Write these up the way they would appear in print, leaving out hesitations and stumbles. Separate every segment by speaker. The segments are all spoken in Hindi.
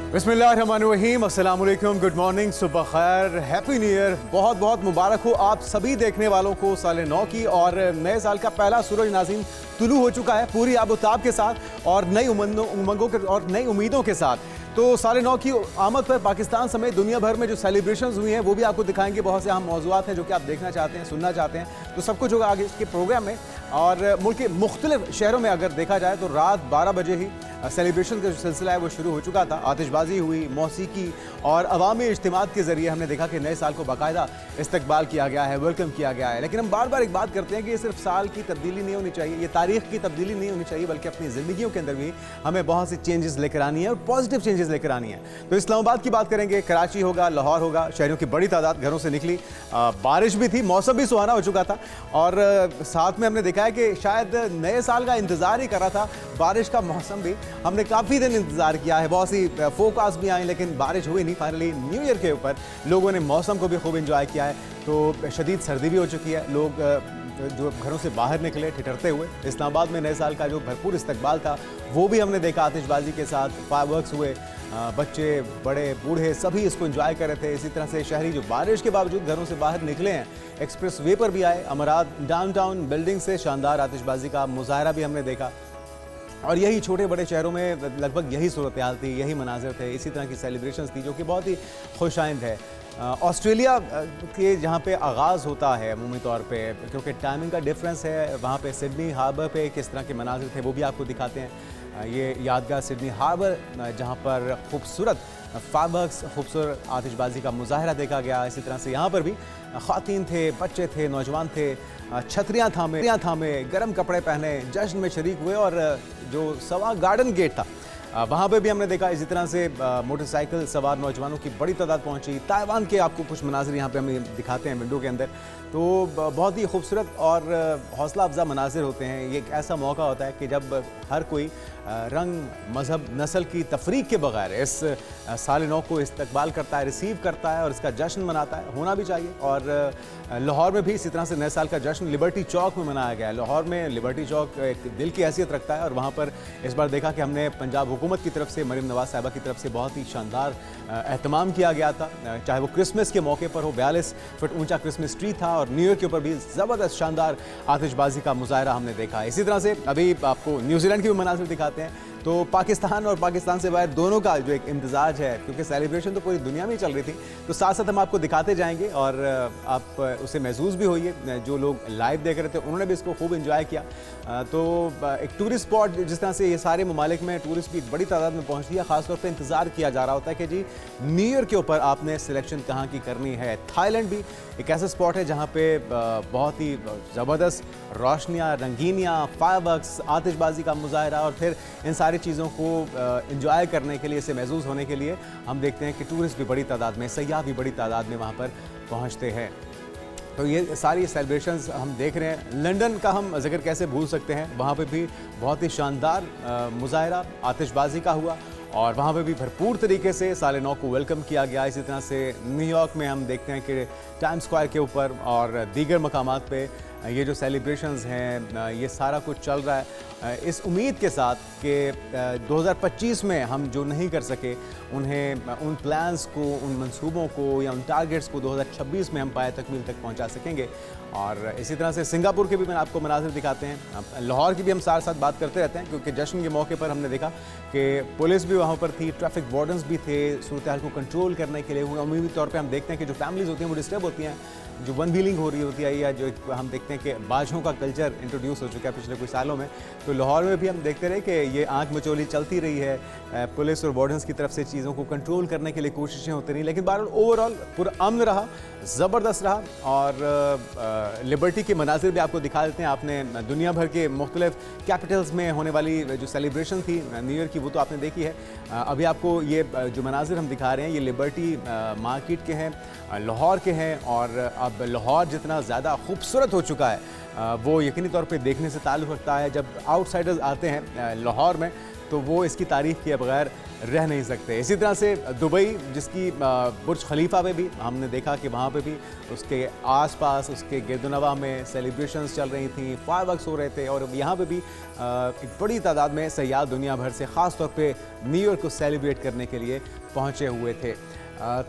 Speaker 1: बिस्मिल्लाहिर्रहमानिर्रहीम, अस्सलाम वालेकुम, गुड मॉर्निंग, सुबह खैर, हैप्पी न्यू ईयर। बहुत बहुत मुबारक हो आप सभी देखने वालों को साल नौ की। और नए साल का पहला सूरज नाज़रीन तुलू हो चुका है पूरी आबोताब के साथ और नई उमंगों के और नई उम्मीदों के साथ। तो साल नौ की आमद पर पाकिस्तान समेत दुनिया भर में जो सेलिब्रेशंस हुई हैं वो भी आपको दिखाएंगे। बहुत से अहम मौज़ूआत हैं जो कि आप देखना चाहते हैं, सुनना चाहते हैं, तो सब कुछ होगा आगे इसके प्रोग्राम में। और मुल्क के मुख्तलिफ शहरों में अगर देखा जाए तो रात 12 बजे ही सेलिब्रेशन का जो सिलसिला है वो शुरू हो चुका था। आतिशबाजी हुई, मौसीकी और अवामी इज्तिमात के ज़रिए हमने देखा कि नए साल को बाकायदा इस्तकबाल किया गया है, वेलकम किया गया है। लेकिन हम बार बार एक बात करते हैं कि ये सिर्फ साल की तब्दीली नहीं होनी चाहिए, ये तारीख की तब्दीली नहीं होनी चाहिए, बल्कि अपनी ज़िंदगियों के अंदर भी हमें बहुत सी चेंजेस लेकर आनी है और पॉजिटिव चेंजेस लेकर आनी है। तो इस्लामाबाद की बात करेंगे, कराची होगा, लाहौर होगा, शहरों की बड़ी तादाद घरों से निकली, बारिश भी थी, मौसम भी सुहाना हो चुका था। और साथ में हमने देखा है कि शायद नए साल का इंतज़ार ही कर रहा था, बारिश का मौसम भी हमने काफ़ी दिन इंतज़ार किया है। बहुत सी फोकास्ट भी आई लेकिन बारिश हुई नहीं। फाइनली न्यू ईयर के ऊपर लोगों ने मौसम को भी खूब इंजॉय किया है। तो शदीद सर्दी भी हो चुकी है, लोग जो घरों से बाहर निकले ठिठरते हुए। इस्लामाबाद में नए साल का जो भरपूर इस्तकबाल था वो भी हमने देखा, आतिशबाजी के साथ फायरवर्क्स हुए, बच्चे बड़े बूढ़े सभी इसको एंजॉय कर रहे थे। इसी तरह से शहरी जो बारिश के बावजूद घरों से बाहर निकले हैं, एक्सप्रेस वे पर भी आए। अमरात डाउनटाउन बिल्डिंग से शानदार आतिशबाजी का मुजाहरा भी हमने देखा। और यही छोटे बड़े शहरों में लगभग यही सूरत हाल थी, यही मनाजिर थे, इसी तरह की सेलिब्रेशंस थी जो कि बहुत ही खुशाइंद है। ऑस्ट्रेलिया के जहाँ पे आगाज़ होता है अमूमी तौर पे, क्योंकि टाइमिंग का डिफरेंस है, वहाँ पे सिडनी हार्बर पे किस तरह के मनाजिर थे वो भी आपको दिखाते हैं। ये यादगार सिडनी हार्बर जहाँ पर खूबसूरत फायरवर्क्स, खूबसूरत आतिशबाजी का मुजाहरा देखा गया। इसी तरह से यहाँ पर भी ख़वातीन थे, बच्चे थे, नौजवान थे, छतरियाँ थामे, गर्म कपड़े पहने जश्न में शरीक हुए। और जो सवा गार्डन गेट था वहाँ पे भी हमने देखा इसी तरह से मोटरसाइकिल सवार नौजवानों की बड़ी तादाद पहुँची। ताइवान के आपको कुछ मनाजिर यहाँ पे हमें दिखाते हैं विंडो के अंदर। तो बहुत ही खूबसूरत और हौसला अफजा मनाजिर होते हैं। ये एक ऐसा मौका होता है कि जब हर कोई रंग, मज़हब, नस्ल की तफरीक के बगैर इस साल नौ को इस्तकबाल करता है, रिसीव करता है और इसका जश्न मनाता है, होना भी चाहिए। और लाहौर में भी इसी तरह से नए साल का जश्न लिबर्टी चौक में मनाया गया है। लाहौर में लिबर्टी चौक एक दिल की हैसियत रखता है और वहाँ पर इस बार देखा कि हमने पंजाब हुकूमत की तरफ से, मरीम नवाज़ साहिबा की तरफ से बहुत ही शानदार एहतमाम किया गया था। चाहे वो क्रिसमस के मौके पर हो, 42 फुट ऊंचा क्रिसमस ट्री था और न्यू ईयर के ऊपर भी ज़बरदस्त शानदार आतिशबाजी का मुजाहरा हमने देखा। इसी तरह से अभी आपको न्यूजीलैंड की भी मनाजिर दिखाते हैं। तो पाकिस्तान और पाकिस्तान से बाहर दोनों का जो एक इम्तिजाज है, क्योंकि सेलिब्रेशन तो पूरी दुनिया में ही चल रही थी, तो साथ साथ हम आपको दिखाते जाएंगे और आप उसे महसूस भी होइए। जो लोग लाइव देख रहे थे उन्होंने भी इसको खूब इंजॉय किया। तो एक टूरिस्ट स्पॉट जिस तरह से ये सारे ममालिक में टूरिस्ट भी बड़ी तादाद में पहुँच दिया, ख़ासतौर पर इंतज़ार किया जा रहा होता है कि जी न्यू ईयर के ऊपर आपने सिलेक्शन कहाँ की करनी है। थाईलैंड भी एक ऐसा स्पॉट है जहाँ पे बहुत ही ज़बरदस्त रोशनियाँ, रंगीनियाँ, फायरवर्क्स, आतिशबाजी का मुजाहरा और फिर इन सारी चीज़ों को एंजॉय करने के लिए, इसे महसूस होने के लिए हम देखते हैं कि टूरिस्ट भी बड़ी तादाद में, सयाह भी बड़ी तादाद में वहाँ पर पहुँचते हैं। तो ये सारी सेलिब्रेशंस हम देख रहे हैं। लंदन का हम जिक्र कैसे भूल सकते हैं, वहाँ पे भी बहुत ही शानदार मुजाहरा आतिशबाजी का हुआ और वहाँ पे भी भरपूर तरीके से साल नौ को वेलकम किया गया। इसी तरह से न्यूयॉर्क में हम देखते हैं कि टाइम्स स्क्वायर के ऊपर और दीगर मकामात पे ये जो सेलिब्रेशंस हैं, ये सारा कुछ चल रहा है इस उम्मीद के साथ कि 2025 में हम जो नहीं कर सके उन्हें, उन प्लान्स को, उन मंसूबों को या उन टारगेट्स को 2026 में हम पाए तकमील तक पहुंचा सकेंगे। और इसी तरह से सिंगापुर के भी मैंने आपको मनाजिर दिखाते हैं। लाहौर की भी हम साथ साथ बात करते रहते हैं, क्योंकि जश्न के मौके पर हमने देखा कि पुलिस भी वहाँ पर थी, ट्रैफिक वार्डन्स भी थे सूरत हाल को कंट्रोल करने के लिए। अमूमी तौर पर हम देखते हैं कि जो फैमिलीज़ होती हैं वो डिस्टर्ब होती हैं, जो वन व्हीलिंग हो रही होती है, या जो हम देखते हैं कि बाजों का कल्चर इंट्रोड्यूस हो चुका है पिछले कुछ सालों में। तो लाहौर में भी हम देखते रहे कि ये आंख मचोली चलती रही है। पुलिस और वार्डन्स की तरफ से चीज़ों को कंट्रोल करने के लिए कोशिशें होती रही, लेकिन बहरहाल ओवरऑल पूरा अमन रहा, ज़बरदस्त रहा। और लिबर्टी के मनाजिर भी आपको दिखा देते हैं। आपने दुनिया भर के मुख्तलिफ कैपिटल्स में होने वाली जो सेलिब्रेशन थी न्यू ईयर की, वो तो आपने देखी है। अभी आपको ये जो मनाजिर हम दिखा रहे हैं, ये लिबर्टी मार्केट के हैं, लाहौर के हैं। और अब लाहौर जितना ज़्यादा खूबसूरत हो चुका है वो यकीनी तौर पे देखने से ताल्लुक़ रखता है। जब आउटसाइडर्स आते हैं लाहौर में तो वो इसकी तारीफ़ किए बगैर रह नहीं सकते। इसी तरह से दुबई, जिसकी बुर्ज खलीफा पे भी हमने देखा कि वहाँ पे भी उसके आसपास उसके गिरदनवा में सेलिब्रेशंस चल रही थी, फायरवर्क्स हो रहे थे, और यहाँ पे भी एक बड़ी तादाद में सयाह दुनिया भर से ख़ास तौर पे न्यू ईयर को सेलिब्रेट करने के लिए पहुँचे हुए थे।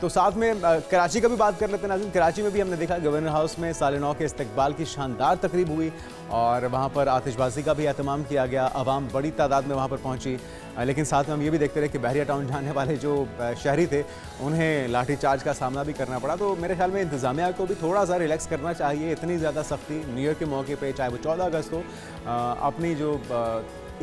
Speaker 1: तो साथ में कराची का भी बात कर लेते हैं नाज़रीन। कराची में भी हमने देखा गवर्नर हाउस में साल नौ के इस्तकबाल की शानदार तकरीब हुई और वहाँ पर आतिशबाजी का भी एहतमाम किया गया। अवाम बड़ी तादाद में वहाँ पर पहुँची, लेकिन साथ में हम ये भी देखते रहे कि बहरिया टाउन जाने वाले जो शहरी थे उन्हें लाठीचार्ज का सामना भी करना पड़ा। तो मेरे ख्याल में इंतज़ामिया को भी थोड़ा सा रिलैक्स करना चाहिए। इतनी ज़्यादा सख्ती न्यू ईयर के मौके पर, चाहे वो 14 अगस्त हो, अपनी जो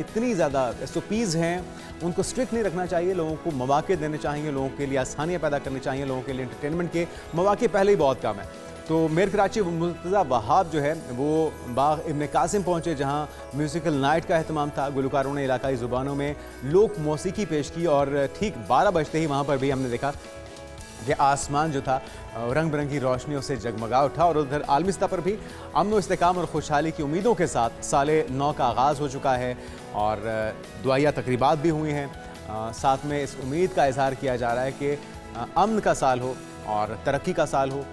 Speaker 1: इतनी ज़्यादा SOPs हैं उनको स्ट्रिक्ट नहीं रखना चाहिए। लोगों को मौके देने चाहिए, लोगों के लिए आसानियाँ पैदा करनी चाहिए, लोगों के लिए एंटरटेनमेंट के मौके पहले ही बहुत कम है। तो मेयर कराची मुर्तज़ा वहाब जो है वो बाग इब्न कासिम पहुँचे, जहाँ म्यूज़िकल नाइट का अहतमाम था। गुलकारों ने इलाकाई ज़ुबानों में लोक मौसीकी पेश की और ठीक 12 बजते ही वहाँ पर भी हमने देखा कि आसमान जो था रंग बिरंगी रोशनियों से जगमगा उठा और उधर आलमी सतह पर भी अमन व इस्तेकाम और खुशहाली की उम्मीदों के साथ साल नौ का आगाज़ हो चुका है और दुआया तकरीबात भी हुई हैं। साथ में इस उम्मीद का इजहार किया जा रहा है कि अमन का साल हो और तरक्की का साल हो,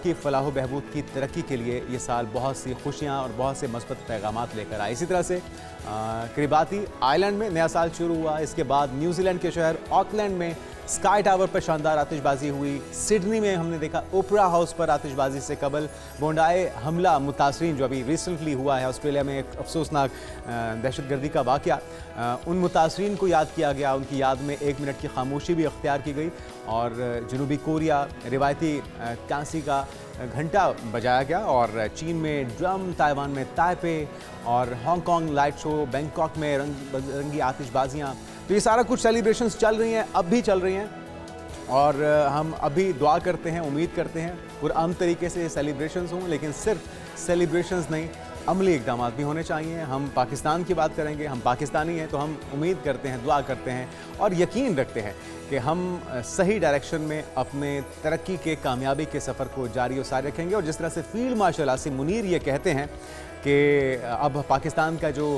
Speaker 1: कि फलाह बहबूद की तरक्की के लिए ये साल बहुत सी खुशियाँ और बहुत से मस्बत पैगामात लेकर आए। इसी तरह से किरिबाती आइलैंड में नया साल शुरू हुआ। इसके बाद न्यूजीलैंड के शहर ऑकलैंड में स्काई टावर पर शानदार आतिशबाजी हुई। सिडनी में हमने देखा ओपरा हाउस पर आतिशबाजी से कबल बोंडाए हमला मुतासरीन, जो अभी रिसेंटली हुआ है ऑस्ट्रेलिया में, एक अफसोसनाक दहशतगर्दी का वाक़या, उन मुतासरीन को याद किया गया। उनकी याद में 1 मिनट की खामोशी भी अख्तियार की गई और जनूबी कोरिया रिवायती कांसी का घंटा बजाया गया और चीन में ड्रम, ताइवान में ताइपे और हांगकांग लाइट शो, बैंकॉक में रंगी आतिशबाजियाँ। तो ये सारा कुछ सेलिब्रेशंस चल रही हैं, अब भी चल रही हैं और हम अभी दुआ करते हैं, उम्मीद करते हैं पुरअमन तरीके से सेलिब्रेशंस हों, लेकिन सिर्फ सेलिब्रेशंस नहीं, अमली इक़दामात भी होने चाहिए। हम पाकिस्तान की बात करेंगे, हम पाकिस्तानी हैं, तो हम उम्मीद करते हैं, दुआ करते हैं और यकीन रखते हैं कि हम सही डायरेक्शन में अपने तरक्की के, कामयाबी के सफ़र को जारी और सारी रखेंगे। और जिस तरह से फील्ड मार्शल आसिम मुनीर ये कहते हैं कि अब पाकिस्तान का जो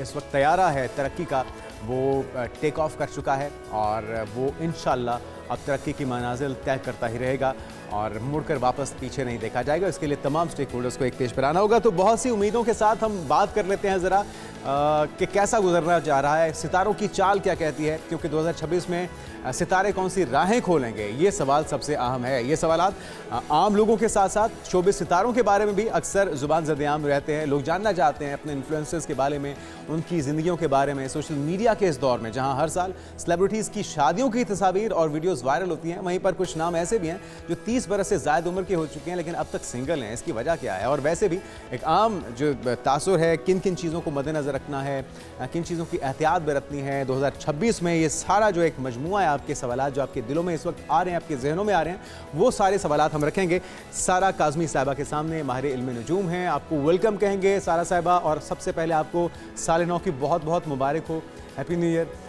Speaker 1: इस वक्त तैयारा है तरक्की का, वो टेक ऑफ कर चुका है और वो इंशाअल्लाह अब तरक्की की मनाजिल तय करता ही रहेगा और मुड़कर वापस पीछे नहीं देखा जाएगा। इसके लिए तमाम स्टेक होल्डर्स को एक पेश पर आना होगा। तो बहुत सी उम्मीदों के साथ हम बात कर लेते हैं ज़रा कि कैसा गुजरना जा रहा है, सितारों की चाल क्या कहती है, क्योंकि 2026 में सितारे कौन सी राहें खोलेंगे, ये सवाल सबसे अहम है। ये सवालात आम लोगों के साथ साथ शोबिस सितारों के बारे में भी अक्सर ज़ुबान ज़द-ए-आम रहते हैं। लोग जानना चाहते हैं अपने इन्फ्लुएंसर्स के बारे में, उनकी ज़िंदगियों के बारे में। सोशल मीडिया के इस दौर में जहाँ हर साल सेलिब्रिटीज़ की शादियों की तस्वीर और वीडियोज़ वायरल होती हैं, वहीं पर कुछ नाम ऐसे भी हैं जो 30 बरस से ज़ायद उम्र के हो चुके हैं लेकिन अब तक सिंगल हैं। इसकी वजह क्या है? और वैसे भी एक आम जो तासुर है, किन किन चीज़ों को मद्देनज़र रखना है, किन चीज़ों की एहतियात बरतनी है 2026 में, ये सारा जो एक मजमुआ है आपके सवालात जो आपके दिलों में इस वक्त आ रहे हैं, आपके जहनों में आ रहे हैं, वो सारे सवालात हम रखेंगे सारा काज़मी साहिबा के सामने। माहिर इल्म नजूम हैं, आपको वेलकम कहेंगे सारा साहिबा। और सबसे पहले आपको साल नौ की बहुत बहुत मुबारक हो, हैप्पी न्यू ईयर।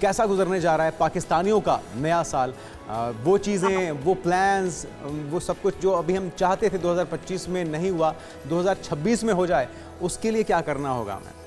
Speaker 1: कैसा गुजरने जा रहा है पाकिस्तानियों का नया साल? वो चीज़ें, वो प्लान्स, वो सब कुछ जो अभी हम चाहते थे 2025 में नहीं हुआ, 2026 में हो जाए, उसके लिए क्या करना होगा हमें?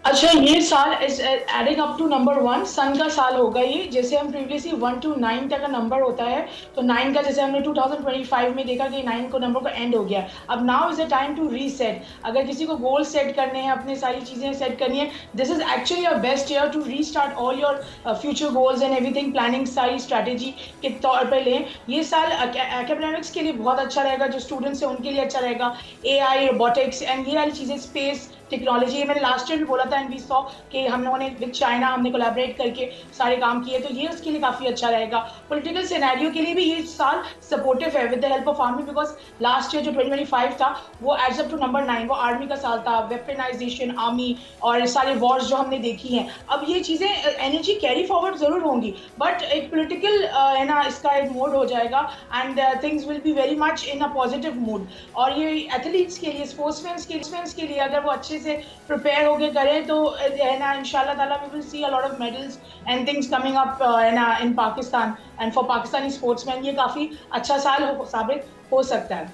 Speaker 2: अच्छा, ये साल is adding up to number 1, sun का साल होगा ये। जैसे हम प्रीवियसली 1 to 9 तक का नंबर होता है, तो 9 का जैसे हमने 2025 में देखा कि 9 को नंबर का एंड हो गया। अब now is a time to reset. अगर किसी को गोल सेट करने हैं, अपने सारी चीज़ें सेट करनी है, this is actually your best year to restart all your future goals and everything. Planning सारी स्ट्रैटेजी के तौर पर लें। ये साल एकेडमिक्स के लिए बहुत अच्छा रहेगा, जो स्टूडेंट्स हैं उनके लिए अच्छा रहेगा। AI, रोबोटिक्स एंड ये वाली चीज़ें, स्पेस टेक्नोलॉजी, मैंने लास्ट ईयर भी बोला था एंड वी सॉ कि हम लोगों ने विद चाइना हमने कोलैबोरेट करके सारे काम किए, तो ये उसके लिए काफ़ी अच्छा रहेगा। पॉलिटिकल सिनेरियो के लिए भी ये साल सपोर्टिव है with the help of army, because last year जो 2025 था वो एड्स अप टू नंबर 9, वो आर्मी का साल था। वेपनाइजेशन, आर्मी और सारे वॉर्स जो हमने देखी हैं, अब ये चीज़ें एनर्जी कैरी फॉरवर्ड ज़रूर होंगी, बट एक पोलिटिकल है ना, इसका एक मोड हो जाएगा and things will be very much in a positive mood. और ये एथलीट्स के लिए, स्पोर्ट्समैन के लिए अगर वो अच्छे से प्रिपेयर होके करें तो है ना, इंशाल्लाह ताला we will see a lot of medals and things coming up है ना in Pakistan and for Pakistani sportsman ये काफ़ी अच्छा साल साबित हो सकता है।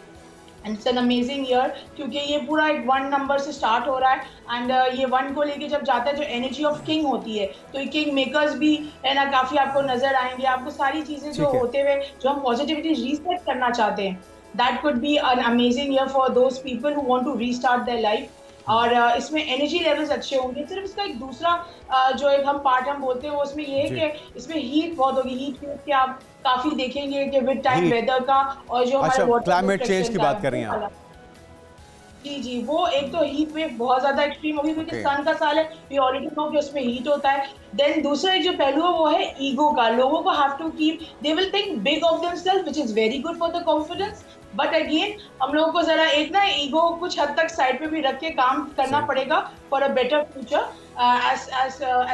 Speaker 2: And it's an amazing year, क्योंकि ये पूरा एक 1 नंबर से स्टार्ट हो रहा है एंड ये 1 को लेके जब जाता है, जो एनर्जी ऑफ किंग होती है, तो ये किंग मेकर्स भी है ना काफी आपको नजर आएंगे। आपको सारी चीजें जो
Speaker 1: ठीक है।
Speaker 2: होते हुए जो हम पॉजिटिविटी रीसेट करना चाहते हैं, that could be an amazing year for those people who want to restart their life. और इसमें एनर्जी लेवल्स अच्छे होंगे। सिर्फ इसका एक दूसरा जो एक हम पार्ट हम बोलते हैं वो इसमें ये है
Speaker 1: जी।
Speaker 2: कि इसमें हीट बहुत होगी। हीट वेव के आप काफी देखेंगे कि विद टाइम
Speaker 1: हीट।
Speaker 2: वेदर का और जो हमारे
Speaker 1: अच्छा,
Speaker 2: वाटर
Speaker 1: क्लाइमेट चेंज
Speaker 2: रिफ्लेक्शन
Speaker 1: की
Speaker 2: का
Speaker 1: बात
Speaker 2: है,
Speaker 1: कर रही हैं
Speaker 2: वो
Speaker 1: आप।
Speaker 2: अलग। जी, जी, वो एक तो हीट वेव बहुत ज़्यादा एक्सट्रीम होगी क्योंकि
Speaker 1: ओके।
Speaker 2: सन का साल है, वी ऑलरेडी नो कि उसमें हीट होता है। देन दूसरा एक जो पहलू है वो है ईगो का। लोगों को have to keep, they will think big of themselves which is very good for the confidence, but again हम लोगों को ज़रा एक ना ईगो कुछ हद तक साइड पे भी रख के काम करना
Speaker 1: सही।
Speaker 2: पड़ेगा for a better future as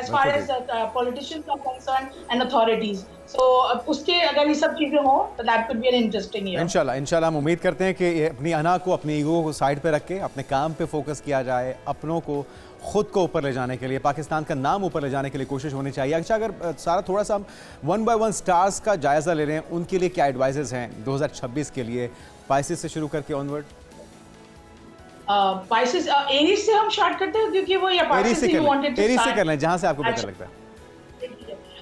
Speaker 2: far
Speaker 1: बिल्कुल
Speaker 2: as
Speaker 1: ठीक।
Speaker 2: politicians are concerned and authorities. So उसके अगर ये सब चीज़ें हों तो that could be an interesting year.
Speaker 1: इंशाल्लाह इंशाल्लाह हम उम्मीद करते हैं कि ये अपनी अना को, अपनी ईगो को साइड पे रख के अपने काम पे फोकस किया जाए, अपनों को, खुद को ऊपर ले जाने के लिए, पाकिस्तान का नाम ऊपर ले जाने के लिए कोशिश होनी चाहिए। अच्छा, अगर सारा थोड़ा सा हम 1 बाय 1 स्टार्स का जायज़ा ले रहे हैं, उनके लिए क्या एडवाइजेस हैं 2026 के लिए, पाइसेस से शुरू करके ऑनवर्ड?
Speaker 2: पाइसेस एरीज से हम स्टार्ट करते हैं क्योंकि वो या
Speaker 1: एरीज
Speaker 2: पाइसेस
Speaker 1: से
Speaker 2: से
Speaker 1: कर
Speaker 2: यू वांटेड
Speaker 1: लें,
Speaker 2: टू
Speaker 1: एरीज से
Speaker 2: स्टार्ट।
Speaker 1: कर लें, जहाँ से आपको बेहतर
Speaker 2: अच्छा,
Speaker 1: लगता है।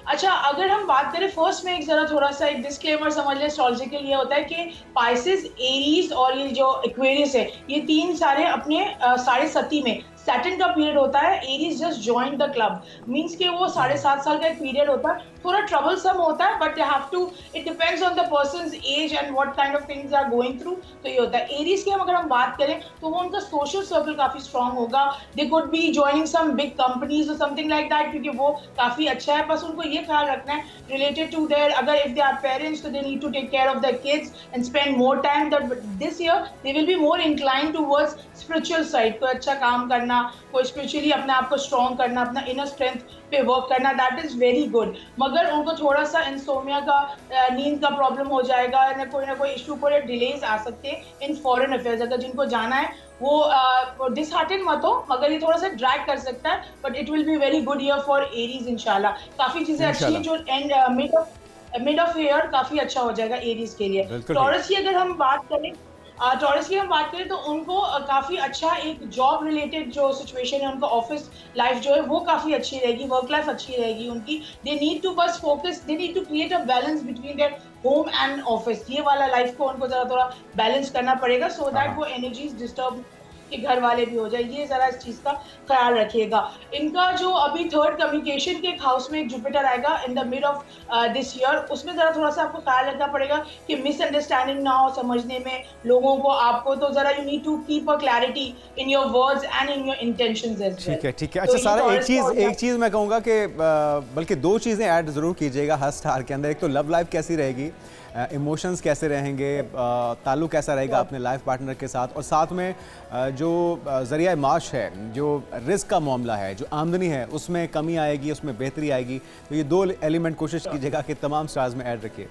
Speaker 2: अच्छा, अगर हम बात करें फर्स्ट में एक जरा थोड़ा सा एक डिस्क्लेमर समझ लें एस्ट्रोलॉजिकल, ये होता है कि पाइसेस, एरीज और ये जो एक्वेरियस है, ये तीन सारे अपने साढ़े सती में सैटर्न का पीरियड होता है। Aries just joined the club, means कि वो 7.5 साल का एक पीरियड होता है। थोड़ा ट्रबलसम होता है but they have to, it depends on the person's age and what kind of things are going through. तो ये होता है एरीज की। अगर हम बात करें तो वो उनका सोशल सर्कल काफी स्ट्रांग होगा। They could be joining some big companies और समथिंग लाइक दैट, क्योंकि वो काफी अच्छा है। बस उनको ये ख्याल रखना है रिलेटेड टू देयर, अगर इफ दे आर पेरेंट्स तो they need to take care of their kids and spend more time. That this year they will be more inclined towards spiritual side, कोई अच्छा काम करना, कोई स्पिरिचुअली अपने आप को स्ट्रॉन्ग करना, अपना इनर स्ट्रेंथ पे वर्क करना, दैट इज वेरी गुड। मगर उनको थोड़ा सा इंसोमिया का, नींद का प्रॉब्लम हो जाएगा, ना कोई इशू पर डिलेज आ सकते हैं इन फॉरेन अफेयर्स। अगर जिनको जाना है वो डिसहार्टन मत हो, मगर ये थोड़ा सा ड्रैग कर सकता है, but it will be very good year for Aries इंशाल्लाह। काफी चीजें अच्छी हैं जो एंड मिड ऑफ ईयर काफी अच्छा हो जाएगा एरीज के लिए।
Speaker 1: बिल्कुल।
Speaker 2: टॉरस की अगर हम बात करें, टॉरस की हम बात करें तो उनको काफी अच्छा एक जॉब रिलेटेड जो सिचुएशन है, उनका ऑफिस लाइफ जो है वो काफी अच्छी रहेगी, वर्क लाइफ अच्छी रहेगी उनकी। दे नीड टू बस focus, they need to create a balance between their home and office. ये वाला लाइफ को उनको जरा थोड़ा बैलेंस करना पड़ेगा सो दैट वो एनर्जीज डिस्टर्ब के घर वाले भी हो जाए। ये जरा इस चीज का ख्याल रखिएगा। इनका जो अभी थर्ड कम्युनिकेशन के एक हाउस में एक जुपिटर आएगा इन the mid of this year, उसमें जरा थोड़ा सा आपको ख्याल रखना पड़ेगा कि मिसअंडरस्टैंडिंग ना हो समझने में लोगों को, आपको। तो जरा you need to keep a clarity in your words and in your intentions as well.
Speaker 1: ठीक है, ठीक है। अच्छा सारा, एक चीज़ मैं कहूँगा कि बल्कि 2 चीज़ें ऐड ज़रूर कीजिएगा हर स्टार के अंदर। एक तो लव लाइफ कैसी रहेगी, इमोशंस कैसे रहेंगे, ताल्लुक़ कैसा रहेगा अपने लाइफ पार्टनर के साथ, और साथ में जो ज़रिया माश है, जो रिस्क का मामला है, जो आमदनी है, उसमें कमी आएगी, उसमें बेहतरी आएगी। तो ये 2 एलिमेंट कोशिश कीजिएगा कि तमाम स्टार्स में ऐड रखिए।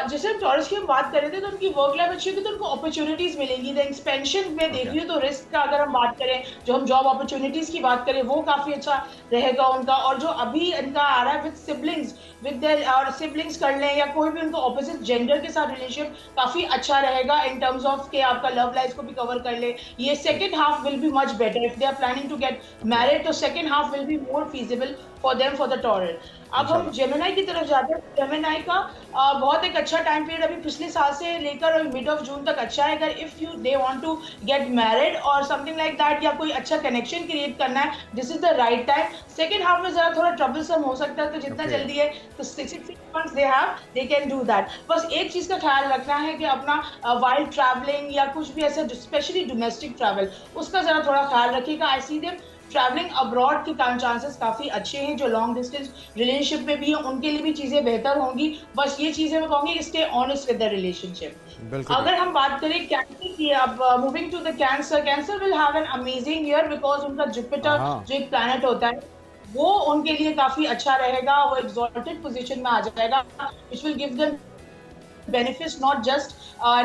Speaker 2: जैसे हम टॉरस की हम बात कर रहे थे तो उनकी वर्क लाइफ अच्छी होगी तो उनको अपॉर्चुनिटीज मिलेंगी। द एक्सपेंशन में देख रही हूँ तो रिस्क का अगर हम बात करें, जो हम जॉब अपॉर्चुनिटीज की बात करें, वो काफी अच्छा रहेगा उनका। और जो अभी इनका आ रहा है विद सिबलिंग्स, विद देयर और सिबलिंग्स कर लें या कोई भी उनको ऑपोजिट जेंडर के साथ रिलेशनशिप काफी अच्छा रहेगा इन टर्म्स ऑफ कि आपका लव लाइफ को भी कवर कर ले। ये second half will be much better if they are planning to get married, तो second half will be more feasible for them for the Taurus. अब हम जेमिनाई की तरफ जाते हैं। जेमिनाई का बहुत एक अच्छा टाइम पीरियड अभी पिछले साल से लेकर मिड ऑफ जून तक अच्छा है। अगर if you they want to get married और समथिंग लाइक दैट, या कोई अच्छा कनेक्शन क्रिएट करना है, this is the right time. Second half में जरा थोड़ा ट्रबलसम हो सकता है, तो जितना जल्दी है तो 6 months they have, they can do that. बस एक चीज का ख्याल रखना है कि अपना वाइल्ड ट्रैवलिंग या कुछ भी ऐसा, स्पेशली डोमेस्टिक ट्रैवल, उसका जरा थोड़ा ख्याल रखिएगा। आई सी देम ट्रैवलिंग अब्रॉड के चांसेस काफ़ी अच्छे हैं। जो लॉन्ग डिस्टेंस रिलेशनशिप में भी हैं उनके लिए भी चीज़ें बेहतर होंगी। बस ये चीज़ें मैं कहूँगी, stay honest with the relationship. अगर हम बात करें कैंसर की, अब moving to the Cancer, Cancer will have an amazing year because उनका जुपिटर जो एक प्लैनेट होता है वो उनके लिए काफ़ी अच्छा रहेगा। वो एक्सॉल्टेड पोजीशन में आ जाएगा, which will give them benefits not just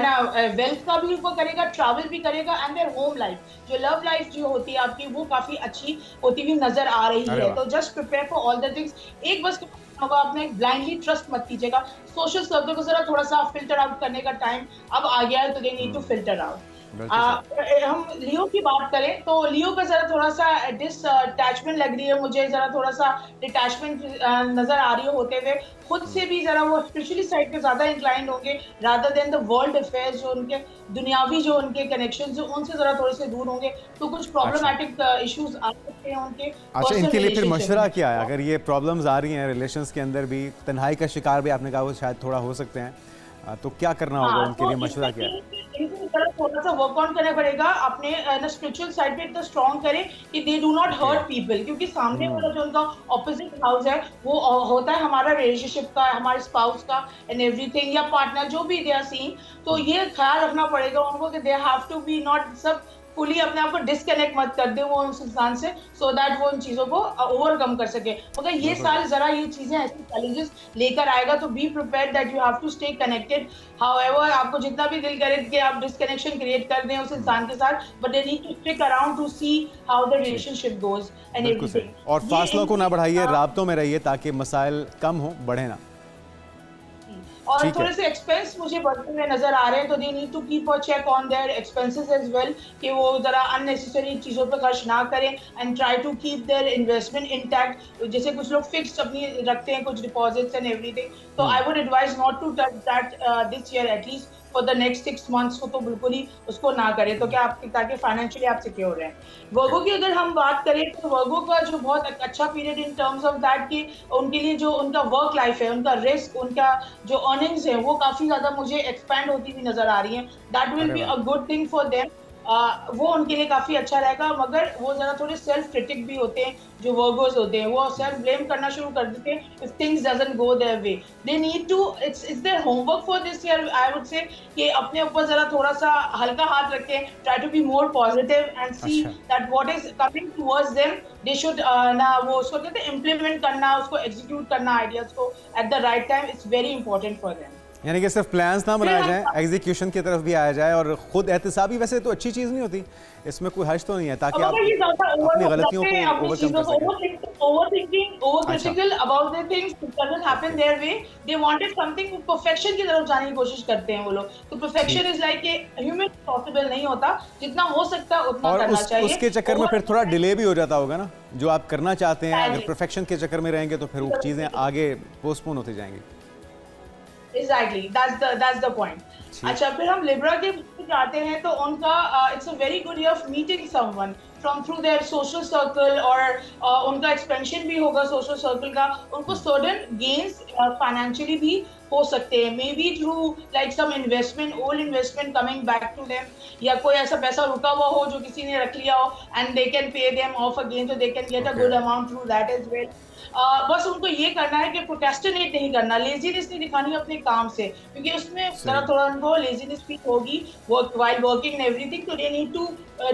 Speaker 2: ना वेल्थ का भी वो करेगा, ट्रैवल भी करेगा एंड देयर होम लाइफ, जो लव लाइफ जो होती है आपकी वो काफी अच्छी होती हुई नजर आ रही
Speaker 1: अरे
Speaker 2: है।
Speaker 1: वाह।
Speaker 2: तो just prepare for all the things. एक बस होगा, आपने ब्लाइंडली ट्रस्ट मत कीजिएगा। सोशल सर्कल को जरा थोड़ा सा फिल्टर आउट करने का टाइम अब आ गया है, तो they need to filter out.
Speaker 1: बिल्कुल सही।
Speaker 2: हम लियो की बात करें तो लियो का जरा थोड़ा सा डिसअटैचमेंट लग रही है मुझे, जरा थोड़ा सा डिटैचमेंट नजर आ रही है होते हुए। खुद से भी जरा वो स्पिरिचुअली साइड पे ज्यादा इंक्लाइंड होंगे rather than the world affairs, जो उनके दुनियावी जो उनके कनेक्शन जो उनसे जरा थोड़े से दूर होंगे। तो कुछ
Speaker 1: अच्छा
Speaker 2: प्रॉब्लमैटिक इश्यूज आ सकते हैं उनके
Speaker 1: अच्छा,
Speaker 2: पर्सनल
Speaker 1: इनके लिए फिर
Speaker 2: रिलेशनशिप
Speaker 1: मशवरा
Speaker 2: में।
Speaker 1: क्या है अगर ये प्रॉब्लम्स आ रही हैं रिलेशंस के अंदर भी, तन्हाई का शिकार भी आपने कहा वो शायद थोड़ा हो सकते हैं, तो क्या करना होगा
Speaker 2: हाँ,
Speaker 1: उनके
Speaker 2: तो
Speaker 1: लिए, मशवरा क्या है?
Speaker 2: इनको तरफ थोड़ा सा वर्क ऑन करना पड़ेगा, अपने ना स्पिरिचुअल साइड पे इतना स्ट्रॉन्ग करें कि they do not
Speaker 1: okay.
Speaker 2: Hurt people, क्योंकि सामने वाला जो उनका ऑपोजिट हाउस है वो होता है हमारा रिलेशनशिप का, हमारे स्पाउस का एंड एवरीथिंग, या पार्टनर जो भी दे आर सीन। तो ये ख्याल रखना पड़ेगा उनको कि they have to be not सब फुली अपने आप को डिस्कनेक्ट मत कर दे वो उस इंसान से, सो दैट वो उन चीजों को ओवरकम कर सके। मगर ये
Speaker 1: बिल्कुल
Speaker 2: साल जरा ये चीजें ऐसी चैलेंजेस लेकर आएगा, तो be prepared that you have to stay connected. However आपको जितना भी दिल करे कि आप डिस्कनेक्शन क्रिएट कर दें उस इंसान के साथ, but they need to stick around to see how the
Speaker 1: जी,
Speaker 2: रिलेशनशिप गोज एंड
Speaker 1: बिल्कुल सही।
Speaker 2: एवरीथिंग।
Speaker 1: और
Speaker 2: ये
Speaker 1: फासलों को ना
Speaker 2: इनकी
Speaker 1: बढ़ाइए, राब्तों में रहिए ताकि मसाइल कम हो, बढ़े ना।
Speaker 2: और
Speaker 1: ठीक है।
Speaker 2: थोड़े से एक्सपेंस मुझे बढ़ते हुए नजर आ रहे हैं, तो they need to keep a check on their expenses as well, कि वो जरा अननेसेसरी चीजों पर खर्च ना करें and try to keep their investment intact. जैसे कुछ लोग फिक्स्ड अपनी रखते हैं कुछ डिपॉजिट्स एंड एवरीथिंग, तो I would advise not to touch that this year at least for the next 6 months को, तो बिल्कुल ही उसको ना करें, तो क्या आपके ताकि फाइनेंशियली आप सिक्योर रहें। वर्गो की अगर हम बात करें तो वर्गो का जो बहुत अच्छा period in terms of that कि उनके लिए जो उनका वर्क लाइफ है, उनका रिस्क, उनका जो अर्निंग्स है वो काफी ज्यादा मुझे एक्सपैंड होती हुई नजर आ रही है। दैट विल
Speaker 1: अरे
Speaker 2: बी
Speaker 1: वाह।
Speaker 2: A good thing for them. वो उनके लिए काफी अच्छा रहेगा, मगर वो जरा थोड़े सेल्फ क्रिटिक भी होते हैं जो वर्गोस होते हैं, वो सेल्फ ब्लेम करना शुरू कर देते हैं if things doesn't go their way. They need to, it's their homework for this year I would say, कि अपने ऊपर जरा थोड़ा सा हल्का हाथ रखें, try to be more positive and see
Speaker 1: अच्छा
Speaker 2: that what is coming towards them, they should ना वो उसको कहते हैं इम्प्लीमेंट करना, उसको एग्जीक्यूट करना आइडियाज को at the right time, it's very important for them.
Speaker 1: यानी कि सिर्फ प्लान्स ना बनाए जाएं, एग्जीक्यूशन की तरफ भी आया जाए, और खुद एहतिसाबी वैसे तो अच्छी चीज़ नहीं होती, इसमें कोई हर्ज तो नहीं है, ताकि आप
Speaker 2: ये ज्यादा
Speaker 1: अपनी
Speaker 2: ओवर
Speaker 1: गलतियों को
Speaker 2: अपनी
Speaker 1: ओवरकम
Speaker 2: चीजों
Speaker 1: कर
Speaker 2: को
Speaker 1: सकें।
Speaker 2: ओवरथिंकिंग, ओवर
Speaker 1: अच्छा
Speaker 2: critical about the things doesn't happen there way, they wanted something perfection की तरफ जाने की कोशिश करते हैं वो लोग। तो
Speaker 1: ठीक।
Speaker 2: Perfection is like a human possible नहीं होता, जितना हो सकता है उतना
Speaker 1: और
Speaker 2: करना चाहिए।
Speaker 1: उसके चक्कर में फिर थोड़ा डिले भी हो जाता होगा ना, जो आप करना चाहते हैं, अगर
Speaker 2: Exactly.
Speaker 1: परफेक्शन के चक्कर में रहेंगे तो फिर वो चीज़ें आगे पोस्टपोन होती जाएंगी।
Speaker 2: Exactly, that's the point.
Speaker 1: ठीक।
Speaker 2: अच्छा, फिर हम लिब्रा के जाते हैं तो उनका it's a very good way of meeting someone from through their social circle, और उनका एक्सपेंशन भी होगा सोशल सर्कल का, उनको सर्टेन गेन्स फाइनेंशियली भी हो सकते हैं, maybe through like some investment, old investment coming back to them, या कोई ऐसा पैसा रुका हुआ हो जो किसी ने रख लिया हो and they can pay them of again, so they can get a
Speaker 1: Okay.
Speaker 2: good amount through that as well. बस उनको ये करना है कि प्रोक्रेस्टिनेट नहीं करना, लेजीनेस नहीं दिखानी अपने काम से, क्योंकि उसमें जरा थोड़ा उनको लेजीनेस फील होगी work while working and everything, तो they need to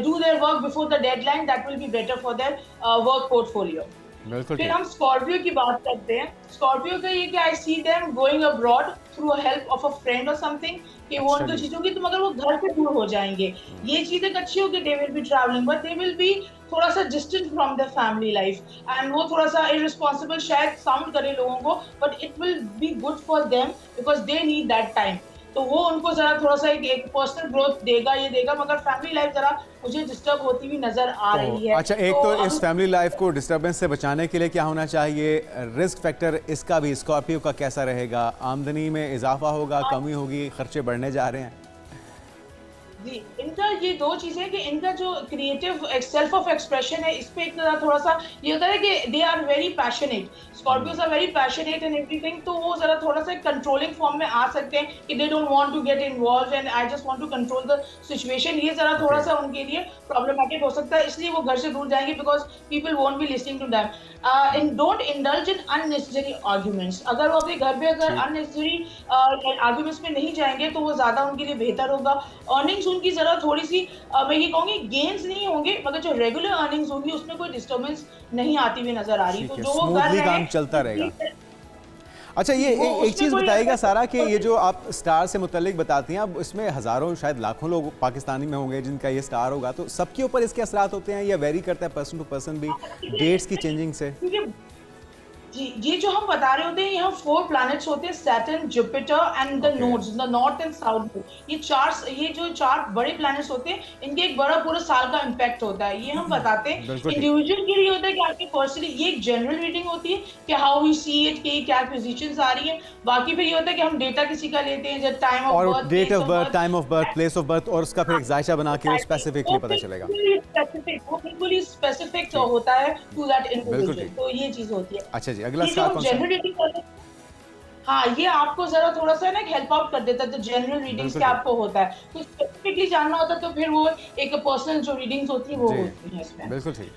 Speaker 2: do their work before the deadline, that will be better for their work portfolio.
Speaker 1: बिल्कुल
Speaker 2: फिर
Speaker 1: ठीक।
Speaker 2: हम स्कॉर्पियो की बात करते हैं। स्कॉर्पियो का ये कि I see them going abroad through a help of a friend और समथिंग, कि वो
Speaker 1: अच्छा
Speaker 2: उनको
Speaker 1: जी।
Speaker 2: चीजों की, तो मगर वो घर से दूर हो जाएंगे। ये चीज एक अच्छी होगी, दे will be travelling but they will B थोड़ा सा distant from the family life, and वो थोड़ा सा इररिस्पॉन्सिबल शायद साउंड करे लोगों को, but it will be good for them because they need that time. तो वो उनको जरा थोड़ा सा एक पर्सनल ग्रोथ देगा, ये देगा, मगर फैमिली लाइफ जरा मुझे डिस्टर्ब होती हुई नजर आ रही है।
Speaker 1: अच्छा, एक तो इस फैमिली लाइफ को डिस्टर्बेंस से बचाने के लिए क्या होना चाहिए, रिस्क फैक्टर इसका भी स्कॉर्पियो का कैसा रहेगा, आमदनी में इजाफा होगा, कमी होगी, खर्चे बढ़ने जा रहे हैं?
Speaker 2: जी, इनका ये दो चीजें कि इनका जो क्रिएटिव सेल्फ ऑफ एक्सप्रेशन है, इस पे एक थोड़ा सा ये होता है कि they are very passionate, Scorpios are very passionate and everything, तो वो जरा थोड़ा सा कंट्रोलिंग फॉर्म में आ सकते हैं कि they don't want to get involve and I just want to control the situation. ये जरा थोड़ा सा उनके लिए प्रॉब्लमैटिक हो सकता है, इसलिए वो घर से दूर जाएंगे because people won't be listening to them. In don't indulge in unnecessary arguments, अगर वो अपने घर पे अगर अननेसेसरी आर्ग्यूमेंट्स में नहीं जाएंगे तो वो ज्यादा उनके लिए बेहतर होगा। अर्निंग्स उनकी जरा थोड़ी सी मैं ये कहूंगी गेन्स नहीं होंगे, मगर जो रेगुलर अर्निंग्स होंगी उसमें कोई डिस्टर्बेंस नहीं आती हुई नजर आ रही, तो जो वो कर
Speaker 1: स्मूथली
Speaker 2: रहे
Speaker 1: काम
Speaker 2: हैं
Speaker 1: चलता रहेगा। अच्छा, ये
Speaker 2: वो
Speaker 1: एक
Speaker 2: उसमें
Speaker 1: चीज़
Speaker 2: कोई
Speaker 1: बताइएगा
Speaker 2: ऐसा
Speaker 1: सारा कि ये जो आप स्टार से मुतल्लिक बताती हैं, अब इसमें हज़ारों शायद लाखों लोग पाकिस्तानी में होंगे जिनका ये स्टार होगा, तो सबके ऊपर इसके असरात होते हैं या वेरी करता है पर्सन टू पर्सन भी डेट्स की चेंजिंग से?
Speaker 2: क्योंकि जी, ये जो हम बता रहे होते हैं यहाँ 4 प्लैनेट्स होते हैं, Saturn, Jupiter and the
Speaker 1: okay,
Speaker 2: nodes, the north and south. ये जो 4 बड़े प्लैनेट्स होते हैं, इनके एक बड़ा पूरा साल का इम्पैक्ट होता है। ये हम बताते हैं।
Speaker 1: बिल्कुल ठीक।
Speaker 2: इंडिविजुअल के लिए होता है कि आपके पर्सनली ये एक जनरल रीडिंग होती है कि हाउ वी सी इट, कि क्या पोजीशंस आ रही है। बाकी फिर ये होता है कि हम डेटा किसी का लेते हैं, जैसे टाइम ऑफ
Speaker 1: और
Speaker 2: birth,
Speaker 1: date
Speaker 2: place
Speaker 1: of
Speaker 2: of
Speaker 1: birth,
Speaker 2: birth.
Speaker 1: Time of birth, place of birth और उसका फिर एक जायशा बना के वो स्पेसिफिकली पता चलेगा।
Speaker 2: वो बिल्कुल ही स्पेसिफिक
Speaker 1: ठीक,
Speaker 2: होता है टू दैट
Speaker 1: बिल्कुल
Speaker 2: इंडिविजुअल।
Speaker 1: ठीक।
Speaker 2: तो ये चीज़ होती है।
Speaker 1: अच्छा जी, अगला
Speaker 2: ये जो
Speaker 1: स्टार
Speaker 2: हम
Speaker 1: कौन सा है?
Speaker 2: जनरल रीडिंग करते हैं, हाँ, ये आपको ज़रा थोड़ा-सा ना हेल्प आउट कर देता है, तो जनरल रीडिंग्स
Speaker 1: बिल्कुल
Speaker 2: क्या
Speaker 1: ठीक।
Speaker 2: आपको होता है। तो स्पेसिफिकली जानना होता है तो फिर वो एक पर्सनल जो रीडिंग्स होती है वो
Speaker 1: जी,
Speaker 2: होती है इसमें।
Speaker 1: बिल्कुल ठीक।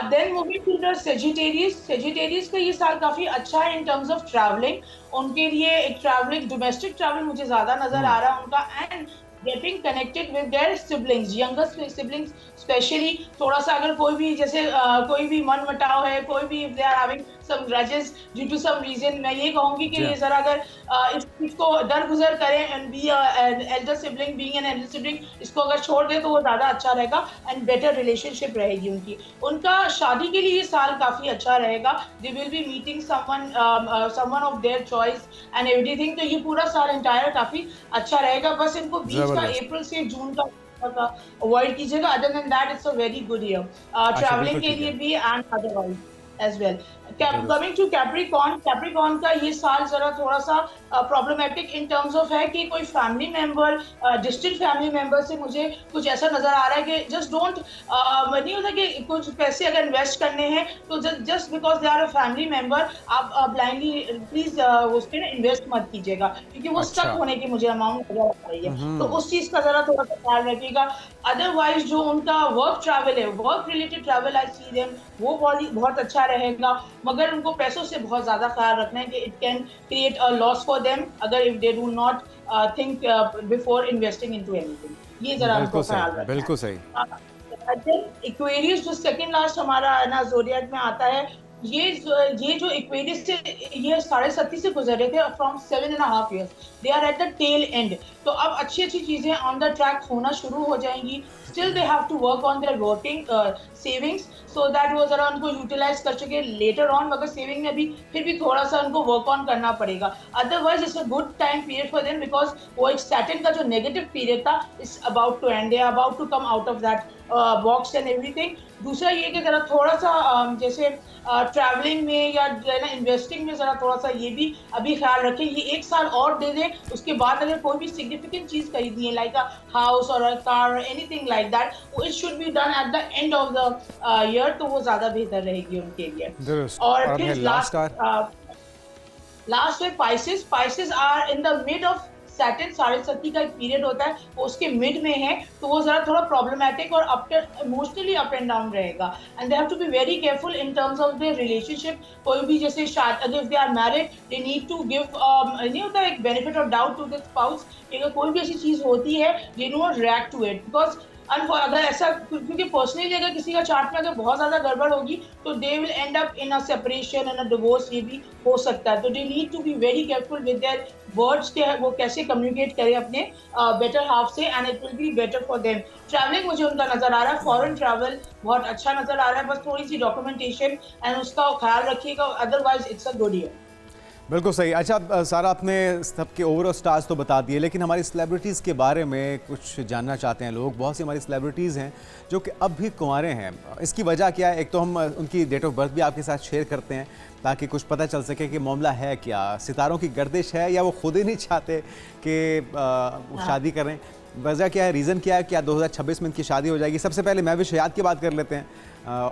Speaker 2: Then moving to the Sagittarius. Sagittarius का ये साल काफ़ी अच्छा है इन टर्म्स ऑफ ट्रैवलिंग। उनके लिए एक ट्रैवलिंग, डोमेस्टिक ट्रैवल मुझे ज़्यादा नज़र आ रहा है उनका, and getting connected with their siblings, younger siblings specially. थोड़ा-सा अगर कोई भी जैसे कोई भी मनमुटाव है, कोई भी if they are having some grudges due to some reason, मैं ये कहूँगी कि
Speaker 1: जी
Speaker 2: ये
Speaker 1: हाँ,
Speaker 2: ज़रा अगर इस चीज़ को दरगुज़र करें and be an elder sibling, being an elder sibling, इसको अगर छोड़ दें तो वो ज़्यादा अच्छा रहेगा एंड बेटर रिलेशनशिप रहेगी उनकी। उनका शादी के लिए ये साल काफ़ी अच्छा रहेगा। दे will B meeting someone of their choice and everything. तो ये पूरा साल एंटायर काफ़ी अच्छा रहेगा। बस इनको बीच का
Speaker 1: ज़बरदस्त।
Speaker 2: अप्रैल से जून का अवॉइड कीजिएगा। Other than that it's a very good year
Speaker 1: अच्छा,
Speaker 2: ट्रैवलिंग
Speaker 1: बिल्कुल
Speaker 2: के
Speaker 1: ठीक
Speaker 2: लिए
Speaker 1: है।
Speaker 2: भी एंड अदरवाइज एज वेल।
Speaker 1: दुरुस्त।
Speaker 2: कमिंग टू कैप्रिकॉर्न, कैप्रिकॉर्न का ये साल जरा थोड़ा सा प्रॉब्लमेटिक इन टर्म्स ऑफ है कि कोई family member, distant family member से मुझे कुछ ऐसा नजर आ रहा है कि जस्ट डोंट, नहीं होता कि कुछ पैसे अगर इन्वेस्ट करने हैं तो just because they are a family member आप ब्लाइंडली प्लीज उस पर इन्वेस्ट मत कीजिएगा, क्योंकि वो स्टक
Speaker 1: अच्छा।
Speaker 2: होने की मुझे अमाउंट नजर आ रही है। तो
Speaker 1: हुँ,
Speaker 2: उस चीज का जरा थोड़ा सा ख्याल रखिएगा। अदरवाइज जो उनका वर्क ट्रैवल है, work related travel I see them, वो बहुत अच्छा रहेगा। मगर उनको पैसों से बहुत ज़्यादा ख़्याल रखना है कि it can create a loss for them अगर if they do not think before investing into anything. ये ज़रा उनको
Speaker 1: बिल्कुल सही,
Speaker 2: ख़्याल रखना
Speaker 1: बिल्कुल सही।
Speaker 2: है। एक्वेरियस जो सेकंड लास्ट हमारा है ना ज़ोडिएक में आता है, ये जो एक्वेरियस से ये 37 से गुजर रहे थे from 7.5 years, they are at the tail end. तो अब अच्छी चीजें ऑन द ट्रैक होना शुरू हो जाएंगी। Still they have to work on their working savings so that वो जरा उनको यूटिलाइज कर सके लेटर ऑन, मगर सेविंग में भी फिर भी थोड़ा सा उनको वर्क ऑन करना पड़ेगा। Otherwise it's a good time period for them, because वो एक सैटर्न का जो नेगेटिव पीरियड था is about to end, they are about to come out of that box and everything. दूसरा ये कि जरा थोड़ा सा जैसे ट्रैवलिंग में या जो है ना इन्वेस्टिंग में जरा थोड़ा सा ये भी अभी ख्याल रखें। ये एक साल और दे दें, उसके बाद अगर कोई भी सिग्निफिकेंट चीज खरीदनी है लाइक अ हाउस और अ कार और anything like that, it should be done at the end of the year, तो वो ज्यादा बेहतर रहेगी उनके लिए।
Speaker 1: दुरुस्त।
Speaker 2: और
Speaker 1: और अब
Speaker 2: फिर
Speaker 1: है लास्ट स्टार।
Speaker 2: लास्ट में Pisces. Pisces are in the mid of Saturn, 37 का एक पीरियड होता है वो उसके मिड में है, तो वो जरा थोड़ा प्रॉब्लमेटिक और इमोशनली अप एंड डाउन रहेगा and they have to be very careful in terms of their relationship. कोई भी जैसे शादी, if they are married they need to give, नहीं होता एक benefit of doubt to the spouse. अगर कोई भी ऐसी चीज होती है they don't react to it, because अगर ऐसा, क्योंकि पर्सनली अगर किसी का चार्ट में अगर बहुत ज्यादा गड़बड़ होगी तो they will end up in a separation and a divorce, ये भी हो सकता है। तो they need to be very careful with their words के वो कैसे कम्युनिकेट करें अपने बेटर हाफ से, and it will be better for them. Travelling मुझे उनका नजर आ रहा है, फॉरेन ट्रैवल बहुत अच्छा नजर आ रहा है, बस थोड़ी सी डॉक्यूमेंटेशन एंड उसका ख्याल रखिएगा, otherwise it's a good year.
Speaker 1: बिल्कुल सही। अच्छा सारा, आपने सबके ओवरऑल स्टार्स तो बता दिए, लेकिन हमारी सेलिब्रिटीज़ के बारे में कुछ जानना चाहते हैं लोग। बहुत सी हमारी सेलिब्रिटीज़ हैं जो कि अब भी कुंवारे हैं। इसकी वजह क्या है? एक तो हम उनकी डेट ऑफ बर्थ भी आपके साथ शेयर करते हैं ताकि कुछ पता चल सके कि मामला है क्या, सितारों की गर्दिश है या वो खुद ही नहीं चाहते कि वो शादी करें। वजह क्या है, रीज़न क्या है? क्या 2026 में इनकी शादी हो जाएगी? सबसे पहले महविश हयात की बात कर लेते हैं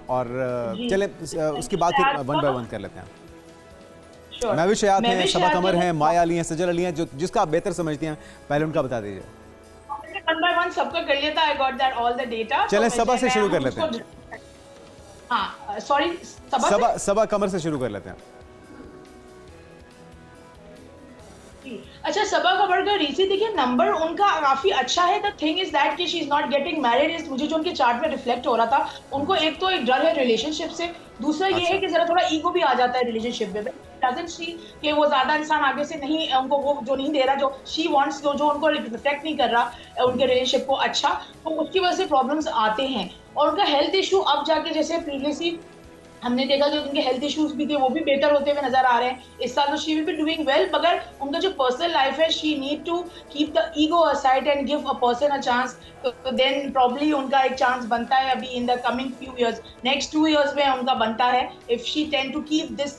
Speaker 1: और चलें उसके बाद फिर वन बाय वन कर लेते हैं। महविश हयात हैं, सबा कमर हैं, माया अली हैं, सजल अली हैं, जो जिसका आप बेहतर समझती हैं, पहले उनका बता दीजिए।
Speaker 2: वन बाय वन सबका कर लिया था, I got that all the data.
Speaker 1: चलें सबा से शुरू कर लेते हैं।
Speaker 2: हाँ सॉरी,
Speaker 1: सबा कमर से शुरू कर लेते हैं।
Speaker 2: अच्छा, सबा कमर का रीजन देखिए, नंबर उनका काफी अच्छा है। द थिंग इज दैट कि she is not getting married, is मुझे जो उनके चार्ट में रिफ्लेक्ट हो रहा था, उनको एक तो एक डर है रिलेशनशिप से, दूसरा ये है कि जरा थोड़ा ईगो भी आ जाता है रिलेशनशिप में। डजंट सी कि वो ज्यादा इंसान आगे से नहीं उनको वो जो नहीं दे रहा, जो शी वांट्स, जो उनको रिफ्लेक्ट नहीं कर रहा उनके रिलेशनशिप को अच्छा, तो उसकी वजह से प्रॉब्लम्स आते हैं। और उनका हेल्थ इशू अब जाके, जैसे प्रीवियसली हमने देखा जो उनके हेल्थ इश्यूज भी थे वो भी बेहतर होते हुए नजर आ रहे हैं इस साल, तो she will be doing well. मगर उनका जो पर्सनल लाइफ है, she need to keep the ego aside and give a person a chance, तो देन प्रॉब्ली उनका एक चांस बनता है अभी in the coming few years, next 2 years में उनका बनता है, if she tend to keep this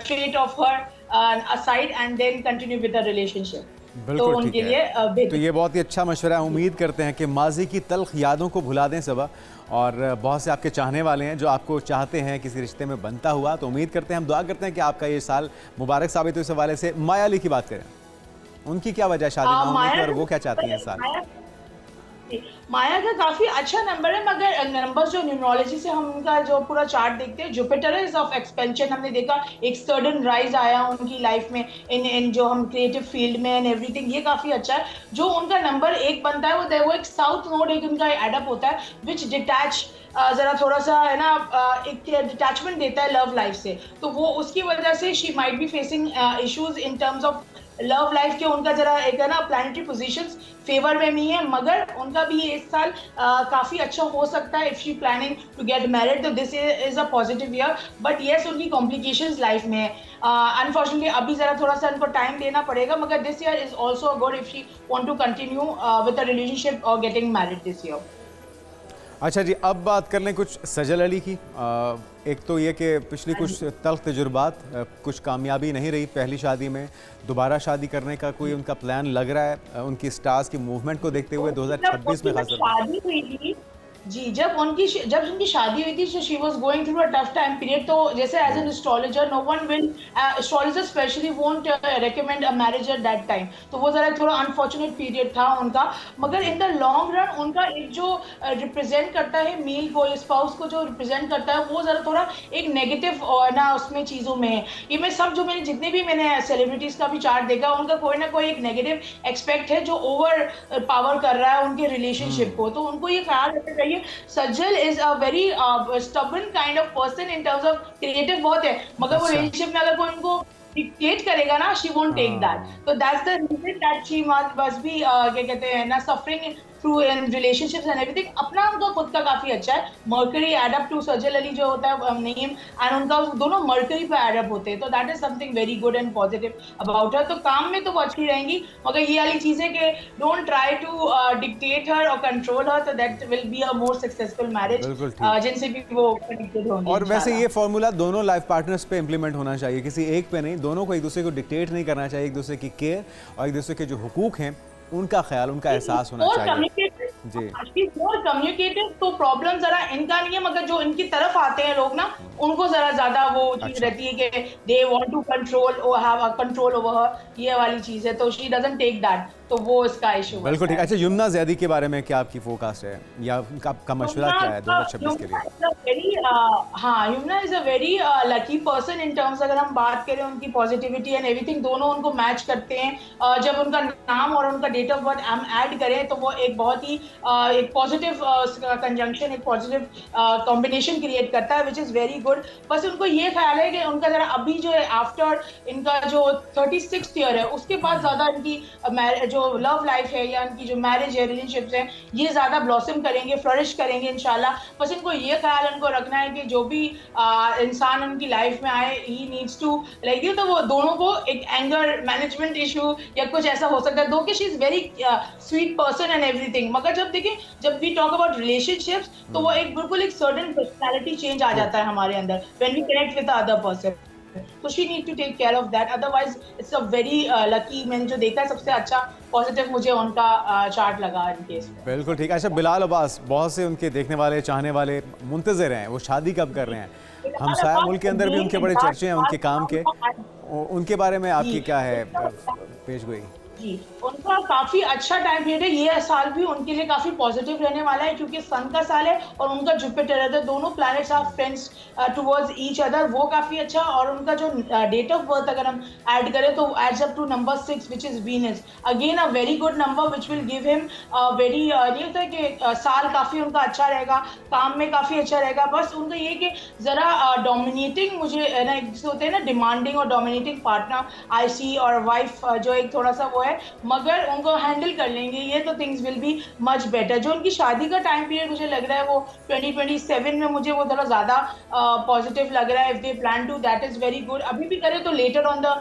Speaker 2: trait of her aside and then continue with the relationship, तो
Speaker 1: बिल्कुल ठीक
Speaker 2: उनके लिए
Speaker 1: है। तो ये बहुत ही अच्छा मशवरा है। उम्मीद करते हैं कि माजी की तल्ख यादों को भुला दें सबा, और बहुत से आपके चाहने वाले हैं जो आपको चाहते हैं किसी रिश्ते में बनता हुआ, तो उम्मीद करते हैं, हम दुआ करते हैं कि आपका ये साल मुबारक साबित हो। इस हवाले से माया अली की बात करें, उनकी क्या वजह शादी ना होने की और वो क्या चाहती हैं इस साल?
Speaker 2: माया का काफी अच्छा नंबर है, मगर नंबर्स जो न्यूमरोलॉजी से हम उनका जो पूरा चार्ट देखते हैं, जुपिटर इज ऑफ एक्सपेंशन, हमने देखा एक सडन राइज आया उनकी लाइफ में इन जो हम क्रिएटिव फील्ड में एंड एवरीथिंग, ये काफी अच्छा है। जो उनका नंबर 1 बनता है वो एक साउथ नोड एक उनका एडअप होता है विच डिटैच जरा थोड़ा सा है ना, एक डिटैचमेंट देता है लव लाइफ से, तो वो उसकी वजह से she might be facing issues in terms of love life के। उनका जरा एक है ना प्लैनेटरी पोजीशंस फेवर में नहीं है, मगर उनका भी इस साल काफी अच्छा हो सकता है if she planning to get married, तो this is a positive year. But yes, उनकी कॉम्प्लिकेशंस लाइफ में है, अनफॉर्चुनेटली अभी जरा थोड़ा सा उनको टाइम देना पड़ेगा, मगर this year is also good if she want to continue with the relationship और गेटिंग मैरिड दिस ईयर।
Speaker 1: अच्छा जी, अब बात कर लें कुछ सजल अली की। एक तो ये कि पिछली कुछ तल्ख तजुर्बात, कुछ कामयाबी नहीं रही पहली शादी में, दोबारा शादी करने का कोई उनका प्लान लग रहा है उनकी स्टार्स की मूवमेंट को देखते हुए 2026 में खासतौर पर?
Speaker 2: शादी हुई थी जी, जब उनकी शादी हुई थी, she was going through a tough time period, तो जैसे as an astrologer no one will, astrologer specially won't recommend a marriage at that time, तो वो जरा थोड़ा अनफॉर्चुनेट पीरियड था उनका। मगर इन द लॉन्ग रन उनका एक जो रिप्रेजेंट करता है मेल को, स्पाउस को जो रिप्रेजेंट करता है, वो जरा थोड़ा एक नेगेटिव ना उसमें चीजों में है। ये मैं सब जो मैंने जितने भी मैंने सेलिब्रिटीज का भी चार्ट देखा, उनका कोई ना कोई एक नेगेटिव एक्सपेक्ट है जो ओवर पावर कर रहा है उनके रिलेशनशिप को, तो उनको ये ख्याल रखना चाहिए। सज्जल is a very stubborn kind of person in terms of creative बहुत है, मगर वो रिलेशनशिप में अगर कोई उनको डिक्टेट करेगा ना, शी वोंट टेक दैट, तो that's the reason that she must be क्या कहते हैं ना, suffering through in relationships and everything. अपना उनका खुद का काफी अच्छा है, Mercury add up to Sajal Ali जो होता है नेम, एंड उनका दोनों मर्करी पे एडअप होते हैं, तो that is something very good and positive about her. तो काम में तो वो अच्छी रहेंगी, मगर ये वाली चीज है कि डोंट ट्राई टू डिक्टेट हर और कंट्रोल हर, तो that will be a more successful marriage जिनसे भी वो कनेक्टेड होंगे।
Speaker 1: और वैसे ये फॉर्मूला दोनों लाइफ पार्टनर्स पे इंप्लीमेंट होना चाहिए, किसी एक पे नहीं, दोनों को एक दूसरे को डिक्टेट नहीं करना चाहिए, एक दूसरे की केयर और एक दूसरे के जो हुकूक हैं उनका ख्याल, उनका एहसास होना चाहिए जी।
Speaker 2: मोर कम्युनिकेटिव, तो प्रॉब्लम जरा इनका नहीं है, मगर जो इनकी तरफ आते हैं लोग ना, उनको जरा ज्यादा वो चीज रहती है कि दे वांट टू कंट्रोल और हैव अ कंट्रोल ओवर हर, ये वाली चीज है, तो शी डजंट टेक दैट, तो वो इसका इशू है।
Speaker 1: बिल्कुल ठीक। अच्छा, यमुना ज़ैदी के बारे में क्या आपकी फोकस है या आपका मशवरा क्या है 2026 के लिए?
Speaker 2: हाँ, Yamuna is a very lucky person in terms, अगर हम बात करें उनकी पॉजिटिविटी एंड एवरीथिंग, दोनों उनको मैच करते हैं। जब उनका नाम और उनका डेट ऑफ बर्थ हम ऐड करें, तो वो एक बहुत ही एक पॉजिटिव कंजंक्शन, एक पॉजिटिव कॉम्बिनेशन क्रिएट करता है, विच इज वेरी गुड। बस उनको ये ख्याल है कि उनका जरा अभी जो है आफ्टर इनका जो 36th ईयर है, उसके बाद ज्यादा इनकी जो लव लाइफ है या इनकी जो मैरिज है, रिलेशनशिप्स है, ये ज्यादा ब्लॉसम करेंगे, फ्लरिश करेंगे इंशाल्लाह। बस इनको ये ख्याल उनको रखना है कि जो भी इंसान उनकी लाइफ में आए, he needs to like you, तो वो दोनों को एक एंगर मैनेजमेंट इशू या कुछ ऐसा हो सकता है, दो कि she is very sweet person and everything, मगर जब देखिए जब वी टॉक अबाउट रिलेशनशिप्स, तो वो एक बिल्कुल एक सर्टेन पर्सनालिटी चेंज आ जाता है हमारे अंदर when we connect with the other person, तो she need to take care of that, otherwise it's a very lucky. मैंने जो देखा है सबसे अच्छा पॉजिटिव मुझे उनका चार्ट लगा इन केस में।
Speaker 1: बिल्कुल ठीक। अच्छा, बिलाल अब्बास, बहुत से उनके देखने वाले, चाहने वाले मुंतज़िर हैं, वो शादी कब कर रहे हैं? हमसाया मुल्क के अंदर भी उनके बड़े चर्चे हैं उनके काम के, उनके बारे में आपकी क्या है पेशगोई?
Speaker 2: जी, उनका काफ़ी अच्छा टाइम पीरियड है, ये साल भी उनके लिए काफ़ी पॉज़िटिव रहने वाला है क्योंकि सन का साल है और उनका जुपिटर है, तो दोनों planets are friends towards each other, वो काफ़ी अच्छा। और उनका जो डेट ऑफ बर्थ अगर हम ऐड करें तो adds up to number 6 which is Venus. Again a very good number which will give him very ये होता है कि साल काफ़ी उनका अच्छा रहेगा, काम में काफ़ी अच्छा रहेगा। बस उनका ये है कि ज़रा डोमिनेटिंग मुझे ना जैसे होते हैं ना डिमांडिंग और डोमिनेटिंग पार्टनर आई सी और वाइफ जो एक थोड़ा-सा वो है, मगर उनको हैंडल कर लेंगे ये तो things will be much better. जो उनकी शादी का टाइम पीरियड मुझे लग रहा है वो 2027 में मुझे वो थोड़ा ज़्यादा पॉजिटिव लग रहा है। If they plan to that is very good. अभी भी करें तो later on the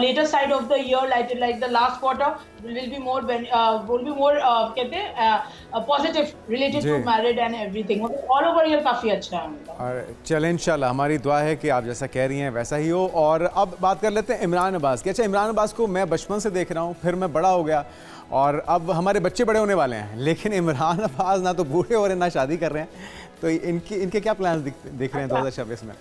Speaker 2: latter side of the year like the last quarter will be more कहते हैं पॉजिटिव रिलेटेड
Speaker 1: जी।
Speaker 2: To married and everything. All over year काफ़ी अच्छा है उनका।
Speaker 1: और चलें इंशाल्लाह, हमारी दुआ है कि आप जैसा कह रही हैं वैसा ही हो। और अब बात कर लेते हैं इमरान अब्बास की। अच्छा, इमरान अब्बास को मैं बचपन से देख रहा हूँ, फिर मैं बड़ा हो गया और अब हमारे बच्चे बड़े होने वाले हैं, लेकिन इमरान अब्बास ना तो बूढ़े हो रहे हैं ना शादी कर रहे हैं, तो इनके क्या प्लान्स दिख रहे हैं 2026 में?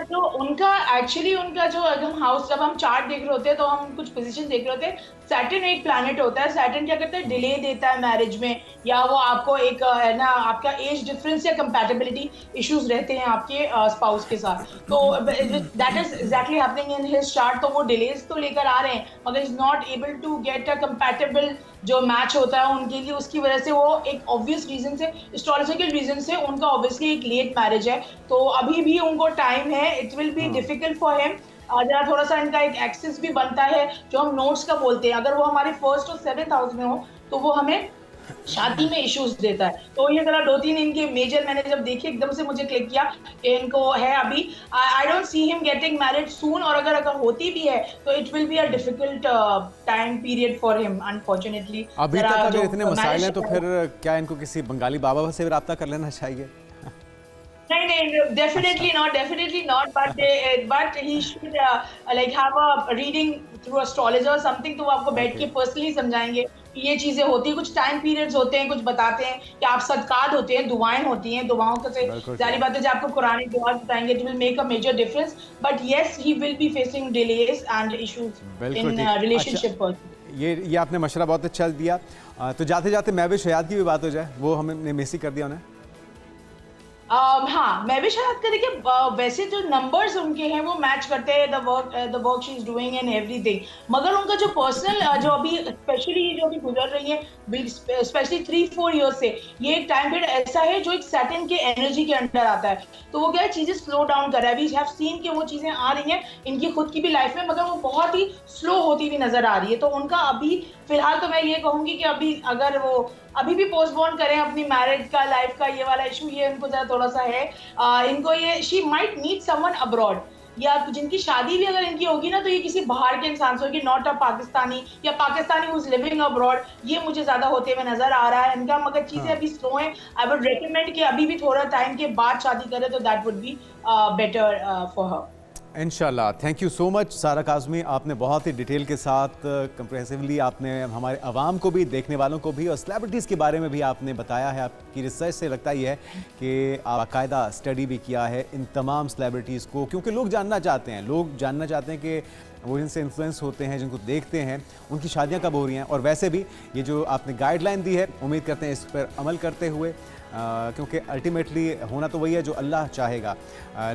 Speaker 2: तो उनका एक्चुअली उनका जो एकदम हाउस जब हम चार्ट देख रहे होते हैं तो हम कुछ पोजीशन देख रहे होते हैं। सैटर्न एक प्लैनेट होता है, सैटर्न क्या करता है डिले देता है मैरिज में, या वो आपको एक है ना आपका एज डिफरेंस या कंपैटिबिलिटी इश्यूज रहते हैं आपके स्पाउस के साथ, तो that is exactly happening in his chart. तो वो डिलेज तो लेकर आ रहे हैं मगर is not able to get a compatible जो मैच होता है उनके लिए, उसकी वजह से वो एक ऑब्वियस रीजन से एस्ट्रोलॉजिकल रीजन से उनका ऑब्वियसली एक लेट मैरिज है। तो अभी भी उनको टाइम है, it will be difficult for him. जरा थोड़ा सा इनका एक एक्सेस भी बनता है जो हम नोट्स का बोलते हैं, अगर वो हमारे फर्स्ट और 7th हाउस में हो तो वो हमें शादी में इश्यूज देता है। तो ये जरा 2-3 इनके मेजर मैंने जब देखे एकदम से मुझे क्लिक किया कि इनको है अभी। I don't see him getting married soon, और अगर होती भी है तो it will be a difficult time period for him unfortunately.
Speaker 1: अभी तक अगर इतने मसाइल हैं तो फिर क्या इनको किसी बंगाली बाबा से रब्ता कर लेना चाहिए?
Speaker 2: नहीं, definitely not, but he should like have a reading through astrologer or something, तो वो आपको बैठ के पर्सनली समझाएंगे कि ये चीजें होती हैं, कुछ टाइम पीरियड्स होते हैं, कुछ बताते हैं कि आप सदकात होते हैं, दुआएं होती हैं, दुआओं का से जारी बात है जो आपको कुरानी दुआ बताएंगे, it will make a major difference, but yes he will be facing delays and issues in relationship.
Speaker 1: ये आपने मशवरा बहुत अच्छा दिया। तो जाते जाते महविश हयात की भी बात हो जाए, वो हमने मिस ही कर दिया उन्हें।
Speaker 2: हाँ, मैं भी शायद का देखिए वैसे जो नंबर्स उनके हैं वो मैच करते हैं the work she is doing and everything, मगर उनका जो पर्सनल जो अभी स्पेशली जो अभी गुजर रही है स्पेशली 3-4 इयर्स से, ये एक टाइम पीरियड ऐसा है जो एक सैटर्न के एनर्जी के अंडर आता है, तो वो क्या है चीजें स्लो डाउन कर रहा है। वी हैव सीन कि वो चीजें आ रही हैं इनकी खुद की भी लाइफ में, मगर वो बहुत ही स्लो होती हुई नजर आ रही है। तो उनका अभी फिलहाल तो मैं ये कहूंगी कि अभी अगर वो अभी भी पोस्टपोन करें अपनी मैरिज का लाइफ का ये वाला इशू, ये इनको जरा थोड़ा सा है। इनको ये she might meet someone abroad, या जिनकी शादी भी अगर इनकी होगी ना तो ये किसी बाहर के इंसान से होगी, नॉट अ पाकिस्तानी या Pakistani who is living abroad, ये मुझे ज्यादा होते हुए नजर आ रहा है इनका। मगर चीजें अभी स्लो हैं, आई वुड रेकमेंड कि अभी भी थोड़ा टाइम के बाद शादी करे तो that would be better for her.
Speaker 1: इंशाल्लाह। थैंक यू सो मच सारा काज़मी, आपने बहुत ही डिटेल के साथ कंप्रेहेंसिवली आपने हमारे अवाम को भी, देखने वालों को भी और सेलिब्रिटीज़ के बारे में भी आपने बताया है। आपकी रिसर्च से लगता ही है कि आप बाकायदा स्टडी भी किया है इन तमाम सेलिब्रिटीज़ को, क्योंकि लोग जानना चाहते हैं कि वो इनसे इन्फ्लुएंस होते हैं, जिनको देखते हैं उनकी शादियाँ कब हो रही हैं। और वैसे भी ये जो आपने गाइडलाइन दी है, उम्मीद करते हैं इस पर अमल करते हुए, क्योंकि अल्टीमेटली होना तो वही है जो अल्लाह चाहेगा,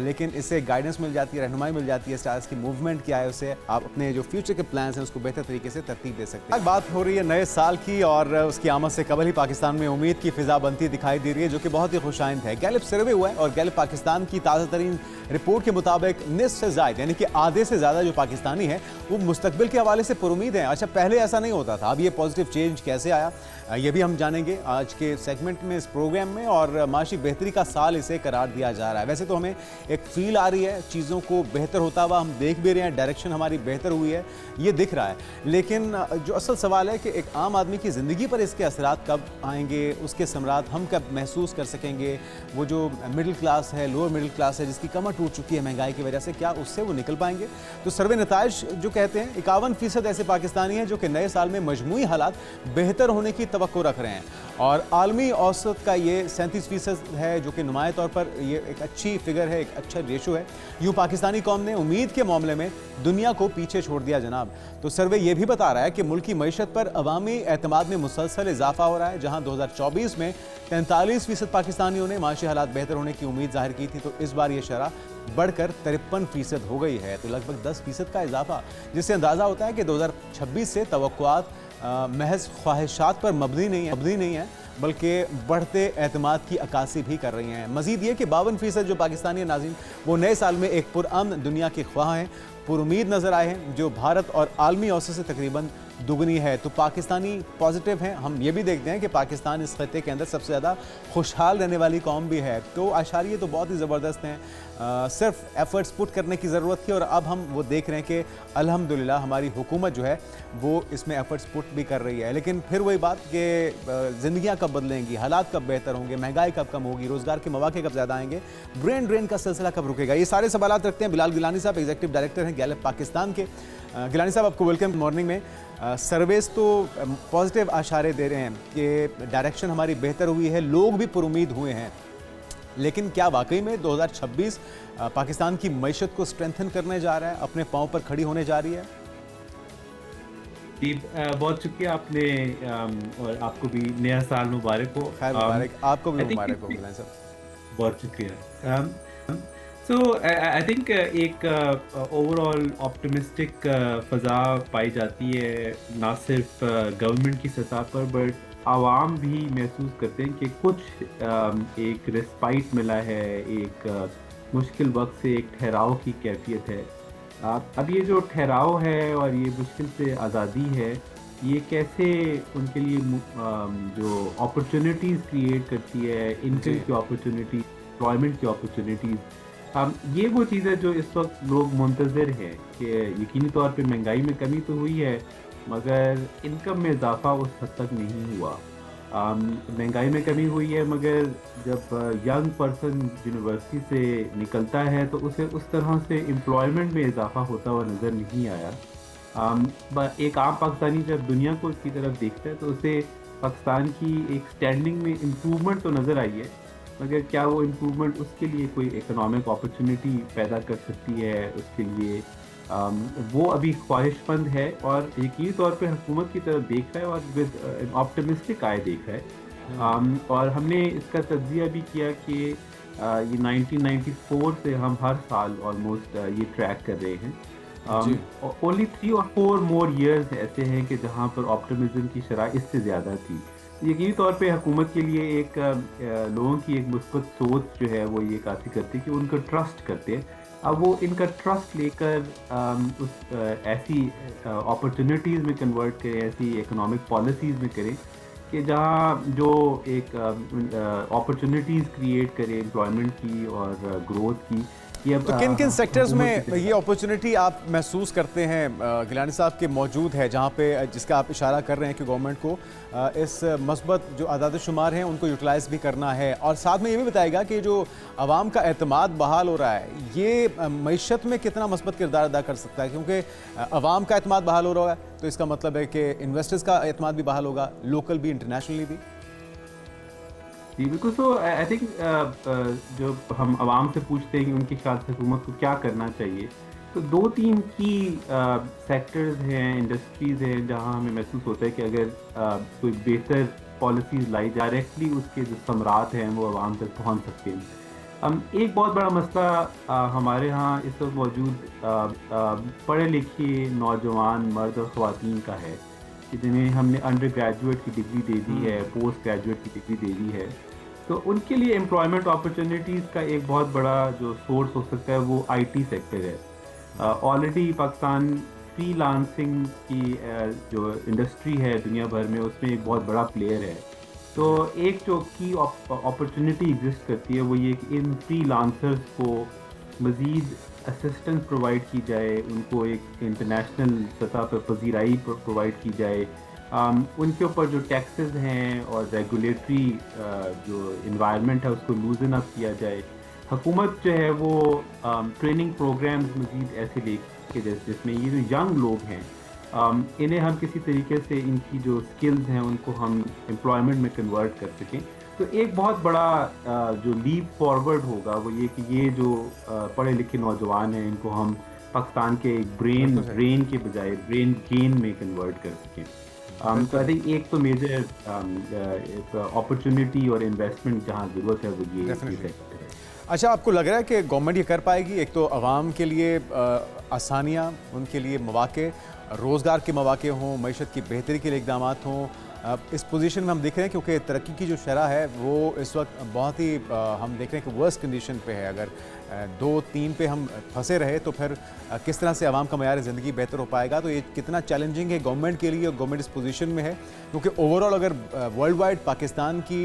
Speaker 1: लेकिन इससे गाइडेंस मिल जाती है, रहनुमाई मिल जाती है, स्टार्स की मूवमेंट क्या है, उससे आप अपने जो फ्यूचर के प्लान्स हैं उसको बेहतर तरीके से तरतीब दे सकते हैं। बात हो रही है नए साल की और उसकी आमद से कबल ही पाकिस्तान में उम्मीद की फिजा बनती दिखाई दे रही है, जो कि बहुत ही खुशाइंद है। गैलिप सर्वे हुआ है और गैलिप पाकिस्तान की ताज़ा तरीन रिपोर्ट के मुताबिक निस्फ से ज़ायद यानी कि आधे से ज़्यादा जो पाकिस्तानी हैं वो मुस्तकबिल के हवाले से पुरुमीद हैं। अच्छा, पहले ऐसा नहीं होता था, अब ये पॉजिटिव चेंज कैसे आया ये भी हम जानेंगे आज के सेगमेंट में, इस प्रोग्राम में। और माशी बेहतरी का साल इसे करार दिया जा रहा है। वैसे तो हमें एक फील आ रही है चीज़ों को बेहतर होता हुआ, हम देख भी रहे हैं, डायरेक्शन हमारी बेहतर हुई है, ये दिख रहा है। लेकिन जो असल सवाल है कि एक आम आदमी की ज़िंदगी पर इसके असरात कब आएंगे, उसके समरात हम कब महसूस कर सकेंगे। वो जो मिडिल क्लास है, लोअर मिडिल क्लास है, जिसकी कमर टूट चुकी है महंगाई की वजह से, क्या उससे वो निकल पाएंगे? तो सर्वे नताइज जो कहते हैं 51% ऐसे पाकिस्तानी हैं जो कि नए साल में मजमूई हालात बेहतर होने की तवक्को रख रहे हैं। और आलमी औसत का ये 37% है, जो कि नुमाया तौर पर ये एक अच्छी फिगर है, एक अच्छा रेशो है। यूँ पाकिस्तानी कौम ने उम्मीद के मामले में दुनिया को पीछे छोड़ दिया जनाब। तो सर्वे ये भी बता रहा है कि मुल्क की मईशत पर अवामी एतमाद में मुसलसल इजाफा हो रहा है। जहाँ 2024 में 43% पाकिस्तानियों ने माशी हालात बेहतर होने की उम्मीद जाहिर की थी, तो इस बार ये शरह बढ़कर 53% हो गई है। तो लगभग 10% का इजाफा, जिससे अंदाज़ा होता है कि 2026 से तवक्कुआत महज ख्वाहिशात पर मबनी नहीं है बल्कि बढ़ते एतमाद की अक्कासी भी कर रही हैं। मजीद ये कि 52% जो पाकिस्तानी नाज़रीन वो नए साल में एक पुरअमन दुनिया के ख्वाह हैं, पुरुमीद नज़र आए हैं, जो भारत और आलमी औसत से तकरीबन दुगनी है। तो पाकिस्तानी पॉजिटिव हैं। हम ये भी देखते हैं कि पाकिस्तान इस खत्ते के अंदर सबसे ज़्यादा खुशहाल रहने वाली कौम भी है। तो आशारिये तो बहुत ही ज़बरदस्त हैं। सिर्फ एफ़र्ट्स पुट करने की ज़रूरत थी और अब हम वो देख रहे हैं कि अल्हम्दुलिल्लाह हमारी हुकूमत जो है वो इसमें एफ़र्ट्स पुट भी कर रही है। लेकिन फिर वही बात कि ज़िंदगियाँ कब बदलेंगी, हालात कब बेहतर होंगे, महंगाई कब कम होगी, रोज़गार के मौके कब ज़्यादा आएंगे, ब्रेन ड्रेन का सिलसिला कब रुकेगा, ये सारे सवालात रखते हैं बिलाल गिलानी साहब, एग्जीक्यूटिव डायरेक्टर हैं गैलेप पाकिस्तान के। गिलानी साहब, आपको वेलकम मॉर्निंग में। सर्वेस तो पॉजिटिव आशारे दे रहे हैं कि डायरेक्शन हमारी बेहतर हुई है, लोग भी पुरुमीद हुए हैं, लेकिन क्या वाकई में 2026 पाकिस्तान की मईशत को स्ट्रेंथन करने जा रहा है, अपने पाँव पर खड़ी होने जा रही है?
Speaker 3: जी, बहुत शुक्रिया आपने, और आपको भी नया साल मुबारक हो।
Speaker 1: खैर मुबारक, आपको भी मुबारक हो गिलानी साहब।
Speaker 3: बहुत शुक्रिया। सो आई थिंक एक ओवरऑल ऑप्टिमिस्टिक फ़ज़ा पाई जाती है, ना सिर्फ गवर्नमेंट की सतह पर बट आवाम भी महसूस करते हैं कि कुछ एक रिस्पाइट मिला है, एक मुश्किल वक्त से एक ठहराव की कैफियत है। अब ये जो ठहराव है और ये मुश्किल से आज़ादी है, ये कैसे उनके लिए जो अपॉर्चुनिटीज़ क्रिएट करती है, इनकम की अपॉर्चुनिटीज़, एम्प्लॉयमेंट की अपॉर्चुनिटीज़, ये वो चीज़ें जो इस वक्त लोग मुंतज़िर हैं कि यकीनी तौर पे महंगाई में कमी तो हुई है मगर इनकम में इजाफा उस हद तक नहीं हुआ। महंगाई में कमी हुई है मगर जब यंग पर्सन यूनिवर्सिटी से निकलता है तो उसे उस तरह से एम्प्लॉयमेंट में इजाफा होता हुआ नज़र नहीं आया। एक आम पाकिस्तानी जब दुनिया को की तरफ देखता है तो उसे पाकिस्तान की एक स्टैंडिंग में इम्प्रूवमेंट तो नज़र आई है, मगर क्या वो इम्प्रूवमेंट उसके लिए कोई इकोनॉमिक अपॉर्चुनिटी पैदा कर सकती है, उसके लिए वो अभी ख्वाहिशमंद है और यकीनी तौर पे हुकूमत की तरफ देख रहा है और विद ऑप्टिमिस्टिक आए देख रहा है। और हमने इसका तज्जिया भी किया कि ये 1994 से हम हर साल ऑलमोस्ट ये ट्रैक कर रहे हैं। ओनली 3 और 4 मोर ईयर्स ऐसे हैं कि जहाँ पर ऑप्टिमिज्म की शरह इससे ज़्यादा थी। यकीनी तौर पे हुकूमत के लिए एक लोगों की एक मुस्बत सोच जो है वो ये काफ़ी करती है कि उनको ट्रस्ट करते हैं। अब वो इनका ट्रस्ट लेकर उस ऐसी अपॉर्चुनिटीज़ में कन्वर्ट करें, ऐसी इकोनॉमिक पॉलिसीज़ में करें कि जहाँ जो एक अपॉर्चुनिटीज़ क्रिएट करें एम्प्लॉयमेंट की और ग्रोथ की।
Speaker 1: तो किन किन सेक्टर्स में ये अपॉर्चुनिटी आप महसूस करते हैं गिलानी साहब के मौजूद है, जहाँ पे जिसका आप इशारा कर रहे हैं कि गवर्नमेंट को इस मस्बत जो आदाद शुमार हैं उनको यूटिलाइज़ भी करना है, और साथ में ये भी बताएगा कि जो आवाम का एतमाद बहाल हो रहा है ये मईशत में कितना मस्बत किरदार अदा कर सकता है? क्योंकि आवाम का एतमाद बहाल हो रहा है तो इसका मतलब है कि इन्वेस्टर्स का एतमाद भी बहाल होगा, लोकल भी, इंटरनेशनली भी।
Speaker 3: जी बिल्कुल। सो आई थिंक जो हम आवाम से पूछते हैं कि उनके ख्याल से हुकूमत को क्या करना चाहिए, तो 2-3 की सेक्टर्स हैं, इंडस्ट्रीज़ हैं जहां हमें महसूस होता है कि अगर कोई बेहतर पॉलिसीज़ लाई डायरेक्टली उसके जो समरात हैं वो आवाम तक पहुंच सकते हैं। एक बहुत बड़ा मसला हमारे यहाँ इस वक्त मौजूद पढ़े लिखे नौजवान मर्द और ख़वातीन का है कि जिन्हें हमने अंडर ग्रेजुएट की डिग्री दे दी है, पोस्ट ग्रेजुएट की डिग्री दे दी है, तो उनके लिए एम्प्लॉयमेंट अपॉर्चुनिटीज़ का एक बहुत बड़ा जो सोर्स हो सकता है वो आईटी सेक्टर है। ऑलरेडी पाकिस्तान फ्रीलांसिंग की जो इंडस्ट्री है दुनिया भर में उसमें एक बहुत बड़ा प्लेयर है। तो एक जो की अपॉर्चुनिटी एग्जिस्ट करती है वो ये कि इन फ्रीलांसर्स को मज़ीद असिस्टेंस प्रोवाइड की जाए, उनको एक इंटरनेशनल सतह पर पजीराई प्रोवाइड की जाए, उनके ऊपर जो टैक्सेस हैं और रेगुलेटरी जो इन्वायरमेंट है उसको लूजन अप किया जाए। हुकूमत जो है वो ट्रेनिंग प्रोग्राम्स मज़ीद ऐसे ले के जिसमें ये जो यंग लोग हैं इन्हें हम किसी तरीके से इनकी जो स्किल्स हैं उनको हम एम्प्लॉयमेंट में कन्वर्ट कर सकें। तो एक बहुत बड़ा जो लीप फॉरवर्ड होगा वो ये कि ये जो पढ़े लिखे नौजवान हैं इनको हम पाकिस्तान के ब्रेन ड्रेन के बजाय ब्रेन गेन में कन्वर्ट कर सकें। तो आई थिंक एक तो मेजर अपॉर्चुनिटी और इन्वेस्टमेंट जहाँ ज़रूरत है वो ये सेक्टर है।
Speaker 1: अच्छा, आपको लग रहा है कि गवर्नमेंट ये कर पाएगी? एक तो आवाम के लिए आसानियाँ, उनके लिए मौके, रोज़गार के मौके हों, मईशत की बेहतरी के लिए इक़दाम हों, इस पोजीशन में हम देख रहे हैं क्योंकि तरक्की की जो शरह है वो इस वक्त बहुत ही हम देख रहे हैं कि वर्स्ट कंडीशन पे है। अगर 2-3 पे हम फंसे रहे तो फिर किस तरह से आवाम का मयार ज़िंदगी बेहतर हो पाएगा? तो ये कितना चैलेंजिंग है गवर्नमेंट के लिए, और गवर्नमेंट इस पोजीशन में है क्योंकि ओवरऑल अगर वर्ल्ड वाइड पाकिस्तान की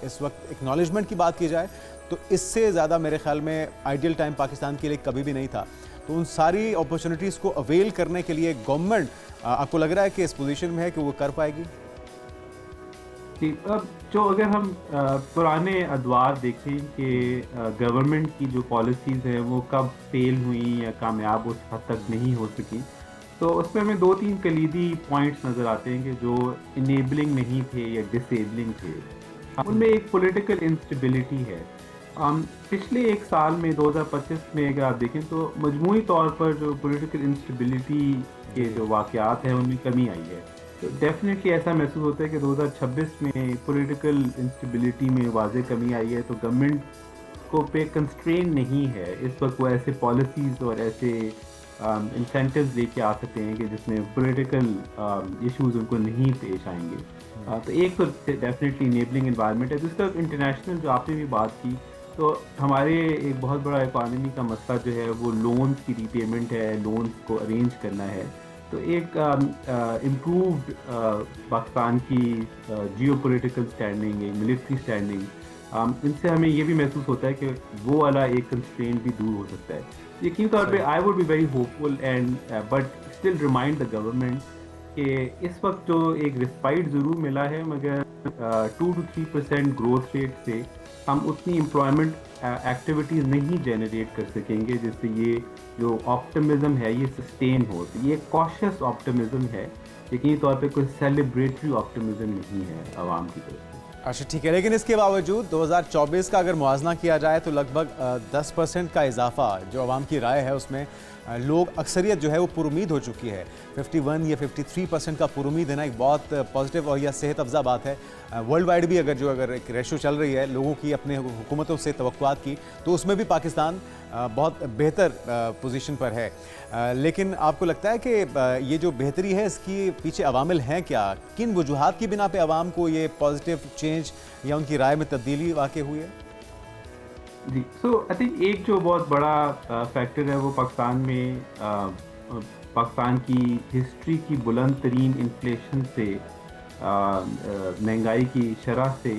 Speaker 1: इस वक्त एक्नॉलेजमेंट की बात की जाए तो इससे ज़्यादा मेरे ख्याल में आइडियल टाइम पाकिस्तान के लिए कभी भी नहीं था। तो उन सारी अपॉर्चुनिटीज़ को अवेल करने के लिए गवर्नमेंट आपको लग रहा है कि इस पोजीशन में है कि वो कर पाएगी?
Speaker 3: अब जो अगर हम पुराने अदवार देखें कि गवर्नमेंट की जो पॉलिसीज़ हैं वो कब फेल हुई या कामयाब उस हद तक नहीं हो सकी, तो उसमें हमें 2-3 कलीदी पॉइंट्स नज़र आते हैं कि जो इनेबलिंग नहीं थे या डिसेबलिंग थे। उनमें एक पॉलिटिकल इंस्टेबिलिटी है। पिछले एक साल में 2025 में अगर आप देखें तो मजमूई तौर पर जो पॉलिटिकल इंस्टेबिलिटी के जो वाक़यात हैं उनमें कमी आई है। तो डेफिनेटली ऐसा महसूस होता है कि 2026 में पॉलिटिकल इंस्टेबिलिटी में वाज़े कमी आई है। तो गवर्नमेंट को पे कंस्ट्रेन नहीं है इस वक्त, वो ऐसे पॉलिसीज़ और ऐसे इंसेंटिव्स लेके आ सकते हैं कि जिसमें पॉलिटिकल इश्यूज उनको नहीं पेश आएंगे। तो एक तो डेफिनेटली इनेबलिंग एनवायरनमेंट है। दूसरा इंटरनेशनल जो आपने भी बात की, तो हमारे एक बहुत बड़ा इकॉनमी का मसला जो है वो लोन्स की रीपेमेंट है, लोन्स को अरेंज करना है। तो एक इम्प्रूव्ड पाकिस्तान की जियोपॉलिटिकल स्टैंडिंग, मिलिट्री स्टैंडिंग, इनसे हमें ये भी महसूस होता है कि वो वाला एक कंस्ट्रेंट भी दूर हो सकता है। यकीन तौर पे I would be very hopeful and but still remind the government कि इस वक्त जो एक रिस्पाइट ज़रूर मिला है, मगर 2 to 3% ग्रोथ रेट से हम उतनी एम्प्लॉयमेंट एक्टिविटीज़ नहीं जनरेट कर सकेंगे जिससे ये जो ऑप्टिमिज्म है ये सस्टेन हो। तो ये कॉशियस ऑप्टिमिज्म है, यकीनी तौर पे कोई सेलिब्रेटरी ऑप्टिमिज्म नहीं है आवाम की तरफ से।
Speaker 1: अच्छा, ठीक है, लेकिन इसके बावजूद 2024 का अगर मुआवजा किया जाए तो लगभग 10% का इजाफा जो आवाम की राय है उसमें लोग अक्सरियत जो है वो पुरुमीद हो चुकी है। 51 या 53% का पुरुमीद देना एक बहुत पॉजिटिव और या सेहत अफजा बात है। वर्ल्ड वाइड भी अगर एक रेशो चल रही है लोगों की अपने हुकूमतों से तवक्कुआत की, तो उसमें भी पाकिस्तान बहुत बेहतर पोजीशन पर है। लेकिन आपको लगता है कि ये जो बेहतरी है इसकी पीछे अवामिल हैं क्या? किन वजूहात की बिना पे आवाम को ये पॉजिटिव चेंज या उनकी राय में तब्दीली वाक़ई हुई है?
Speaker 3: जी, सो आई थिंक एक जो बहुत बड़ा फैक्टर है वो पाकिस्तान में पाकिस्तान की हिस्ट्री की बुलंद तरीन इन्फ्लेशन से, महंगाई की शरह से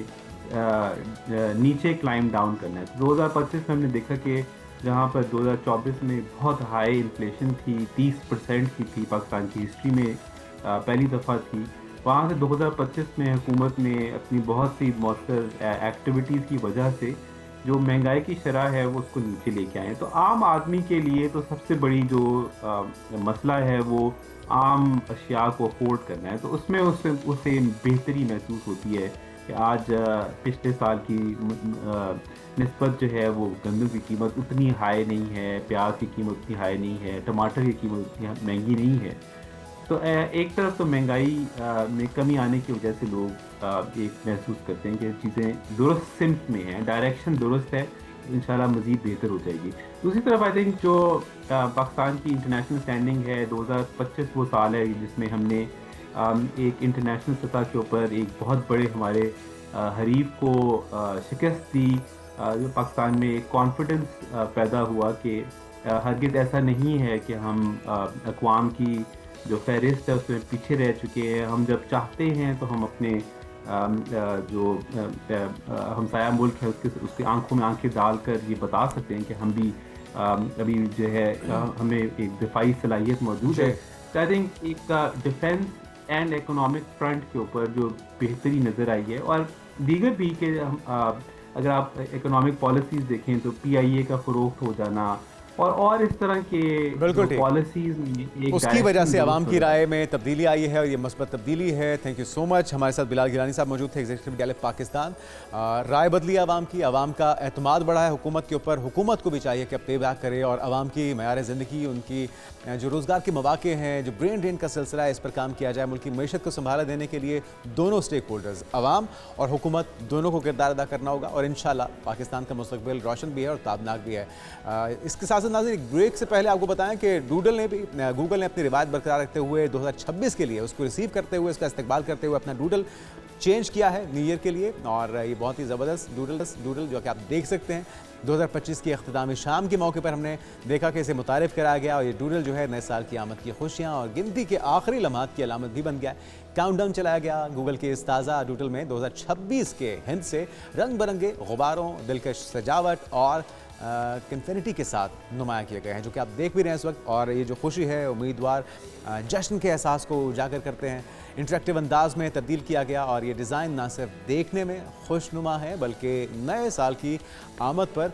Speaker 3: नीचे क्लाइम डाउन करना है। 2025 में हमने देखा कि जहाँ पर 2024 में बहुत हाई इन्फ्लेशन थी, 30% की थी पाकिस्तान की हिस्ट्री में पहली दफ़ा थी, वहाँ से 2025 में हुकूमत ने अपनी बहुत सी मौसर एक्टिविटीज़ की वजह से जो महंगाई की शरह है वो उसको नीचे लेके आए हैं। तो आम आदमी के लिए तो सबसे बड़ी जो मसला है वो आम अशिया को अफोर्ड करना है। तो उसमें उसे बेहतरी महसूस होती है कि आज पिछले साल की निस्बत जो है वो गंदम की कीमत उतनी हाई नहीं है, प्याज की कीमत उतनी हाई नहीं है, टमाटर की कीमत उतनी महंगी नहीं है। तो एक तरफ तो महंगाई में कमी आने की वजह से लोग एक महसूस करते हैं कि चीज़ें दुरुस्त सिम्त में हैं, डायरेक्शन दुरुस्त है, इंशाल्लाह मज़ीद बेहतर हो जाएगी। दूसरी तरफ आई थिंक जो पाकिस्तान की इंटरनेशनल स्टैंडिंग है, 2025 वो साल है जिसमें हमने एक इंटरनेशनल सतह के ऊपर एक बहुत बड़े हमारे हरीफ को शिकस्त दी, जो पाकिस्तान में एक कॉन्फिडेंस पैदा हुआ कि हरगिज़ ऐसा नहीं है कि हम अक़वाम की जो फहरिस्त है उसमें पीछे रह चुके हैं। हम जब चाहते हैं तो हम अपने जो हमसाया मुल्क है उसके आंखों में आंखें डालकर ये बता सकते हैं कि हम भी अभी जो है हमें एक दिफाई सलाहियत मौजूद है। तो आई थिंक एक डिफेंस एंड इकोनॉमिक फ्रंट के ऊपर जो बेहतरी नज़र आई है, और दीगर भी के अगर आप इकोनॉमिक पॉलिसीज़ देखें तो PIA का फ़रोख्त हो जाना, और इस तरह के
Speaker 1: बिल्कुल ठीक।
Speaker 3: पॉलिसीज में एक
Speaker 1: उसकी वजह से
Speaker 3: direction
Speaker 1: आवाम की
Speaker 3: जरूर
Speaker 1: राय में तब्दीली आई है और ये मस्बत तब्दीली है। Thank you so much. हमारे साथ बिलाल गिलानी साहब मौजूद थे, एग्जीक्यूटिव विद्यालय पाकिस्तान। राय बदली है आवाम की, आवाम का एतमाद बढ़ा है हुकूमत के ऊपर। हुकूमत को भी चाहिए कि अब पे बैक करे और आवाम की मयार ज़िंदगी, उनकी जो रोज़गार के मौके हैं, जो ब्रेन ड्रेन का सिलसिला है, इस पर काम किया जाए। मुल्क की मीशत को संभाला देने के लिए दोनों स्टेक होल्डर्स, आवाम और हुकूमत, दोनों को किरदार अदा करना होगा और इंशाल्लाह पाकिस्तान का मुस्तकबिल रोशन भी है और ताबनाक भी है। इसके साथ साथ नाज़रीन, एक ब्रेक से पहले आपको बताएं कि गूगल ने अपनी रिवायत बरकरार रखते हुए 2026 के लिए उसको रिसीव करते हुए, उसका इस्तकबाल करते हुए अपना डूडल चेंज किया है न्यू ईयर के लिए। और ये बहुत ही ज़बरदस्त डूडल जो कि आप देख सकते हैं 2025 की अख्तामी शाम के मौके पर हमने देखा कि इसे मुतारिफ़ कराया गया और ये डूडल जो है नए साल की आमद की खुशियाँ और गिनती के आखिरी लम्हात की अलामत भी बन गया है। काउंटडाउन चलाया गया गूगल के इस ताज़ा डूडल में 2026 के हिंद से रंग बिरंगे गुब्बारों, दिलकश सजावट और कन्फिनिटी के साथ नुमाया किए गए हैं, जो कि आप देख भी रहे हैं इस वक्त। और ये जो खुशी है, उम्मीदवार जश्न के एहसास को उजागर करते हैं। इंटरेक्टिव अंदाज में तब्दील किया गया और ये डिज़ाइन ना सिर्फ देखने में खुशनुमा है बल्कि नए साल की आमद पर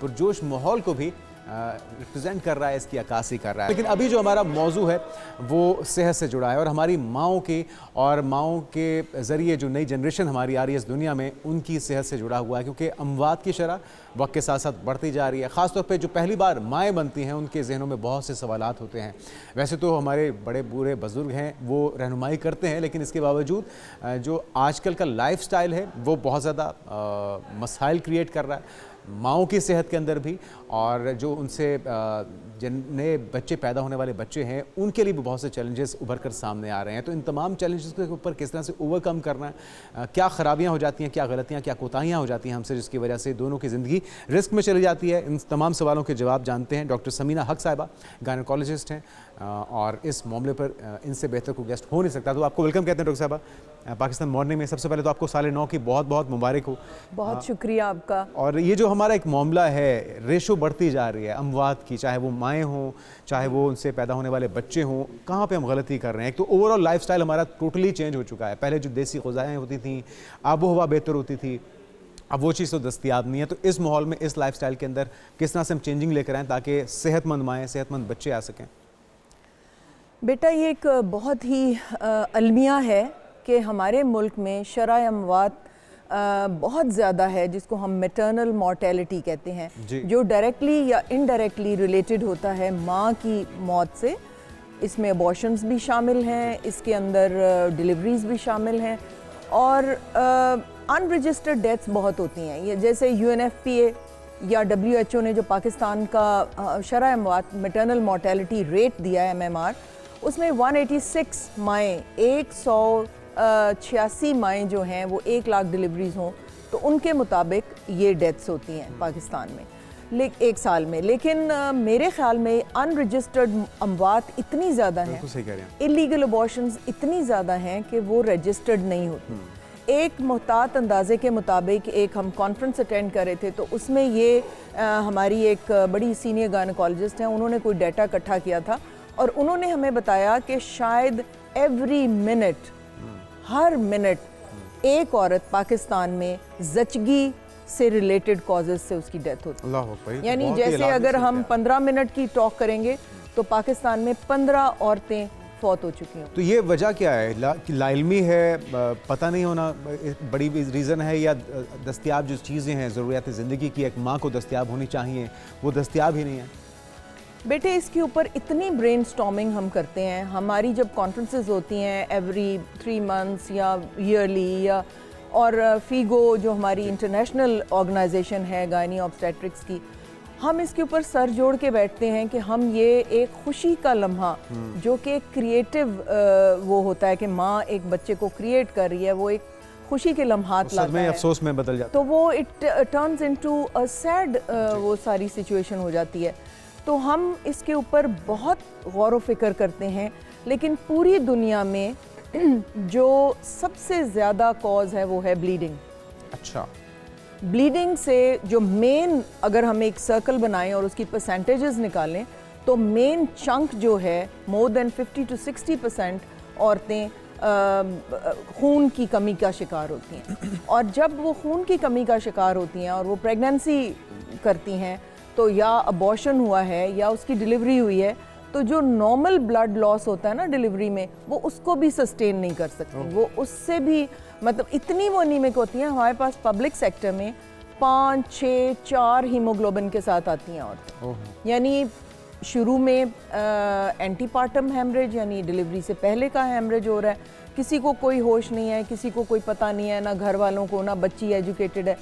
Speaker 1: पुरजोश माहौल को भी रिप्रेजेंट कर रहा है, इसकी अक्कासी कर रहा है। लेकिन अभी जो हमारा मौजू है वो सेहत से जुड़ा है और हमारी माँओं की और माँओं के ज़रिए जो नई जनरेशन हमारी आ रही है इस दुनिया में, उनकी सेहत से जुड़ा हुआ है, क्योंकि अमवात की शरह वक्त के साथ साथ बढ़ती जा रही है। ख़ासतौर पे जो पहली बार माएँ बनती हैं उनके जहनों में बहुत से सवालात होते हैं। वैसे तो हमारे बड़े बूढ़े बुज़ुर्ग हैं वो रहनुमाई करते हैं, लेकिन इसके बावजूद जो आजकल का लाइफस्टाइल है वो बहुत ज़्यादा मसाइल क्रिएट कर रहा है माँओं की सेहत के अंदर भी। और जो उनसे जिन नए बच्चे पैदा होने वाले बच्चे हैं उनके लिए भी बहुत से चैलेंजेस उभर कर सामने आ रहे हैं। तो इन तमाम चैलेंजेस के ऊपर किस तरह से ओवरकम करना है, क्या ख़राबियाँ हो जाती हैं, क्या गलतियाँ, क्या कोताहियाँ हो जाती हैं हमसे, जिसकी वजह से दोनों की ज़िंदगी रिस्क में चली जाती है, इन तमाम सवालों के जवाब जानते हैं डॉक्टर समीना हक साहिबा, गायनेकोलॉजिस्ट हैं और इस मामले पर इनसे बेहतर कोई गेस्ट हो नहीं सकता। तो आपको वेलकम कहते हैं डॉक्टर साहिबा पाकिस्तान मॉर्निंग में। सबसे पहले तो आपको साल नौ की बहुत बहुत मुबारक हो।
Speaker 4: बहुत शुक्रिया आपका।
Speaker 1: और ये जो हमारा एक मामला है, रेशो बढ़ती जा रही है अमवात की, चाहे वो माएँ हों, चाहे वो उनसे पैदा होने वाले बच्चे हों, कहाँ पे हम गलती कर रहे हैं? एक तो ओवरऑल लाइफस्टाइल हमारा टोटली चेंज हो चुका है। पहले जो देसी ग़िज़ाएँ होती थी, आबो हवा बेहतर होती थी, अब वो चीज़ तो दस्तयाब नहीं है। तो इस माहौल में, इस लाइफस्टाइल के अंदर किस तरह से हम चेंजिंग लेकर आएँ ताकि सेहतमंद माएँ, सेहतमंद बच्चे आ सकें?
Speaker 4: बेटा, ये एक बहुत ही अलमिया है कि हमारे मुल्क में शरह अमवात बहुत ज़्यादा है, जिसको हम मैटरनल मॉर्टेलिटी कहते हैं, जो डायरेक्टली या इनडायरेक्टली रिलेटेड होता है माँ की मौत से। इसमें अबॉर्शंस भी शामिल हैं, इसके अंदर डिलीवरीज भी शामिल हैं और अनरजिस्टर्ड डेथ्स बहुत होती हैं। ये जैसे UNFPA या WHO ने जो पाकिस्तान का शरह अमवात मैटरनल मॉर्टेलिटी रेट दिया है MMR, उसमें 186 माएँ, 186 माएँ जो हैं वो 1 लाख डिलीवरीज हों तो उनके मुताबिक ये डेथ्स होती हैं पाकिस्तान में एक साल में। लेकिन मेरे ख्याल में अनरजिस्टर्ड अमवात इतनी ज़्यादा हैं, इलीगल अबॉर्शंस इतनी ज़्यादा हैं कि वो रजिस्टर्ड नहीं होती। एक मुहतात अंदाजे के मुताबिक एक हम कॉन्फ्रेंस अटेंड कर रहे थे तो उसमें ये हमारी एक बड़ी सीनियर गायनेकोलॉजिस्ट हैं, उन्होंने कोई डाटा इकट्ठा किया था और उन्होंने हमें बताया कि शायद एवरी मिनट, हर मिनट एक औरत पाकिस्तान में जचगी से रिलेटेड कॉजेज़ से उसकी डेथ होती है। यानी जैसे अगर हम 15 मिनट की टॉक करेंगे तो पाकिस्तान में 15 औरतें फौत हो चुकी हैं।
Speaker 1: तो ये वजह क्या है? लाइल्मी है, पता नहीं होना बड़ी रीज़न है, या दस्तयाब जो चीज़ें हैं ज़रूरियात ज़िंदगी की एक माँ को दस्तयाब होनी चाहिए वो दस्तयाब ही नहीं है?
Speaker 4: बेटे, इसके ऊपर इतनी ब्रेनस्टॉर्मिंग हम करते हैं। हमारी जब कॉन्फ्रेंसेस होती हैं एवरी 3 मंथ्स या ईयरली, या और फीगो जो हमारी इंटरनेशनल ऑर्गेनाइजेशन है गायनी ऑब्स्टेट्रिक्स की, हम इसके ऊपर सर जोड़ के बैठते हैं कि हम ये एक खुशी का लम्हा जो कि क्रिएटिव वो होता है कि माँ एक बच्चे को क्रिएट कर रही है, वो एक खुशी के लम्हात लाता है,
Speaker 1: अफसोस में बदल जाता
Speaker 4: तो वो it turns into a sad वो सारी सिचुएशन हो जाती है। तो हम इसके ऊपर बहुत गौर व फिक्र करते हैं, लेकिन पूरी दुनिया में जो सबसे ज़्यादा कॉज है वो है ब्लीडिंग।
Speaker 1: अच्छा,
Speaker 4: ब्लीडिंग से जो मेन, अगर हम एक सर्कल बनाएं और उसकी परसेंटेजेस निकालें तो मेन चंक जो है मोर देन 50 to 60% औरतें खून की कमी का शिकार होती हैं। और जब वो खून की कमी का शिकार होती हैं और वो प्रेगनेंसी करती हैं तो या अबॉर्शन हुआ है या उसकी डिलीवरी हुई है, तो जो नॉर्मल ब्लड लॉस होता है ना डिलीवरी में, वो उसको भी सस्टेन नहीं कर सकती, वो उससे भी मतलब इतनी वो एनीमिक होती हैं। हमारे पास पब्लिक सेक्टर में 5, 6, 4 हीमोग्लोबिन के साथ आती हैं औरतें, यानी शुरू में एंटीपार्टम हेमरेज यानी डिलीवरी से पहले का हेमरेज हो रहा है, किसी को कोई होश नहीं है, किसी को कोई पता नहीं है, ना घर वालों को, ना बच्ची एजुकेटेड है।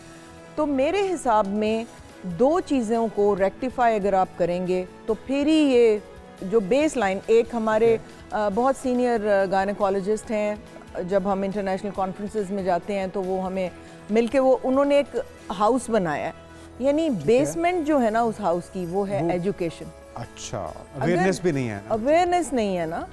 Speaker 4: तो मेरे हिसाब में 2 चीज़ों को रेक्टिफाई अगर आप करेंगे तो फिर ही ये जो बेस लाइन, एक हमारे बहुत सीनियर गायनेकोलॉजिस्ट हैं, जब हम इंटरनेशनल कॉन्फ्रेंसेस में जाते हैं तो वो हमें मिलके उन्होंने एक हाउस बनाया है, यानी बेसमेंट जो है ना उस हाउस की वो है एजुकेशन।
Speaker 1: अच्छा, अवेयरनेस भी नहीं है ना?
Speaker 4: अवेयरनेस नहीं है ना।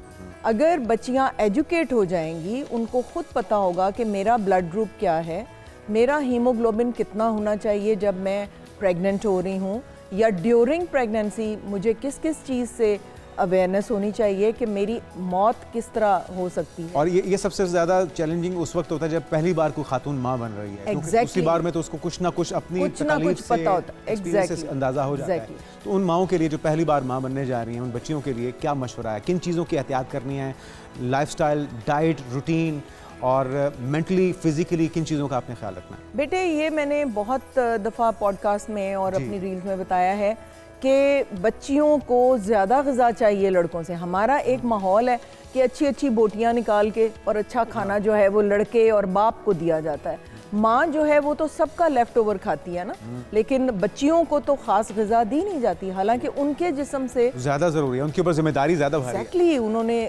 Speaker 4: अगर बच्चियां एजुकेट हो जाएंगी, उनको खुद पता होगा कि मेरा ब्लड ग्रुप क्या है, मेरा हीमोग्लोबिन कितना होना चाहिए जब मैं प्रेग्नेंट हो रही हूँ, या ड्यूरिंग प्रेगनेंसी मुझे किस किस चीज़ से अवेयरनेस होनी चाहिए कि मेरी मौत किस तरह हो सकती है।
Speaker 1: और ये सबसे ज़्यादा चैलेंजिंग उस वक्त होता है जब पहली बार कोई खातून माँ बन रही है।
Speaker 4: Exactly.
Speaker 1: दूसरी बार में तो उसको कुछ ना कुछ अपनी तकलीफ से,
Speaker 4: पता होता है,
Speaker 1: एक्सपीरियंस से अंदाज़ा हो जाता है। तो उन माओं के लिए जो पहली बार माँ बनने जा रही हैं, उन बच्चियों के लिए क्या मशवरा है, किन चीज़ों की एहतियात करनी है, लाइफस्टाइल, डाइट, रूटीन और मेंटली फिजिकली किन चीज़ों का आपने ख्याल रखना है?
Speaker 4: बेटे ये मैंने बहुत दफ़ा पॉडकास्ट में और अपनी रील्स में बताया है कि बच्चियों को ज़्यादा ग़िज़ा चाहिए लड़कों से। हमारा एक माहौल है कि अच्छी अच्छी बोटियाँ निकाल के और अच्छा खाना जो है वो लड़के और बाप को दिया जाता है, माँ जो है वो तो सबका लेफ़्ट ओवर खाती है ना, लेकिन बच्चियों को तो ख़ास ग़िज़ा दी नहीं जाती, हालांकि उनके जिस्म से
Speaker 1: ज़्यादा ज़रूरी है, उनके ऊपर जिम्मेदारी ज़्यादा भारी है।
Speaker 4: एक्जैक्टली, उन्होंने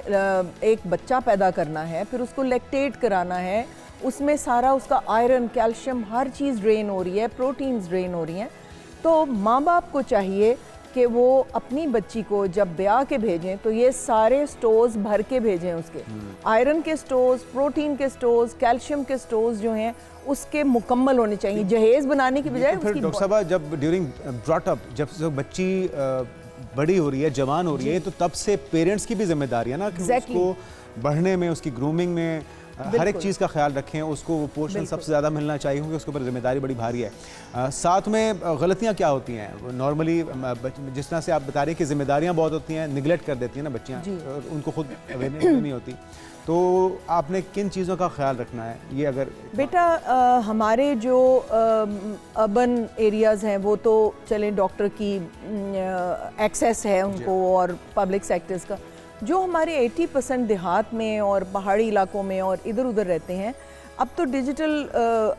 Speaker 4: एक बच्चा पैदा करना है, फिर उसको लैक्टेट कराना है, उसमें सारा उसका आयरन, कैल्शियम, हर चीज़ ड्रेन हो रही है, प्रोटीन्स ड्रेन हो रही हैं। तो माँ बाप को चाहिए कि वो अपनी बच्ची को जब ब्याह के भेजें तो ये सारे स्टोर्स भर के भेजें, उसके आयरन के स्टोर्स, प्रोटीन के स्टोर्स, कैल्शियम के स्टोर्स जो हैं उसके मुकम्मल होने चाहिए, जहेज़ बनाने की बजाय।
Speaker 1: फिर डॉक्टर साहब जब ड्यूरिंग ब्रॉट अप, जब बच्ची बड़ी हो रही है, जवान हो रही है, तो तब से पेरेंट्स की भी जिम्मेदारी है ना कि उसको बढ़ने में, उसकी ग्रूमिंग में हर एक चीज़ का ख्याल रखें, उसको वो पोर्शन सबसे ज़्यादा मिलना चाहिए, क्योंकि उसके ऊपर जिम्मेदारी बड़ी भारी है। साथ में गलतियाँ क्या होती हैं नॉर्मली, जिस तरह से आप बता रहे हैं कि जिम्मेदारियाँ बहुत होती हैं, निगलेक्ट कर देती हैं ना बच्चियाँ, उनको खुद अवेयरनेस नहीं होती, तो आपने किन चीज़ों का ख्याल रखना है? ये अगर
Speaker 4: बेटा हमारे जो अर्बन एरियाज़ हैं वो तो चलें, डॉक्टर की एक्सेस है उनको और पब्लिक सेक्टर्स का, जो हमारे 80% देहात में और पहाड़ी इलाकों में और इधर उधर रहते हैं, अब तो डिजिटल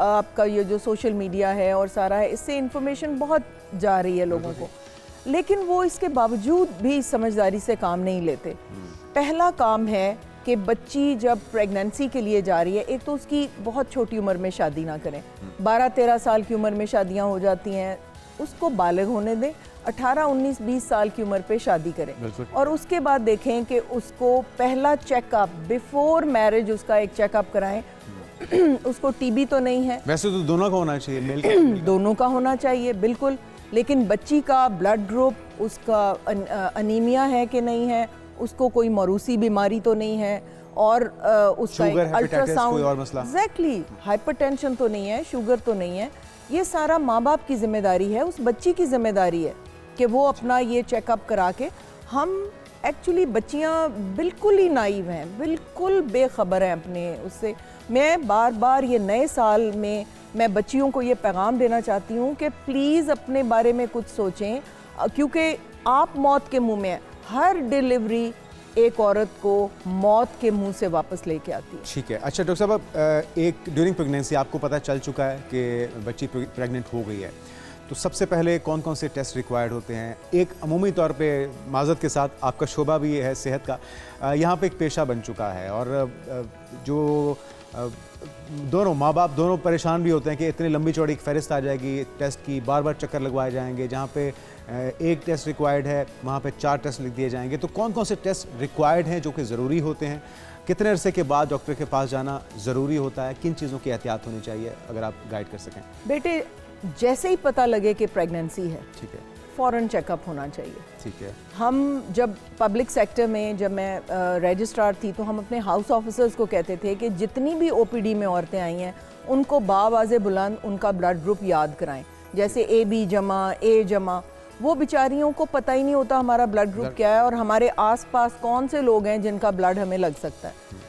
Speaker 4: आपका ये जो सोशल मीडिया है और सारा है, इससे इन्फॉर्मेशन बहुत जा रही है लोगों को, लेकिन वो इसके बावजूद भी समझदारी से काम नहीं लेते। पहला काम है कि बच्ची जब प्रेगनेंसी के लिए जा रही है, एक तो उसकी बहुत छोटी उम्र में शादी ना करें, 12-13 साल की उम्र में शादियाँ हो जाती हैं, उसको बालिग होने दें, 18, 19, 20 साल की उम्र पे शादी करें, और उसके बाद देखें कि उसको पहला चेकअप बिफोर मैरिज, उसका एक चेकअप कराएं, उसको टीबी तो नहीं है।
Speaker 1: वैसे तो दोनों का होना चाहिए, मेल का
Speaker 4: दोनों का होना चाहिए बिल्कुल, लेकिन बच्ची का ब्लड ग्रुप, उसका अनीमिया है कि नहीं है, उसको कोई मरूसी बीमारी तो नहीं है, और उसका अल्ट्रासाउंड, एग्जैक्टली हाइपरटेंशन तो नहीं है, शुगर तो नहीं है। ये सारा माँ बाप की जिम्मेदारी है, उस बच्ची की जिम्मेदारी है कि वो अपना ये चेकअप करा के। हम एक्चुअली बच्चियाँ बिल्कुल ही नाइव हैं, बिल्कुल बेखबर हैं अपने उससे। मैं बार बार ये नए साल में मैं बच्चियों को ये पैगाम देना चाहती हूँ कि प्लीज़ अपने बारे में कुछ सोचें, क्योंकि आप मौत के मुंह में हैं। हर डिलीवरी एक औरत को मौत के मुंह से वापस लेके आती है।
Speaker 1: ठीक है। अच्छा डॉक्टर साहब, एक ड्यूरिंग प्रेगनेंसी आपको पता चल चुका है कि बच्ची प्रेग्नेंट हो गई है, तो सबसे पहले कौन कौन से टेस्ट रिक्वायर्ड होते हैं? एक अमूमी तौर पे माज़रत के साथ, आपका शोबा भी है सेहत का, यहाँ पे एक पेशा बन चुका है, और जो दोनों माँ बाप दोनों परेशान भी होते हैं कि इतनी लंबी चौड़ी एक फहरिस्त आ जाएगी टेस्ट की, बार बार चक्कर लगवाए जाएंगे, जहाँ पे एक टेस्ट रिक्वायर्ड है वहाँ पे 4 टेस्ट लिख दिए जाएंगे। तो कौन कौन से टेस्ट रिक्वायर्ड हैं जो कि ज़रूरी होते हैं? कितने अरसे के बाद डॉक्टर के पास जाना ज़रूरी होता है? किन चीज़ों की एहतियात होनी चाहिए, अगर आप गाइड कर सकें?
Speaker 4: बेटे जैसे ही पता लगे कि प्रेगनेंसी है,
Speaker 1: ठीक है,
Speaker 4: फ़ौरन चेकअप होना चाहिए।
Speaker 1: ठीक है।
Speaker 4: हम जब पब्लिक सेक्टर में, जब मैं रजिस्ट्रार थी, तो हम अपने हाउस ऑफिसर्स को कहते थे कि जितनी भी ओपीडी में औरतें आई हैं उनको बावाज़े बुलंद उनका ब्लड ग्रुप याद कराएं, जैसे AB जमा, A जमा, वो बेचारियों को पता ही नहीं होता हमारा ब्लड ग्रुप क्या है और हमारे आसपास कौन से लोग हैं जिनका ब्लड हमें लग सकता है।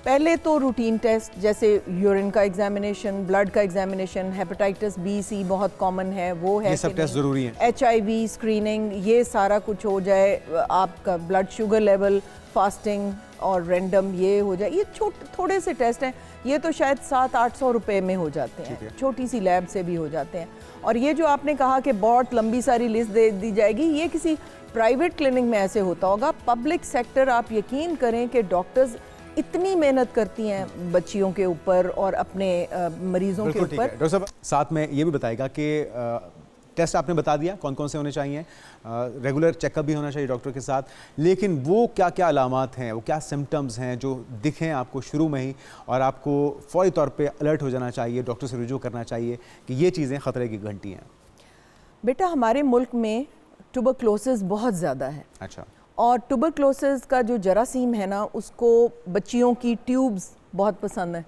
Speaker 4: पहले तो रूटीन टेस्ट जैसे यूरिन का एग्जामिनेशन, ब्लड का एग्जामिनेशन, हेपेटाइटिस बी सी बहुत कॉमन है, वो है
Speaker 1: ये सब टेस्ट ज़रूरी हैं।
Speaker 4: HIV स्क्रीनिंग, ये सारा कुछ हो जाए, आपका ब्लड शुगर लेवल, फास्टिंग और रैंडम ये हो जाए। ये थोड़े से टेस्ट हैं, ये तो शायद 700-800 रुपए में हो जाते हैं, छोटी सी लैब से भी हो जाते हैं। और ये जो आपने कहा कि बहुत लंबी सारी लिस्ट दे दी जाएगी, ये किसी प्राइवेट क्लिनिक में ऐसे होता होगा। पब्लिक सेक्टर आप यकीन करें कि डॉक्टर्स इतनी मेहनत करती हैं बच्चियों के ऊपर और अपने मरीजों के ऊपर।
Speaker 1: डॉक्टर साहब साथ में ये भी बताएगा कि टेस्ट आपने बता दिया कौन कौन से होने चाहिए, रेगुलर चेकअप भी होना चाहिए डॉक्टर के साथ, लेकिन वो क्या क्या अलामात हैं, वो क्या सिम्टम्स हैं जो दिखें आपको शुरू में ही और आपको फौरी तौर पे अलर्ट हो जाना चाहिए, डॉक्टर से रुजू करना चाहिए कि ये चीज़ें ख़तरे की घंटी हैं?
Speaker 4: बेटा हमारे मुल्क में ट्यूबरक्लोसिस बहुत ज़्यादा है।
Speaker 1: अच्छा।
Speaker 4: और ट्यूबरक्लोसिस का जो जरासीम है ना, उसको बच्चियों की ट्यूब्स बहुत पसंद है।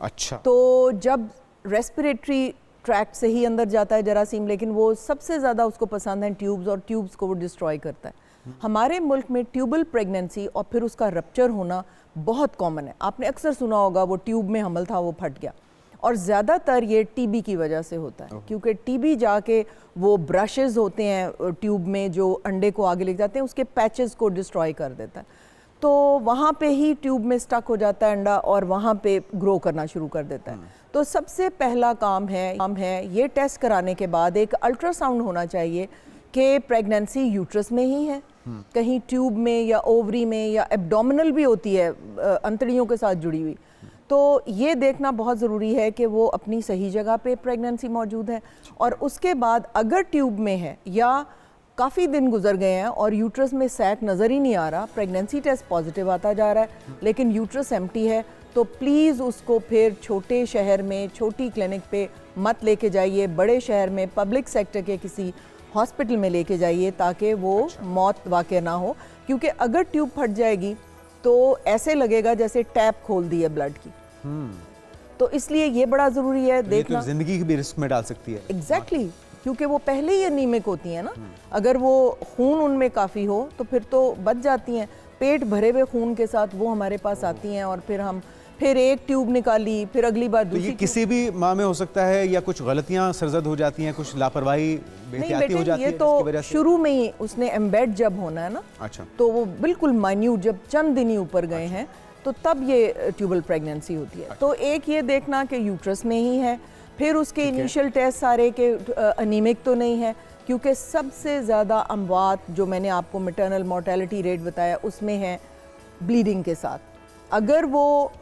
Speaker 1: अच्छा।
Speaker 4: तो जब रेस्पिरेटरी ट्रैक्ट से ही अंदर जाता है जरासीम, लेकिन वो सबसे ज़्यादा उसको पसंद है ट्यूब्स, और ट्यूब्स को वो डिस्ट्रॉय करता है। हमारे मुल्क में ट्यूबल प्रेगनेंसी और फिर उसका रप्चर होना बहुत कॉमन है। आपने अक्सर सुना होगा वो ट्यूब में हमल था, वो फट गया। और ज़्यादातर ये टीबी की वजह से होता है, क्योंकि टीबी जाके वो ब्रशेज़ होते हैं ट्यूब में जो अंडे को आगे ले जाते हैं, उसके पैचेस को डिस्ट्रॉय कर देता है। तो वहाँ पे ही ट्यूब में स्टक हो जाता है अंडा और वहाँ पे ग्रो करना शुरू कर देता है। तो सबसे पहला काम है ये टेस्ट कराने के बाद एक अल्ट्रासाउंड होना चाहिए कि प्रेगनेंसी यूट्रस में ही है, कहीं ट्यूब में या ओवरी में या एब्डोमिनल भी होती है, अंतड़ियों के साथ जुड़ी हुई। तो ये देखना बहुत ज़रूरी है कि वो अपनी सही जगह पे प्रेगनेंसी मौजूद है। और उसके बाद अगर ट्यूब में है या काफ़ी दिन गुजर गए हैं और यूट्रस में सैक नज़र ही नहीं आ रहा, प्रेगनेंसी टेस्ट पॉजिटिव आता जा रहा है लेकिन यूट्रस एम्प्टी है, तो प्लीज़ उसको फिर छोटे शहर में छोटी क्लिनिक पे मत लेके जाइए, बड़े शहर में पब्लिक सेक्टर के किसी हॉस्पिटल में लेके जाइए ताकि वो मौत वाक़ई ना हो। क्योंकि अगर ट्यूब फट जाएगी तो ऐसे लगेगा जैसे टैप खोल दी है ब्लड की। तो इसलिए ये बड़ा ज़रूरी है देखना।
Speaker 1: तो ज़िंदगी भी रिस्क में डाल सकती है।
Speaker 4: एग्जैक्टली, क्योंकि वो पहले ही एनीमिक होती हैं ना। अगर वो खून उनमें काफ़ी हो तो फिर तो बच जाती हैं। पेट भरे हुए खून के साथ वो हमारे पास आती हैं और फिर एक ट्यूब निकाली, फिर अगली बार दूसरी।
Speaker 1: तो ये किसी भी माँ में हो सकता है या कुछ गलतियाँ सरजद हो जाती हैं, कुछ लापरवाही बेहतियाती हो जाती है?
Speaker 4: ये तो शुरू में ही उसने एम्बेड जब होना है ना,
Speaker 1: अच्छा,
Speaker 4: तो वो बिल्कुल माइन्यूट जब चंद दिन ही ऊपर गए हैं तो तब ये ट्यूबल प्रेगनेंसी होती है। तो एक ये देखना कि यूट्रस में ही है, फिर उसके इनिशियल टेस्ट सारे के अनीमिक तो नहीं है, क्योंकि सबसे ज़्यादा अमवात जो मैंने आपको मैटरनल मोर्टेलिटी रेट बताया उसमें है ब्लीडिंग के साथ। अगर वो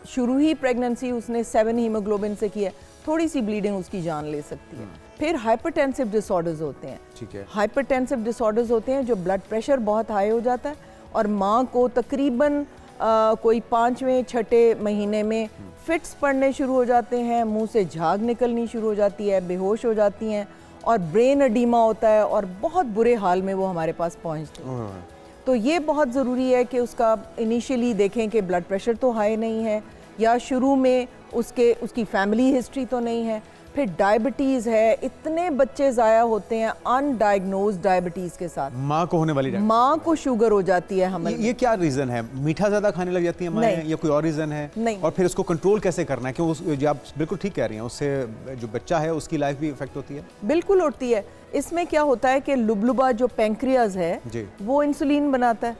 Speaker 4: शुरू ही प्रेगनेंसी उसने 7 हीमोग्लोबिन से की है, थोड़ी सी ब्लीडिंग उसकी जान ले सकती है। फिर हाइपरटेंसिव डिसऑर्डर्स होते हैं।
Speaker 1: ठीक है।
Speaker 4: हाइपरटेंसिव डिसऑर्डर्स होते हैं जो ब्लड प्रेशर बहुत हाई हो जाता है और माँ को तकरीबन कोई 5वें-6 महीने में फिट्स पड़ने शुरू हो जाते हैं, मुंह से झाग निकलनी शुरू हो जाती है, बेहोश हो जाती हैं और ब्रेन एडीमा होता है और बहुत बुरे हाल में वो हमारे पास पहुँचती हैं। तो ये बहुत ज़रूरी है कि उसका इनिशियली देखें कि ब्लड प्रेशर तो हाई नहीं है या शुरू में उसकी फैमिली हिस्ट्री तो नहीं है। फिर डायबिटीज़ है, इतने बच्चे ज़ाया होते हैं अनडायग्नोज्ड डायबिटीज़ के साथ।
Speaker 1: माँ को होने वाली
Speaker 4: माँ को शुगर हो जाती है हमल।
Speaker 1: ये क्या रीज़न है? मीठा ज़्यादा खाने लग जाती है माँ या कोई और रीज़न है?
Speaker 4: नहीं।
Speaker 1: और फिर उसको कंट्रोल कैसे करना है? क्यों जो आप बिल्कुल ठीक कह रही हैं, उससे जो बच्चा है उसकी लाइफ भी इफेक्ट होती है।
Speaker 4: बिल्कुल होती है। इसमें क्या होता है कि लुबलुबा जो पैंक्रियाज है वो इंसुलिन बनाता है।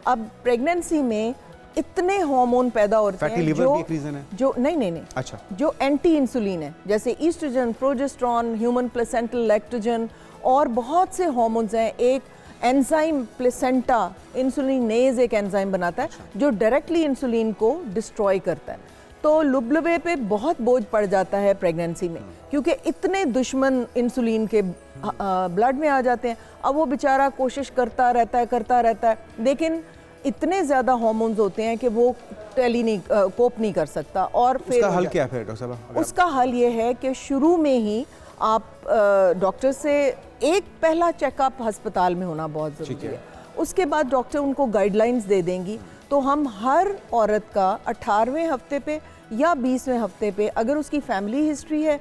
Speaker 4: अब प्रेगनेंसी में इतने हार्मोन पैदा होते हैं
Speaker 1: लीवर भी एक रीजन है
Speaker 4: जो नहीं
Speaker 1: अच्छा, जो
Speaker 4: एंटी इंसुलिन है, जैसे estrogen, progesterone, human placental lactogen और बहुत से हार्मोन्स हैं। एक एंजाइम प्लेसेंटा इंसुलिनेज एक एंजाइम बनाता है जो डायरेक्टली इंसुलिन को डिस्ट्रॉय करता है। तो लुबलुबे पे बहुत बोझ पड़ जाता है प्रेगनेंसी में, क्योंकि इतने दुश्मन इंसुलिन के ब्लड में आ जाते हैं। अब वो बेचारा कोशिश करता रहता है, लेकिन इतने ज़्यादा हार्मोन्स होते हैं कि वो कोप नहीं कर सकता। और फिर
Speaker 1: उसका हल क्या है फिर डॉक्टर साहब?
Speaker 4: उसका हल ये है कि शुरू में ही आप डॉक्टर से एक पहला चेकअप अस्पताल में होना बहुत ज़रूरी है। उसके बाद डॉक्टर उनको गाइडलाइंस दे देंगी। तो हम हर औरत का 18वें हफ्ते पे या 20वें हफ्ते पे, अगर उसकी फैमिली हिस्ट्री है,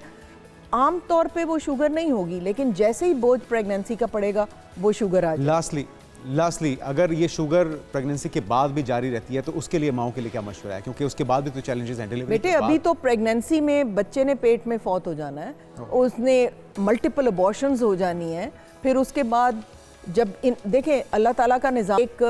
Speaker 4: आम तौर पे वो शुगर नहीं होगी, लेकिन जैसे ही बोझ प्रेगनेंसी का पड़ेगा वो शुगर आ जाएगी।
Speaker 1: लास्टली अगर ये शुगर प्रेगनेंसी के बाद भी जारी रहती है तो उसके लिए माओं के लिए क्या मशवरा है, क्योंकि उसके बाद भी तो चैलेंजेस हैं डिलीवरी
Speaker 4: बेटे। अभी तो प्रेगनेंसी में बच्चे ने पेट में फौत हो जाना है, उसने मल्टीपल अबॉर्शंस हो जानी है, फिर उसके बाद जब देखें अल्लाह ताला का निज़ाम एक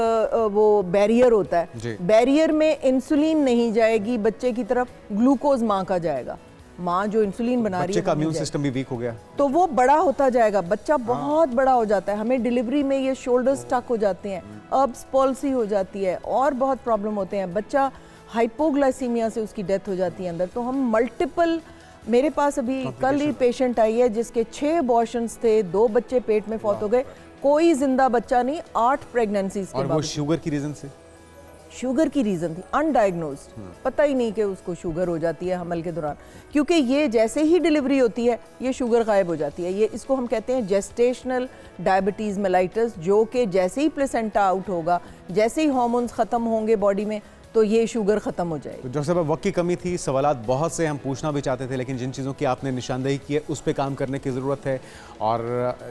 Speaker 4: वो बैरियर होता है, बैरियर में इंसुलिन नहीं जाएगी बच्चे की तरफ, ग्लूकोज माँ का जाएगा। माँ जो इंसुलिन बना रही है,
Speaker 1: बच्चे का इम्यून सिस्टम भी वीक हो गया
Speaker 4: तो वो बड़ा होता जाएगा, बच्चा बहुत बड़ा हो जाता है। हमें डिलीवरी में ये शोल्डर स्टक हो जाते हैं, अर्ब्स पॉलिसी हो जाती है और बहुत प्रॉब्लम होते हैं। बच्चा हाइपोग्लाइसीमिया से उसकी डेथ हो जाती है अंदर। तो हम मल्टीपल, मेरे पास अभी कल ही पेशेंट आई है जिसके 6 अबॉर्शंस थे, 2 बच्चे पेट में फौत हो गए, कोई जिंदा बच्चा नहीं, 8 प्रेगनेंसीज के बाद।
Speaker 1: वो शुगर की रीजन से,
Speaker 4: शुगर की रीज़न थी, अनडायग्नोज्ड, पता ही नहीं कि उसको शुगर हो जाती है हमल के दौरान, क्योंकि ये जैसे ही डिलीवरी होती है ये शुगर गायब हो जाती है। ये इसको हम कहते हैं जेस्टेशनल डायबिटीज़ मेलाइटस, जो कि जैसे ही प्लेसेंटा आउट होगा, जैसे ही हार्मोन्स ख़त्म होंगे बॉडी में, तो ये शुगर ख़त्म हो जाएगी।
Speaker 1: तो डॉक्टर साहब वक्त की कमी थी, सवालात बहुत से हम पूछना भी चाहते थे, लेकिन जिन चीज़ों की आपने निशानदेही की है उस पे काम करने की ज़रूरत है। और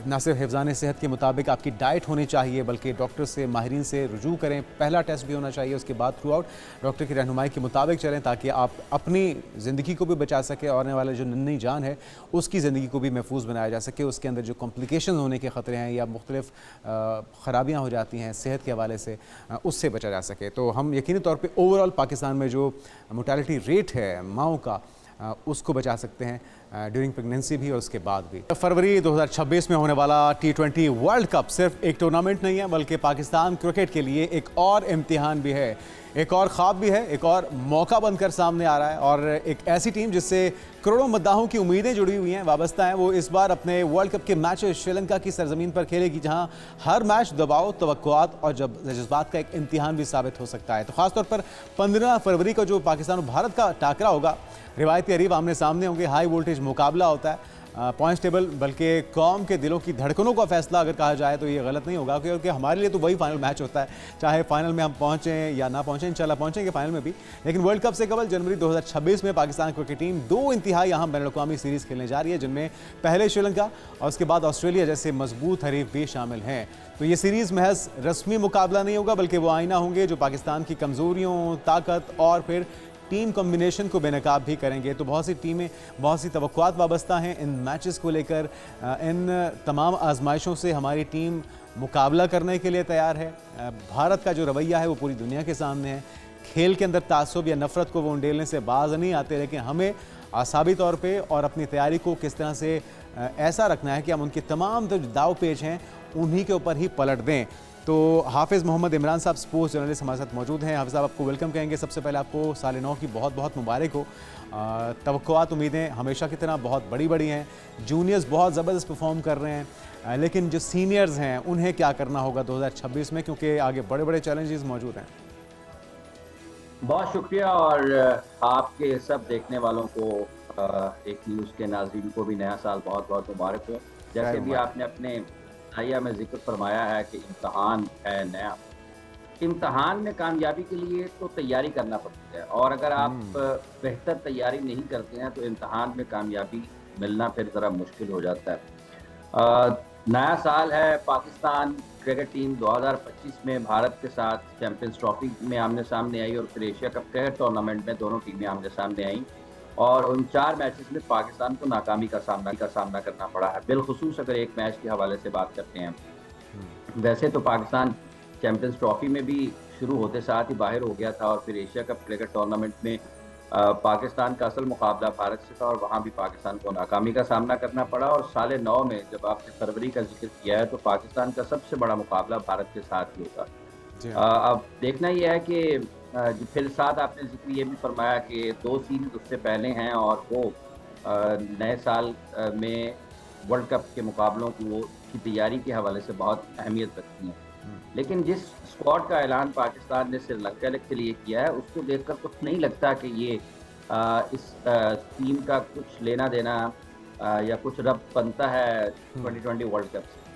Speaker 1: न सिर्फ हिफ्ज़ान सेहत के मुताबिक आपकी डाइट होनी चाहिए, बल्कि डॉक्टर से, माहिरीन से रुजू करें, पहला टेस्ट भी होना चाहिए, उसके बाद थ्रू आउट डॉक्टर की रहनुमाई के मुताबिक चलें, ताकि आप अपनी ज़िंदगी को भी बचा सकें और आने वाले जो नन्ही जान है उसकी ज़िंदगी को भी महफूज बनाया जा सके। उसके अंदर जो कॉम्प्लिकेशन होने के ख़तरे हैं या मुख्तलिफ ख़राबियाँ हो जाती हैं सेहत के हवाले से, उससे बचा जा सके। तो हम यकीनी तौर पर ओवरऑल पाकिस्तान में जो मोर्टेलिटी रेट है माओं का, उसको बचा सकते हैं ड्यूरिंग प्रेगनेंसी भी और उसके बाद भी। फरवरी 2026 में होने वाला T20 वर्ल्ड कप सिर्फ एक टूर्नामेंट नहीं है, बल्कि पाकिस्तान क्रिकेट के लिए एक और इम्तिहान भी है, एक और ख्वाब भी है, एक और मौका बनकर सामने आ रहा है। और एक ऐसी टीम जिससे करोड़ों मद्दाहों की उम्मीदें जुड़ी हुई हैं, वाबस्ता हैं, वो इस बार अपने वर्ल्ड कप के मैचेस श्रीलंका की सरजमीन पर खेलेगी, जहां हर मैच दबाव, तवक्कुआत और जज्बात का एक इम्तिहान भी साबित हो सकता है। तो खासतौर पर 15 फरवरी को जो पाकिस्तान और भारत का टाकरा होगा, रिवायती अरीब आमने सामने होंगे, हाई वोल्टेज मुकाबला होता है, पॉइंट्स टेबल बल्कि कौम के दिलों की धड़कनों का फैसला अगर कहा जाए तो ये गलत नहीं होगा, क्योंकि हमारे लिए तो वही फाइनल मैच होता है, चाहे फाइनल में हम पहुंचें या ना पहुंचें, इंशाल्लाह पहुंचेंगे फाइनल में भी। लेकिन वर्ल्ड कप से कबल जनवरी 2026 में पाकिस्तान क्रिकेट टीम 2 इंतहाई अहम बैनुल-अक़वामी सीरीज़ खेलने जा रही है, जिनमें पहले श्रीलंका और उसके बाद ऑस्ट्रेलिया जैसे मजबूत हरीफ भी शामिल हैं। तो ये सीरीज़ महज रस्मी मुकाबला नहीं होगा, बल्कि वो आईना होंगे जो पाकिस्तान की कमज़ोरियों, ताकत और फिर टीम कॉम्बिनेशन को बेनकाब भी करेंगे। तो बहुत सी टीमें, बहुत सी तवक्कुआत वाबस्ता हैं इन मैचेस को लेकर। इन तमाम आजमाइशों से हमारी टीम मुकाबला करने के लिए तैयार है। भारत का जो रवैया है वो पूरी दुनिया के सामने है। खेल के अंदर तासुब या नफ़रत को वो उंडेलने से बाज नहीं आते, लेकिन हमें आसाबी तौर पे और अपनी तैयारी को किस तरह से ऐसा रखना है कि हम उनके तमाम जो दाव पेच हैं उन्हीं के ऊपर ही पलट दें। तो हाफिज़ मोहम्मद इमरान साहब स्पोर्ट्स जर्नलिस्ट हमारे साथ मौजूद हैं। हाफिज़ साहब आपको वेलकम कहेंगे। सबसे पहले आपको साल नौ की बहुत बहुत मुबारक हो। तवक्कुआत, उम्मीदें हमेशा की तरह बहुत बड़ी बड़ी हैं। जूनियर्स बहुत ज़बरदस्त परफॉर्म कर रहे हैं, लेकिन जो सीनियर्स हैं उन्हें क्या करना होगा 2026 में, क्योंकि आगे बड़े बड़े चैलेंजेस मौजूद हैं।
Speaker 5: बहुत शुक्रिया, और आपके सब देखने वालों को, एक न्यूज़ के नाज़रीन को भी नया साल बहुत बहुत मुबारक हो। जैसे भी आपने अपने आया में जिक्र फरमाया है कि इम्तहान है नया, इम्तहान में कामयाबी के लिए तो तैयारी करना पड़ती है, और अगर आप बेहतर तैयारी नहीं करते हैं तो इम्तहान में कामयाबी मिलना फिर ज़रा मुश्किल हो जाता है। नया साल है, पाकिस्तान क्रिकेट टीम 2025 में भारत के साथ चैम्पियंस ट्रॉफी में आमने सामने आई, और फिर एशिया कप क्रिकेट टूर्नामेंट में दोनों टीमें आमने सामने आई, और उन 4 मैचेस में पाकिस्तान को नाकामी का सामना करना पड़ा है। बिलखुसूस अगर एक मैच के हवाले से बात करते हैं, वैसे तो पाकिस्तान चैम्पियंस ट्रॉफी में भी शुरू होते साथ ही बाहर हो गया था, और फिर एशिया कप क्रिकेट टूर्नामेंट में पाकिस्तान का असल मुकाबला भारत से था, और वहाँ भी पाकिस्तान को नाकामी का सामना करना पड़ा। और साल 9 में जब आपने फरवरी का जिक्र किया है, तो पाकिस्तान का सबसे बड़ा मुकाबला भारत के साथ ही होगा। अब देखना यह है कि फिर साथ आपने जिक्र ये भी फरमाया कि 2 सीरीज उससे पहले हैं, और वो नए साल में वर्ल्ड कप के मुकाबलों की तैयारी के हवाले से बहुत अहमियत रखती हैं। लेकिन जिस स्क्वाड का ऐलान पाकिस्तान ने श्रीलंका के लिए किया है, उसको देखकर कुछ नहीं लगता कि ये इस टीम का कुछ लेना देना या कुछ रब्त बनता है 2020 वर्ल्ड कप से।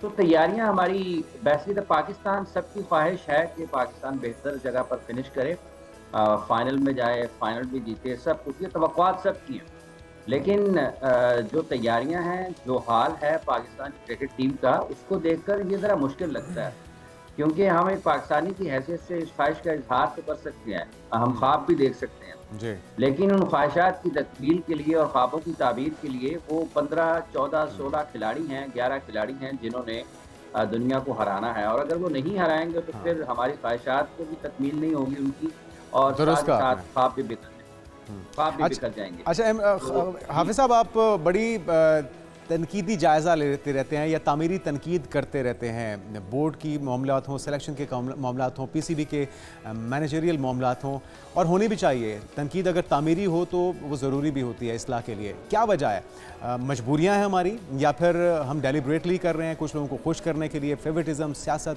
Speaker 5: तो तैयारियां हमारी, वैसे तो पाकिस्तान, सबकी ख्वाहिश है कि पाकिस्तान बेहतर जगह पर फिनिश करे, फाइनल में जाए, फाइनल भी जीते, सब कुछ, ये तवक्कुआत सब की हैं। लेकिन जो तैयारियां हैं, जो हाल है पाकिस्तान क्रिकेट टीम का, उसको देखकर ये ज़रा मुश्किल लगता है, क्योंकि हम एक पाकिस्तानी की हैसियत से इस ख्वाहिश का इजहार तो कर सकते हैं, हम ख्वाब भी देख सकते हैं,
Speaker 1: जी
Speaker 5: लेकिन उन ख्वाहिशात की तकमील के लिए और ख्वाबों की ताबीर के लिए वो 15, 14, 16 खिलाड़ी हैं, 11 खिलाड़ी हैं जिन्होंने दुनिया को हराना है, और अगर वो नहीं हराएंगे तो फिर हमारी ख्वाहिशात को भी तकमील नहीं होगी उनकी, और
Speaker 1: दुरुस्त
Speaker 5: साथ
Speaker 1: कहा
Speaker 5: साथ
Speaker 1: आपने।
Speaker 5: ख्वाब भी बिखर जाएंगे।
Speaker 1: अच्छा हाफिज साहब, आप बड़ी तनकीदी जायज़ा लेते रहते हैं या तामीरी तनकीद करते रहते हैं, बोर्ड की मामलात हों, सिलेक्शन के मामलात हों, पीसीबी के मैनेजरियल मामलात हों, और होनी भी चाहिए। तनकीद अगर तामीरी हो तो वो ज़रूरी भी होती है इस्लाह के लिए। क्या वजह है? मजबूरियाँ हैं हमारी, या फिर हम डेलिब्रेटली कर रहे हैं कुछ लोगों को खुश करने के लिए, फेवरेटिज़म, सियासत?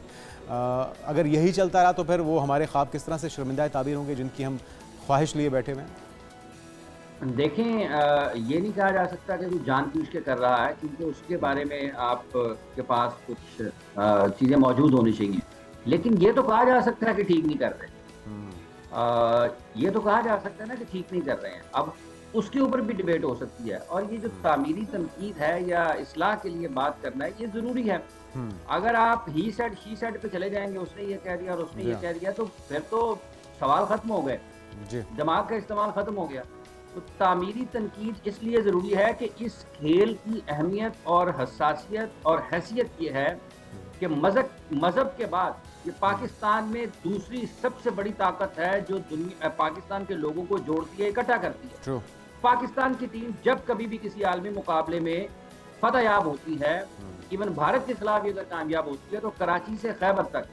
Speaker 1: अगर यही चलता रहा तो फिर वो हमारे ख्वाब किस तरह से शर्मिंदा ताबीर होंगे जिनकी हम ख्वाहिश लिए बैठे हुए हैं?
Speaker 5: देखें, ये नहीं कहा जा सकता कि कोई जानबूझ के कर रहा है, क्योंकि उसके बारे में आप के पास कुछ चीज़ें मौजूद होनी चाहिए, लेकिन ये तो कहा जा सकता है कि ठीक नहीं कर रहे। ये तो कहा जा सकता है ना कि ठीक नहीं कर रहे हैं। अब उसके ऊपर भी डिबेट हो सकती है, और ये जो तामीरी तनकीद है या इस्लाह के लिए बात करना है, ये ज़रूरी है। अगर आप ही सेड पे चले जाएंगे, उसने ये कह दिया और उसने ये कह दिया, तो फिर तो सवाल ख़त्म हो गए, दिमाग का इस्तेमाल ख़त्म हो गया। तो तामीरी तनकीद इसलिए ज़रूरी है कि इस खेल की अहमियत और हसासियत और हैसियत ये है कि मज़हब के बाद ये पाकिस्तान में दूसरी सबसे बड़ी ताकत है जो पाकिस्तान के लोगों को जोड़ती है, इकट्ठा करती है। पाकिस्तान की टीम जब कभी भी किसी आलमी मुकाबले में फतहयाब होती है, इवन भारत के खिलाफ अगर कामयाब होती है, तो कराची से खैबर तक,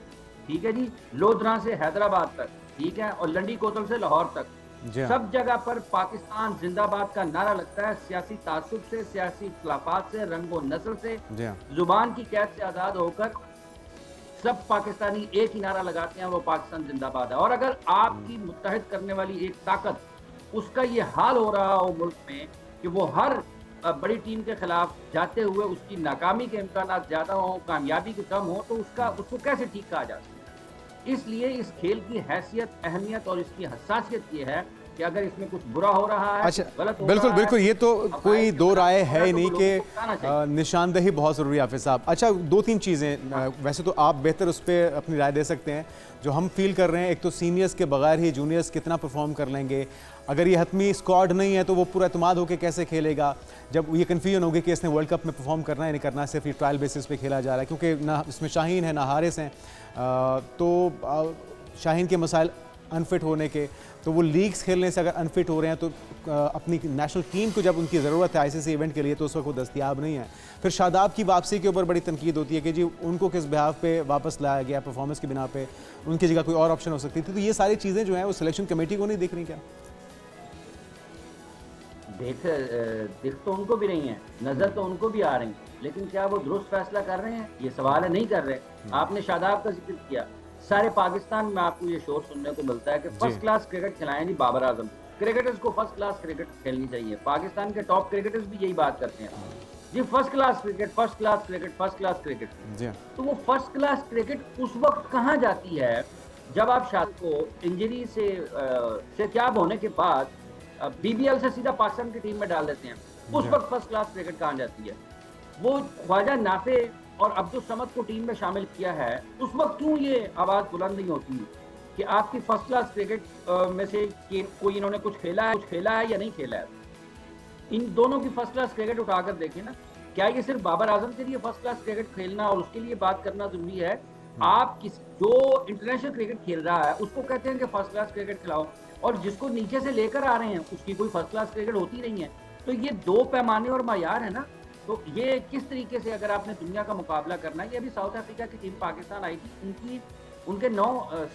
Speaker 5: ठीक है जी, लोधरा से हैदराबाद तक, ठीक है, और लंडी कोतल से लाहौर तक, सब जगह पर पाकिस्तान जिंदाबाद का नारा लगता है। सियासी तासुब से, सियासी इख्तिलाफात से, रंगो नस्ल से, जुबान की कैद से आज़ाद होकर सब पाकिस्तानी एक ही नारा लगाते हैं, वो पाकिस्तान जिंदाबाद है। और अगर आपकी मुत्तहिद करने वाली एक ताकत, उसका ये हाल हो रहा हो मुल्क में कि वो हर बड़ी टीम के खिलाफ जाते हुए उसकी नाकामी के इम्कानात ज़्यादा हो, कामयाबी के कम हो, तो उसको कैसे ठीक कहा जा सकता है? इसलिए इस खेल की हैसियत, अहमियत और इसकी हसासियत ये है कि अगर इसमें कुछ बुरा हो रहा है,
Speaker 1: अच्छा,
Speaker 5: गलत हो
Speaker 1: बिल्कुल
Speaker 5: रहा
Speaker 1: बिल्कुल, ये तो कोई दो राय है ही नहीं
Speaker 5: कि
Speaker 1: कि निशानदेही बहुत ज़रूरी है हाफिज़ साहब। अच्छा, 2-3 चीज़ें, वैसे तो आप बेहतर उस पर अपनी राय दे सकते हैं। जो हम फील कर रहे हैं, एक तो सीनियर्स के बगैर ही जूनियर्स कितना परफॉर्म कर लेंगे, अगर ये हतमी स्क्वाड नहीं है तो वो पूरा एतमाद होकर कैसे खेलेगा, जब ये कन्फ्यूजन होगी कि इसने वर्ल्ड कप में परफॉर्म करना है नहीं करना, सिर्फ ये ट्रायल बेसिस पे खेला जा रहा है, क्योंकि ना इसमें शाहीन है ना हारिस हैं, तो शाहीन के मसाइल अनफिट होने के, तो वो लीग्स खेलने से अगर अनफिट हो रहे हैं तो अपनी नेशनल टीम को जब उनकी ज़रूरत है आईसीसी इवेंट के लिए तो उस वक्त वो दस्तियाब नहीं है। फिर शादाब की वापसी के ऊपर बड़ी तनकीद होती है कि जी उनको किस बिहाफ पे वापस लाया गया, परफॉर्मेंस की बिना पे, उनकी जगह कोई और ऑप्शन हो सकती थी। तो ये सारी चीज़ें जो हैं वो सिलेक्शन कमेटी को नहीं दिख रही क्या?
Speaker 5: दिख तो उनको भी नहीं है, नज़र तो उनको भी आ रही है, लेकिन क्या वो दुरुस्त फैसला कर रहे हैं? ये सवाल है, नहीं कर रहे। आपने शादाब का जिक्र किया, सारे पाकिस्तान में आपको ये शोर सुनने को मिलता है कि फर्स्ट क्लास क्रिकेट खिलाएं जी बाबर आजम। क्रिकेटर्स को फर्स्ट क्लास क्रिकेट खेलनी चाहिए। पाकिस्तान के टॉप क्रिकेटर्स भी यही बात करते हैं जी, first class cricket, first class cricket, first class cricket. तो वो फर्स्ट क्लास क्रिकेट उस वक्त कहाँ जाती है जब आप शादी को इंजरी से सेहतियाब होने के बाद बीबीएल से सीधा पाकिस्तान की टीम में डाल देते हैं। उस वक्त फर्स्ट क्लास क्रिकेट कहाँ जाती है? वो ख्वाजा नाफे और अब्दुल समद को टीम में शामिल किया है, उस वक्त क्यों ये आवाज़ बुलंद नहीं होती कि आपकी फर्स्ट क्लास क्रिकेट में से कोई इन्होंने कुछ खेला है या नहीं खेला है? इन दोनों की फर्स्ट क्लास क्रिकेट उठाकर देखें ना। क्या ये सिर्फ बाबर आजम के लिए फर्स्ट क्लास क्रिकेट खेलना और उसके लिए बात करना जरूरी है? आप जो इंटरनेशनल क्रिकेट खेल रहा है उसको कहते हैं कि फर्स्ट क्लास क्रिकेट खिलाओ, और जिसको नीचे से लेकर आ रहे हैं उसकी कोई फर्स्ट क्लास क्रिकेट होती नहीं है। तो ये दो पैमाने और मायार है ना। तो ये किस तरीके से अगर आपने दुनिया का मुकाबला करना है, ये अभी साउथ अफ्रीका की टीम पाकिस्तान आई थी, उनके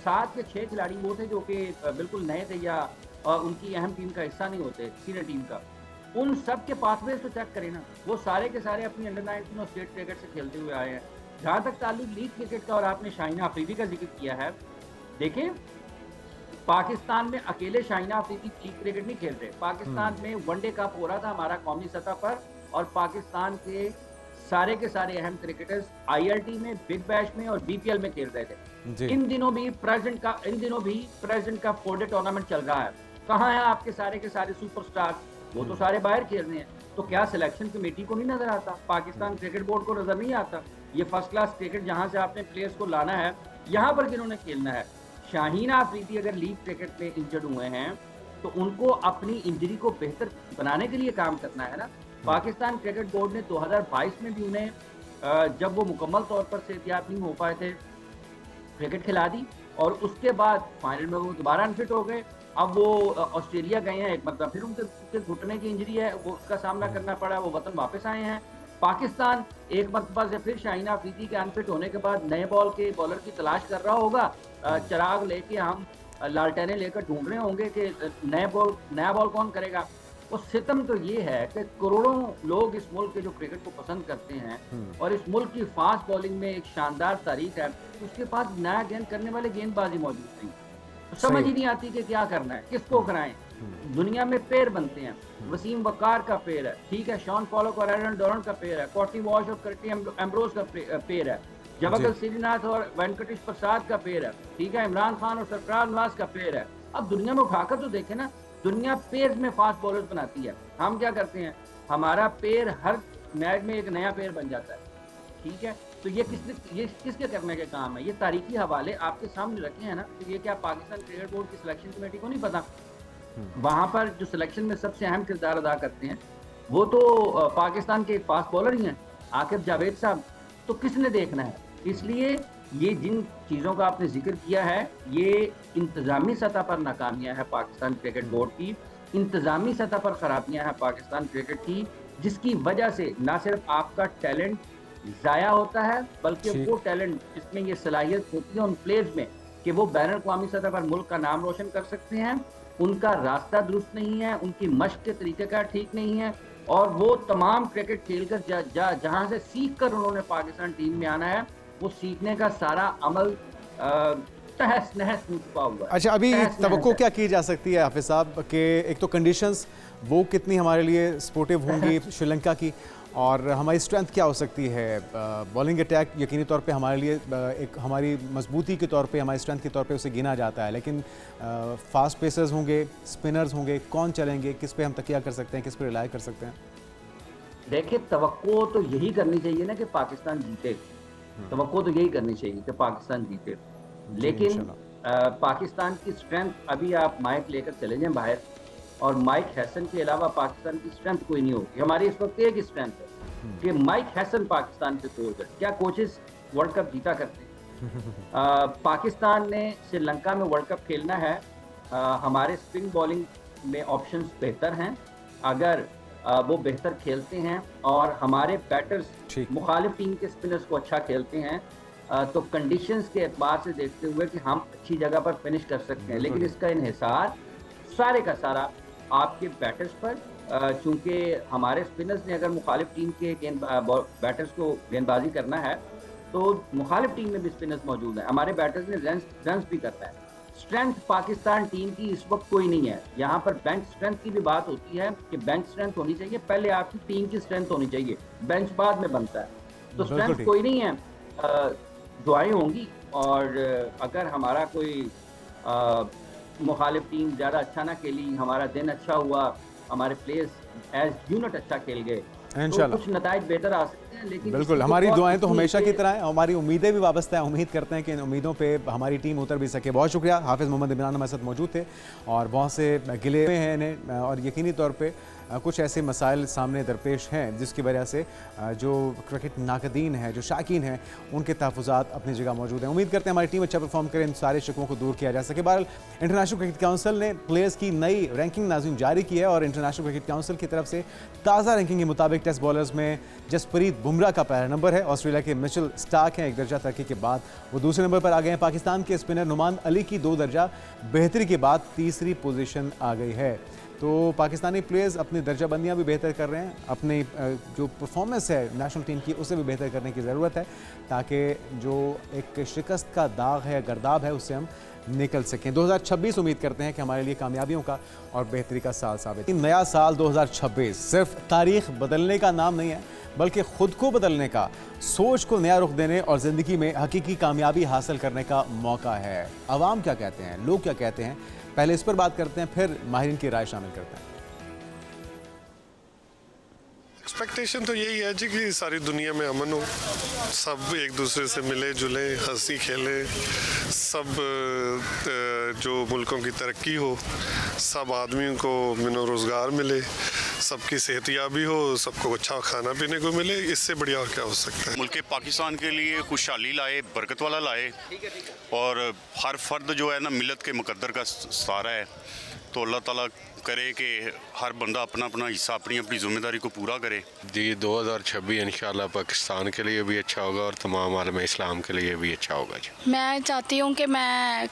Speaker 5: 7 या 6 खिलाड़ी वो थे जो कि बिल्कुल नए थे या उनकी अहम टीम का हिस्सा नहीं होते, सीनियर टीम का। उन सब के पाथवेज तो चेक करें ना, वो सारे के सारे अपनी अंडर 19 और स्टेट क्रिकेट से खेलते हुए आए हैं। जहाँ तक ताल्लुक लीग क्रिकेट का, और आपने शाहिना अफरीदी का जिक्र किया है, देखें पाकिस्तान में अकेले शाहिना अफरीदी लीग क्रिकेट नहीं खेल रहे। पाकिस्तान में वनडे कप हो रहा था हमारा कौमी सतह पर, और पाकिस्तान के सारे अहम क्रिकेटर्स आईआरटी में, बिग बैश में और बीपीएल में खेल रहे थे। इन दिनों भी प्रेसिडेंट का 4 डे टूर्नामेंट चल रहा है। कहाँ है आपके सारे के सारे सुपरस्टार वो तो सारे बाहर खेल रहे हैं। तो क्या सिलेक्शन कमेटी को नहीं नजर आता, पाकिस्तान क्रिकेट बोर्ड को नजर नहीं आता ये फर्स्ट क्लास क्रिकेट जहां से आपने प्लेयर्स को लाना है, यहाँ पर किन्होंने खेलना है? शाहीन आफरीदी अगर लीग क्रिकेट में इंजर्ड हुए हैं तो उनको अपनी इंजरी को बेहतर बनाने के लिए काम करना है ना। पाकिस्तान क्रिकेट बोर्ड ने 2022 में भी उन्हें जब वो मुकम्मल तौर पर सेहतियाब नहीं हो पाए थे क्रिकेट खिला दी, और उसके बाद फाइनल में वो दोबारा अनफिट हो गए। अब वो ऑस्ट्रेलिया गए हैं, एक मतलब फिर उनके घुटने की इंजरी है, वो उसका सामना करना पड़ा, वो वतन वापस आए हैं। पाकिस्तान एक मरतबा से फिर शाहीन आफरीदी के अनफिट होने के बाद नए बॉल के बॉलर की तलाश कर रहा होगा। चिराग लेके हम लालटेने लेकर ढूंढ रहे होंगे कि नया बॉल कौन करेगा। और सितम तो ये है कि करोड़ों लोग इस मुल्क के जो क्रिकेट को पसंद करते हैं और इस मुल्क की फास्ट बॉलिंग में एक शानदार तारीख है, उसके पास नया गेंद करने वाले गेंदबाजी मौजूद नहीं। तो समझ ही नहीं आती कि क्या करना है, किसको कराएं। दुनिया में पेयर बनते हैं, वसीम वकार का पेयर है, ठीक है, शॉन पॉलक और एरन डोरन का पेयर है, कॉर्टनी वॉश और कर्टी एम्ब्रोज का पेयर है, जवागल श्रीनाथ और वेंकटेश प्रसाद का पेयर है, ठीक है, इमरान खान और सरफराज नवाज का पेयर है। अब दुनिया में उठाकर तो देखे ना, दुनिया पेयर में फास्ट बॉलर्स बनाती है। हम क्या करते हैं, हमारा पेयर हर मैच में एक नया पेयर बन जाता है, ठीक है। तो ये किसके करने के काम है? ये तारीखी हवाले आपके सामने रखे हैं ना। तो ये क्या पाकिस्तान क्रिकेट बोर्ड की सिलेक्शन कमेटी को नहीं पता? वहां पर जो सिलेक्शन में सबसे अहम किरदार अदा करते हैं वो तो पाकिस्तान के एक फास्ट बॉलर ही हैं, आकिब जावेद साहब। तो किसने देखना है? इसलिए ये जिन चीज़ों का आपने जिक्र किया है, ये इंतज़ामी सतह पर नाकामियाँ हैं पाकिस्तान क्रिकेट बोर्ड की, इंतज़ामी सतह पर खराबियाँ हैं पाकिस्तान क्रिकेट की, जिसकी वजह से ना सिर्फ आपका टैलेंट ज़ाया होता है, बल्कि वो टैलेंट जिसमें ये सलाहियत होती है उन प्लेयर्स में कि वो बैन अवी सतह पर मुल्क का नाम रोशन कर सकते हैं, उनका रास्ता दुरुस्त नहीं है, उनकी मश्क के तरीक़ेकार ठीक नहीं है, और वो तमाम क्रिकेट खेल कर जहाँ से सीख कर उन्होंने पाकिस्तान टीम में आना है, वो सीखने का सारा अमल तहस नहस हो चुका हुआ है।
Speaker 1: अच्छा, अभी तवक्को क्या की जा सकती है हाफिज साहब कि एक तो कंडीशंस वो कितनी हमारे लिए सपोर्टिव होंगी श्रीलंका की, और हमारी स्ट्रेंथ क्या हो सकती है? बॉलिंग अटैक यकीनी तौर पे हमारे लिए एक हमारी मजबूती के तौर पे, हमारी स्ट्रेंथ के तौर पे उसे गिना जाता है, लेकिन फास्ट पेसर्स होंगे, स्पिनर्स होंगे, कौन चलेंगे, किस पे हम तकिया कर सकते हैं, किस पे रिलाई कर सकते हैं?
Speaker 5: देखिए, तवक्को तो यही करनी चाहिए ना कि पाकिस्तान जीते, तवक्को तो यही करनी चाहिए कि पाकिस्तान जीते। लेकिन पाकिस्तान की स्ट्रेंथ, अभी आप माइक लेकर चले जाएं बाहर, और माइक हैसन के अलावा पाकिस्तान की स्ट्रेंथ कोई नहीं होगी। हमारी इस वक्त एक स्ट्रेंथ है कि माइक हैसन पाकिस्तान के कोच है। क्या कोचेस वर्ल्ड कप जीता करते हैं? पाकिस्तान ने श्रीलंका में वर्ल्ड कप खेलना है, हमारे स्पिन बॉलिंग में ऑप्शंस बेहतर हैं। अगर वो बेहतर खेलते हैं और हमारे बैटर्स मुखालिफ टीम के स्पिनर्स को अच्छा खेलते हैं, तो कंडीशंस के एतबार से देखते हुए कि हम अच्छी जगह पर फिनिश कर सकते हैं। लेकिन इसका इन्हिसार सारे का सारा आपके बैटर्स पर, चूंकि हमारे स्पिनर्स ने अगर मुखालिफ टीम के बैटर्स को गेंदबाजी करना है तो मुखालिफ टीम में भी स्पिनर्स मौजूद हैं, हमारे बैटर्स ने रन्स भी करना है। स्ट्रेंथ पाकिस्तान टीम की इस वक्त कोई नहीं है। यहाँ पर बेंच स्ट्रेंथ की भी बात होती है कि बेंच स्ट्रेंथ होनी चाहिए, पहले आपकी टीम की स्ट्रेंथ होनी चाहिए, बेंच बाद में बनता है। तो स्ट्रेंथ कोई नहीं है, दुआएं होंगी, और अगर हमारा कोई मुखालिफ टीम ज़्यादा अच्छा ना खेली, हमारा दिन अच्छा हुआ, हमारे प्लेयर्स एज यूनिट अच्छा खेल गए, तो कुछ नताइज बेहतर आ सकते हैं। लेकिन
Speaker 1: बिल्कुल, हमारी दुआएं तो हमेशा की तरह हैं, हमारी उम्मीदें भी वाबस्ता है। उम्मीद करते हैं कि इन उम्मीदों पे हमारी टीम उतर भी सके। बहुत शुक्रिया, हाफिज़ मोहम्मद इमरान हमारे साथ मौजूद थे और बहुत से गिले हैं इन्हें, और यकीनी तौर पे कुछ ऐसे मसाइल सामने दरपेश हैं जिसकी वजह से जो क्रिकेट नाकदीन है, जो शाकीन हैं, उनके तहफ़्फ़ुज़ात अपनी जगह मौजूद हैं। उम्मीद करते हैं हमारी टीम अच्छा परफॉर्म करे, इन सारे शिकवों को दूर किया जा सके। बहरहाल इंटरनेशनल क्रिकेट काउंसिल ने प्लेयर्स की नई रैंकिंग नाज़रीन जारी की है, और इंटरनेशनल क्रिकेट काउंसिल की तरफ से ताज़ा रैंकिंग के मुताबिक टेस्ट बॉलर्स में जसप्रीत बुमराह का पहला नंबर है। ऑस्ट्रेलिया के मिचेल स्टार्क हैं, एक दर्जा तरक्की के बाद वो दूसरे नंबर पर आ गए हैं। पाकिस्तान के स्पिनर नुमान अली की 2 दर्जा बेहतरी के बाद तीसरी पोजीशन आ गई है। तो पाकिस्तानी प्लेयर्स अपनी दर्जाबंदियां भी बेहतर कर रहे हैं, अपनी जो परफॉर्मेंस है नेशनल टीम की उसे भी बेहतर करने की ज़रूरत है, ताकि जो एक शिकस्त का दाग है, गर्दाब है, उससे हम निकल सकें। 2026 उम्मीद करते हैं कि हमारे लिए कामयाबियों का और बेहतरी का साल साबित। नया साल 2026 सिर्फ तारीख बदलने का नाम नहीं है, बल्कि ख़ुद को बदलने का, सोच को नया रुख देने और ज़िंदगी में हकीकी कामयाबी हासिल करने का मौका है। अवाम क्या कहते हैं, लोग क्या कहते हैं, पहले इस पर बात करते हैं, फिर माहिरीन की राय शामिल करते हैं।
Speaker 6: एक्सपेक्टेशन तो यही है जी कि सारी दुनिया में अमन हो, सब एक दूसरे से मिले जुले, हंसी खेले, सब जो मुल्कों की तरक्की हो, सब आदमियों को मिनो रोज़गार मिले, सबकी सेहतियाबी हो, सबको अच्छा खाना पीने को मिले, इससे बढ़िया और क्या हो सकता है।
Speaker 7: मुल्क पाकिस्तान के लिए खुशहाली लाए, बरकत वाला लाए और हर फर्द जो है ना मिलत के मुकद्दर का सहारा है, तो अल्लाह ताला करे कि हर बंदा अपना अपना हिस्सा अपनी अपनी जिम्मेदारी को पूरा करे।
Speaker 6: जी 2026 इंशाल्लाह पाकिस्तान के लिए भी अच्छा होगा और तमाम आलम इस्लाम के लिए भी अच्छा होगा जी।
Speaker 8: मैं चाहती हूँ कि मैं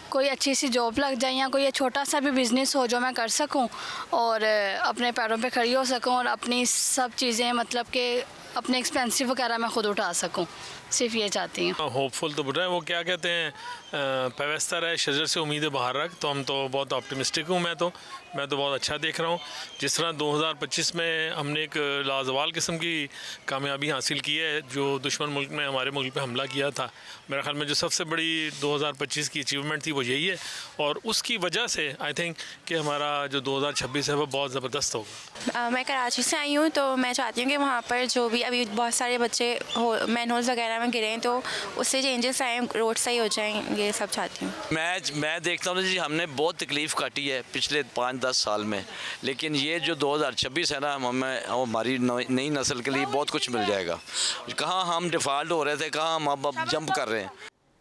Speaker 8: कोई अच्छी सी जॉब लग जाए या कोई छोटा सा भी बिज़नेस हो जो मैं कर सकूं और अपने पैरों पे खड़ी हो सकूं और अपनी सब चीज़ें मतलब कि अपने एक्सपेंसिव वगैरह मैं ख़ुद उठा सकूं, सिर्फ ये चाहती हूँ।
Speaker 9: होपफुल तो बुरा है, वो क्या कहते हैं पैवस्तर है शजर से उम्मीदें बाहर रख, तो हम तो बहुत ऑप्टिमिस्टिक हूँ। मैं तो बहुत अच्छा देख रहा हूँ। जिस तरह 2025 में हमने एक लाजवाल किस्म की कामयाबी हासिल की है, जो दुश्मन मुल्क ने हमारे मुल्क पे हमला किया था, मेरे ख्याल में जो सबसे बड़ी 2025 की अचीवमेंट थी वो यही है और उसकी वजह से आई थिंक कि हमारा जो 2026 है वो बहुत ज़बरदस्त होगा।
Speaker 10: मैं कराची से आई हूँ, तो मैं चाहती हूँ कि वहाँ पर जो भी अभी बहुत सारे बच्चे मैन होल्स वगैरह में गिरे हैं तो उससे चेंजेस आए, रोड सही हो जाएँ, ये सब चाहती हूँ।
Speaker 11: मैं देखता हूँ जी, हमने बहुत तकलीफ़ काटी है पिछले 5-10 साल में, लेकिन ये जो 2026 है ना, हमें हमारी नई नस्ल के लिए बहुत कुछ मिल जाएगा। कहाँ हम डिफ़ॉल्ट हो रहे थे, कहाँ हम अब जंप कर रहे हैं।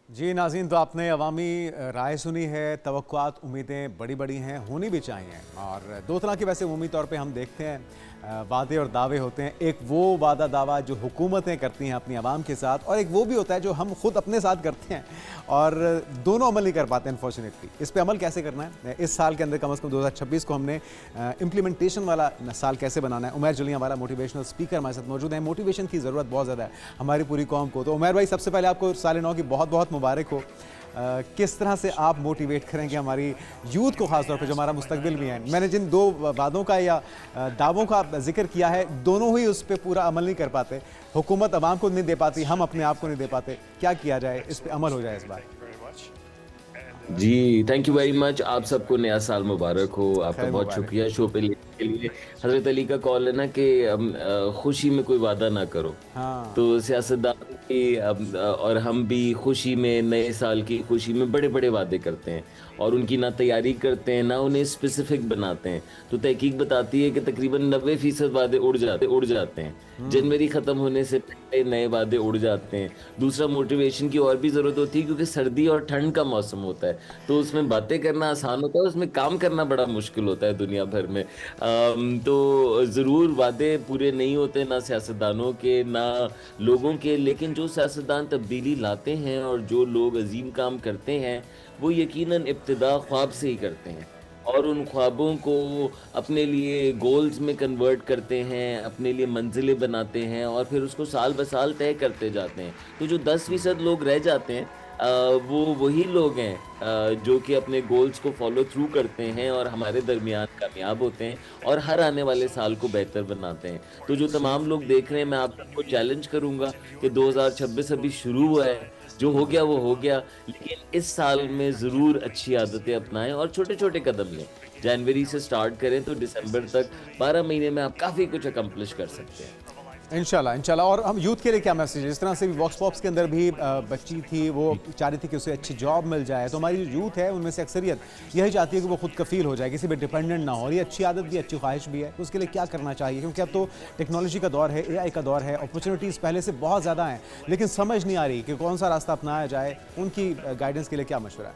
Speaker 1: जी नाज़रीन, तो आपने अवामी राय सुनी है, तवक्कुआत उम्मीदें बड़ी बड़ी हैं, होनी भी चाहिए। और दो तरह की वैसे उम्मी तौर पे हम देखते हैं वादे और दावे होते हैं। एक वो वादा दावा जो हुकूमतें करती हैं अपनी आवाम के साथ, और एक वो भी होता है जो हम खुद अपने साथ करते हैं, और दोनों अमल नहीं कर पाते अनफॉर्चुनेटली। इस पे अमल कैसे करना है इस साल के अंदर, कम से कम 2026 को हमने इम्प्लीमेंटेशन वाला साल कैसे बनाना है। उमैर जुलिया हमारा मोटिवेशनल स्पीकर हमारे साथ मौजूद है। मोटिवेशन की ज़रूरत बहुत ज़्यादा है हमारी पूरी कौम को। तो उमैर भाई, सबसे पहले आपको साल नौ की बहुत बहुत मुबारक हो। किस तरह से आप मोटिवेट करेंगे हमारी यूथ को, ख़ासतौर पे जो हमारा मुस्तकबिल भी है। मैंने जिन दो वादों का या दावों का जिक्र किया है, दोनों ही उस पर पूरा अमल नहीं कर पाते। हुकूमत आवाम को नहीं दे पाती, हम अपने आप को नहीं दे पाते। क्या किया जाए, इस पर अमल हो जाए इस बार?
Speaker 12: जी थैंक यू वेरी मच। आप सबको नया साल मुबारक हो। आपका बहुत शुक्रिया शो पे लेने के लिए। हजरत अली का कॉल है ना कि खुशी में कोई वादा ना करो।
Speaker 1: हाँ।
Speaker 12: तो सियासतदान की और हम भी खुशी में, नए साल की खुशी में बड़े बड़े वादे करते हैं और उनकी ना तैयारी करते हैं ना उन्हें स्पेसिफिक बनाते हैं। तो तहकीक बताती है कि तकरीबन 90% वादे उड़ जाते हैं। जनवरी ख़त्म होने से पहले नए वादे उड़ जाते हैं। दूसरा, मोटिवेशन की और भी ज़रूरत होती है क्योंकि सर्दी और ठंड का मौसम होता है, तो उसमें बातें करना आसान होता है, उसमें काम करना बड़ा मुश्किल होता है दुनिया भर में। तो ज़रूर वादे पूरे नहीं होते, ना सियासतदानों के ना लोगों के, लेकिन जो सियासतदान तब्दीली लाते हैं और जो लोग अजीम काम करते हैं वो यकीनन इब्तिदा ख्वाब से ही करते हैं और उन ख्वाबों को अपने लिए गोल्स में कन्वर्ट करते हैं, अपने लिए मंजिलें बनाते हैं और फिर उसको साल ब साल तय करते जाते हैं। तो जो 10% लोग रह जाते हैं वो वही लोग हैं जो कि अपने गोल्स को फॉलो थ्रू करते हैं और हमारे दरमियान कामयाब होते हैं और हर आने वाले साल को बेहतर बनाते हैं। तो जो तमाम लोग देख रहे हैं, मैं आप सबको चैलेंज करूंगा कि 2026 अभी शुरू हुआ है, जो हो गया वो हो गया, लेकिन इस साल में ज़रूर अच्छी आदतें अपनाएं और छोटे छोटे कदम लें। जनवरी से स्टार्ट करें तो दिसंबर तक 12 महीने में आप काफ़ी कुछ अकम्प्लिश कर सकते हैं
Speaker 1: इंशाल्लाह। और हम यूथ के लिए क्या मैसेज है? जिस तरह से वॉक्स पॉप्स के अंदर भी बच्ची थी, वो चाह रही थी कि उसे अच्छी जॉब मिल जाए, तो हमारी जो यूथ है उनमें से अक्सरियत यही चाहती है कि वो खुद कफ़ील हो जाए, किसी पर डिपेंडेंट ना हो। और ये अच्छी आदत भी, अच्छी ख्वाहिश भी है। तो उसके लिए क्या करना चाहिए? क्योंकि अब तो टेक्नोलॉजी का दौर है, AI का दौर है, अपॉर्चुनिटीज़ पहले से बहुत ज़्यादा हैं, लेकिन समझ नहीं आ रही कि कौन सा रास्ता अपनाया जाए। उनकी गाइडेंस के लिए क्या मशवरा है?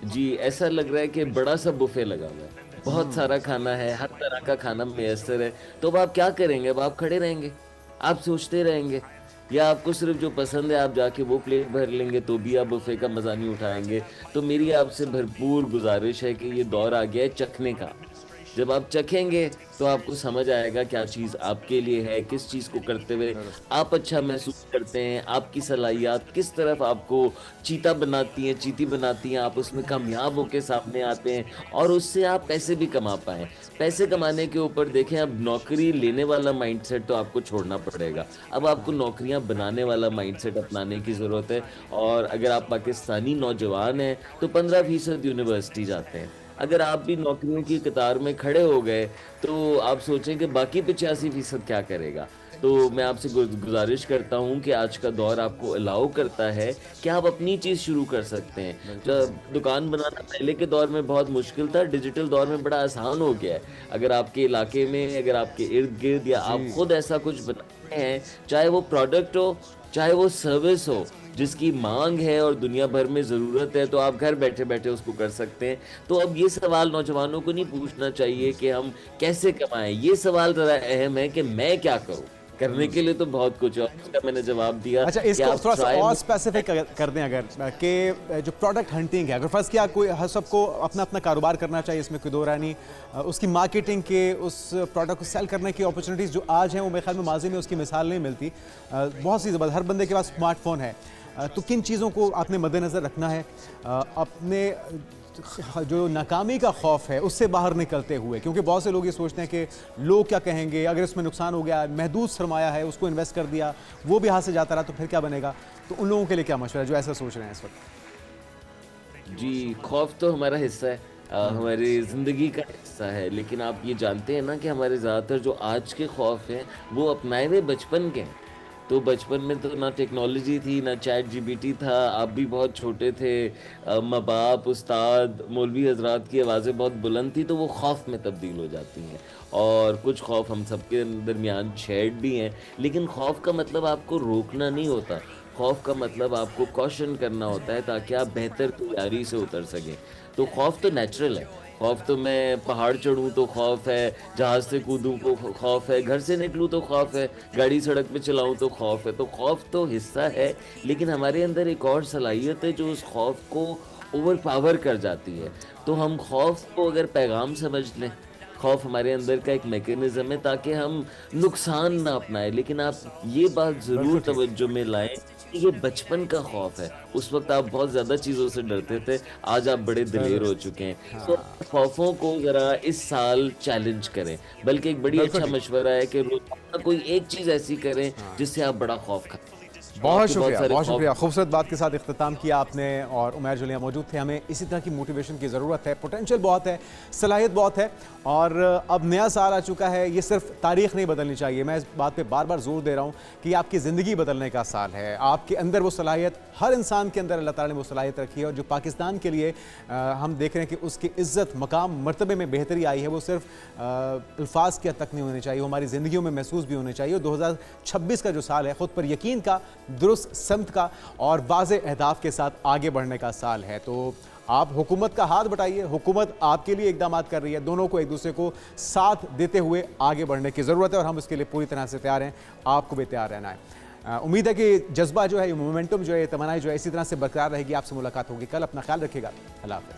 Speaker 12: जी, ऐसा लग रहा है कि बड़ा सा बुफे लगा हुआ है, बहुत सारा खाना है, हर तरह का खाना मैसर है। तो अब आप क्या करेंगे? अब आप खड़े रहेंगे, आप सोचते रहेंगे, या आपको सिर्फ जो पसंद है आप जाके वो प्लेट भर लेंगे तो भी आप बुफे का मज़ा नहीं उठाएंगे। तो मेरी आपसे भरपूर गुजारिश है कि ये दौर आ गया है चखने का। जब आप चखेंगे तो आपको समझ आएगा क्या चीज़ आपके लिए है, किस चीज़ को करते हुए आप अच्छा महसूस करते हैं, आपकी सलाहियत किस तरफ आपको चीता बनाती हैं, आप उसमें कामयाब होकर सामने आते हैं और उससे आप पैसे भी कमा पाएँ। पैसे कमाने के ऊपर देखें, अब नौकरी लेने वाला माइंडसेट तो आपको छोड़ना पड़ेगा, अब आपको नौकरियां बनाने वाला माइंडसेट अपनाने की ज़रूरत है। और अगर आप पाकिस्तानी नौजवान हैं तो 15% यूनिवर्सिटी जाते हैं, अगर आप भी नौकरियों की कतार में खड़े हो गए तो आप सोचें कि बाकी 85% क्या करेगा। तो मैं आपसे गुजारिश करता हूं कि आज का दौर आपको अलाउ करता है कि आप अपनी चीज़ शुरू कर सकते हैं। जब दुकान बनाना पहले के दौर में बहुत मुश्किल था, डिजिटल दौर में बड़ा आसान हो गया है। अगर आपके इलाके में, अगर आपके इर्द गिर्द या आप खुद ऐसा कुछ बनाते हैं, चाहे वो प्रोडक्ट हो चाहे वो सर्विस हो जिसकी मांग है और दुनिया भर में ज़रूरत है, तो आप घर बैठे बैठे उसको कर सकते हैं। तो अब ये सवाल नौजवानों को नहीं पूछना चाहिए कि हम कैसे कमाएं, ये सवाल ज़रा अहम है कि मैं क्या करूं। करने के लिए तो बहुत कुछ है, उसका मैंने जवाब दिया।
Speaker 1: अच्छा, इसको थोड़ा सा और स्पेसिफिक कर दें अगर कि जो प्रोडक्ट हंटिंग है, अगर फर्स्ट क्या कोई हर सबको अपना अपना कारोबार करना चाहिए, इसमें कोई दो राय नहीं, उसकी मार्केटिंग के, उस प्रोडक्ट को सेल करने की अपॉर्चुनिटीज़ जो आज हैं वो मेरे ख्याल में माजी में उसकी मिसाल नहीं मिलती। बहुत सी ज़बरदस्त, हर बंदे के पास स्मार्टफोन है, तो किन चीज़ों को आपने मद्देनज़र रखना है अपने जो नाकामी का खौफ है उससे बाहर निकलते हुए? क्योंकि बहुत से लोग ये सोचते हैं कि लोग क्या कहेंगे, अगर इसमें नुकसान हो गया, महदूद सरमाया है उसको इन्वेस्ट कर दिया, वो भी हाथ से जाता रहा तो फिर क्या बनेगा? तो उन लोगों के लिए क्या मशवरा है जो ऐसा सोच रहे हैं इस वक्त?
Speaker 12: जी, खौफ तो हमारा हिस्सा है, हमारी ज़िंदगी का हिस्सा है, लेकिन आप ये जानते हैं ना कि हमारे ज़्यादातर जो आज के खौफ हैं वो अपनाए हुए बचपन के हैं। तो बचपन में तो ना टेक्नोलॉजी थी, ना चैट जीपीटी था, आप भी बहुत छोटे थे, माँ बाप, उस्ताद, मौलवी हजरात की आवाज़ें बहुत बुलंद थी, तो वो खौफ में तब्दील हो जाती हैं। और कुछ खौफ हम सबके दरमियान शेयर्ड भी हैं, लेकिन खौफ का मतलब आपको रोकना नहीं होता, खौफ का मतलब आपको कॉशन करना होता है ताकि आप बेहतर तैयारी से उतर सकें। तो खौफ तो नेचुरल है, खौफ तो मैं पहाड़ चढ़ूं तो खौफ है, जहाज़ से कूदूं तो खौफ है, घर से निकलूं तो खौफ है, गाड़ी सड़क पे चलाऊं तो खौफ है। तो खौफ तो हिस्सा है, लेकिन हमारे अंदर एक और सलाहियत है जो उस खौफ को ओवर पावर कर जाती है। तो हम खौफ को अगर पैगाम समझ लें, खौफ हमारे अंदर का एक मैकेनिज़्म है ताकि हम नुकसान ना अपनाएं। लेकिन आप ये बात ज़रूर तवज्जो में लाएं कि ये बचपन का खौफ है, उस वक्त आप बहुत ज़्यादा चीज़ों से डरते थे, आज आप बड़े दिलेर हो चुके हैं। तो खौफों को ज़रा इस साल चैलेंज करें, बल्कि एक बड़ी अच्छा मशवरा है कि रोज़ाना कोई एक चीज़ ऐसी करें जिससे आप बड़ा खौफ खाएं।
Speaker 1: बहुत शुक्रिया, खूबसूरत बात के साथ इख्तिताम किया आपने। और उमैर जुलिया मौजूद थे, हमें इसी तरह की मोटिवेशन की ज़रूरत है, पोटेंशियल बहुत है, सलाहियत बहुत है, और अब नया साल आ चुका है। ये सिर्फ तारीख नहीं बदलनी चाहिए, मैं इस बात पे बार बार जोर दे रहा हूँ कि आपकी ज़िंदगी बदलने का साल है। आपके अंदर वो सलाहियत, हर इंसान के अंदर अल्लाह ताला ने वो सलाहियत रखी है, और जो पाकिस्तान के लिए हम देख रहे हैं कि उसकी इज़्ज़त, मकाम, मर्तबे में बेहतरी आई है, वो सिर्फ अल्फाज के हद तक नहीं होने चाहिए, वो हमारी ज़िंदगियों में महसूस भी होने चाहिए। 2026 का जो साल है, ख़ुद पर यकीन का, दुरुस्त समत का और वाज़े अहदाफ के साथ आगे बढ़ने का साल है। तो आप हुकूमत का हाथ बटाइए, हुकूमत आपके लिए इकदाम कर रही है, दोनों को एक दूसरे को साथ देते हुए आगे बढ़ने की ज़रूरत है, और हम उसके लिए पूरी तरह से तैयार हैं। आपको भी तैयार रहना है। उम्मीद है कि जज्बा जो है, मोमेंटम जो है, तमन्नाएं जो है, इसी तरह से बरकरार रहेगी। आपसे मुलाकात होगी कल। अपना ख्याल रखिएगा। अल्लाह हाफ़िज़।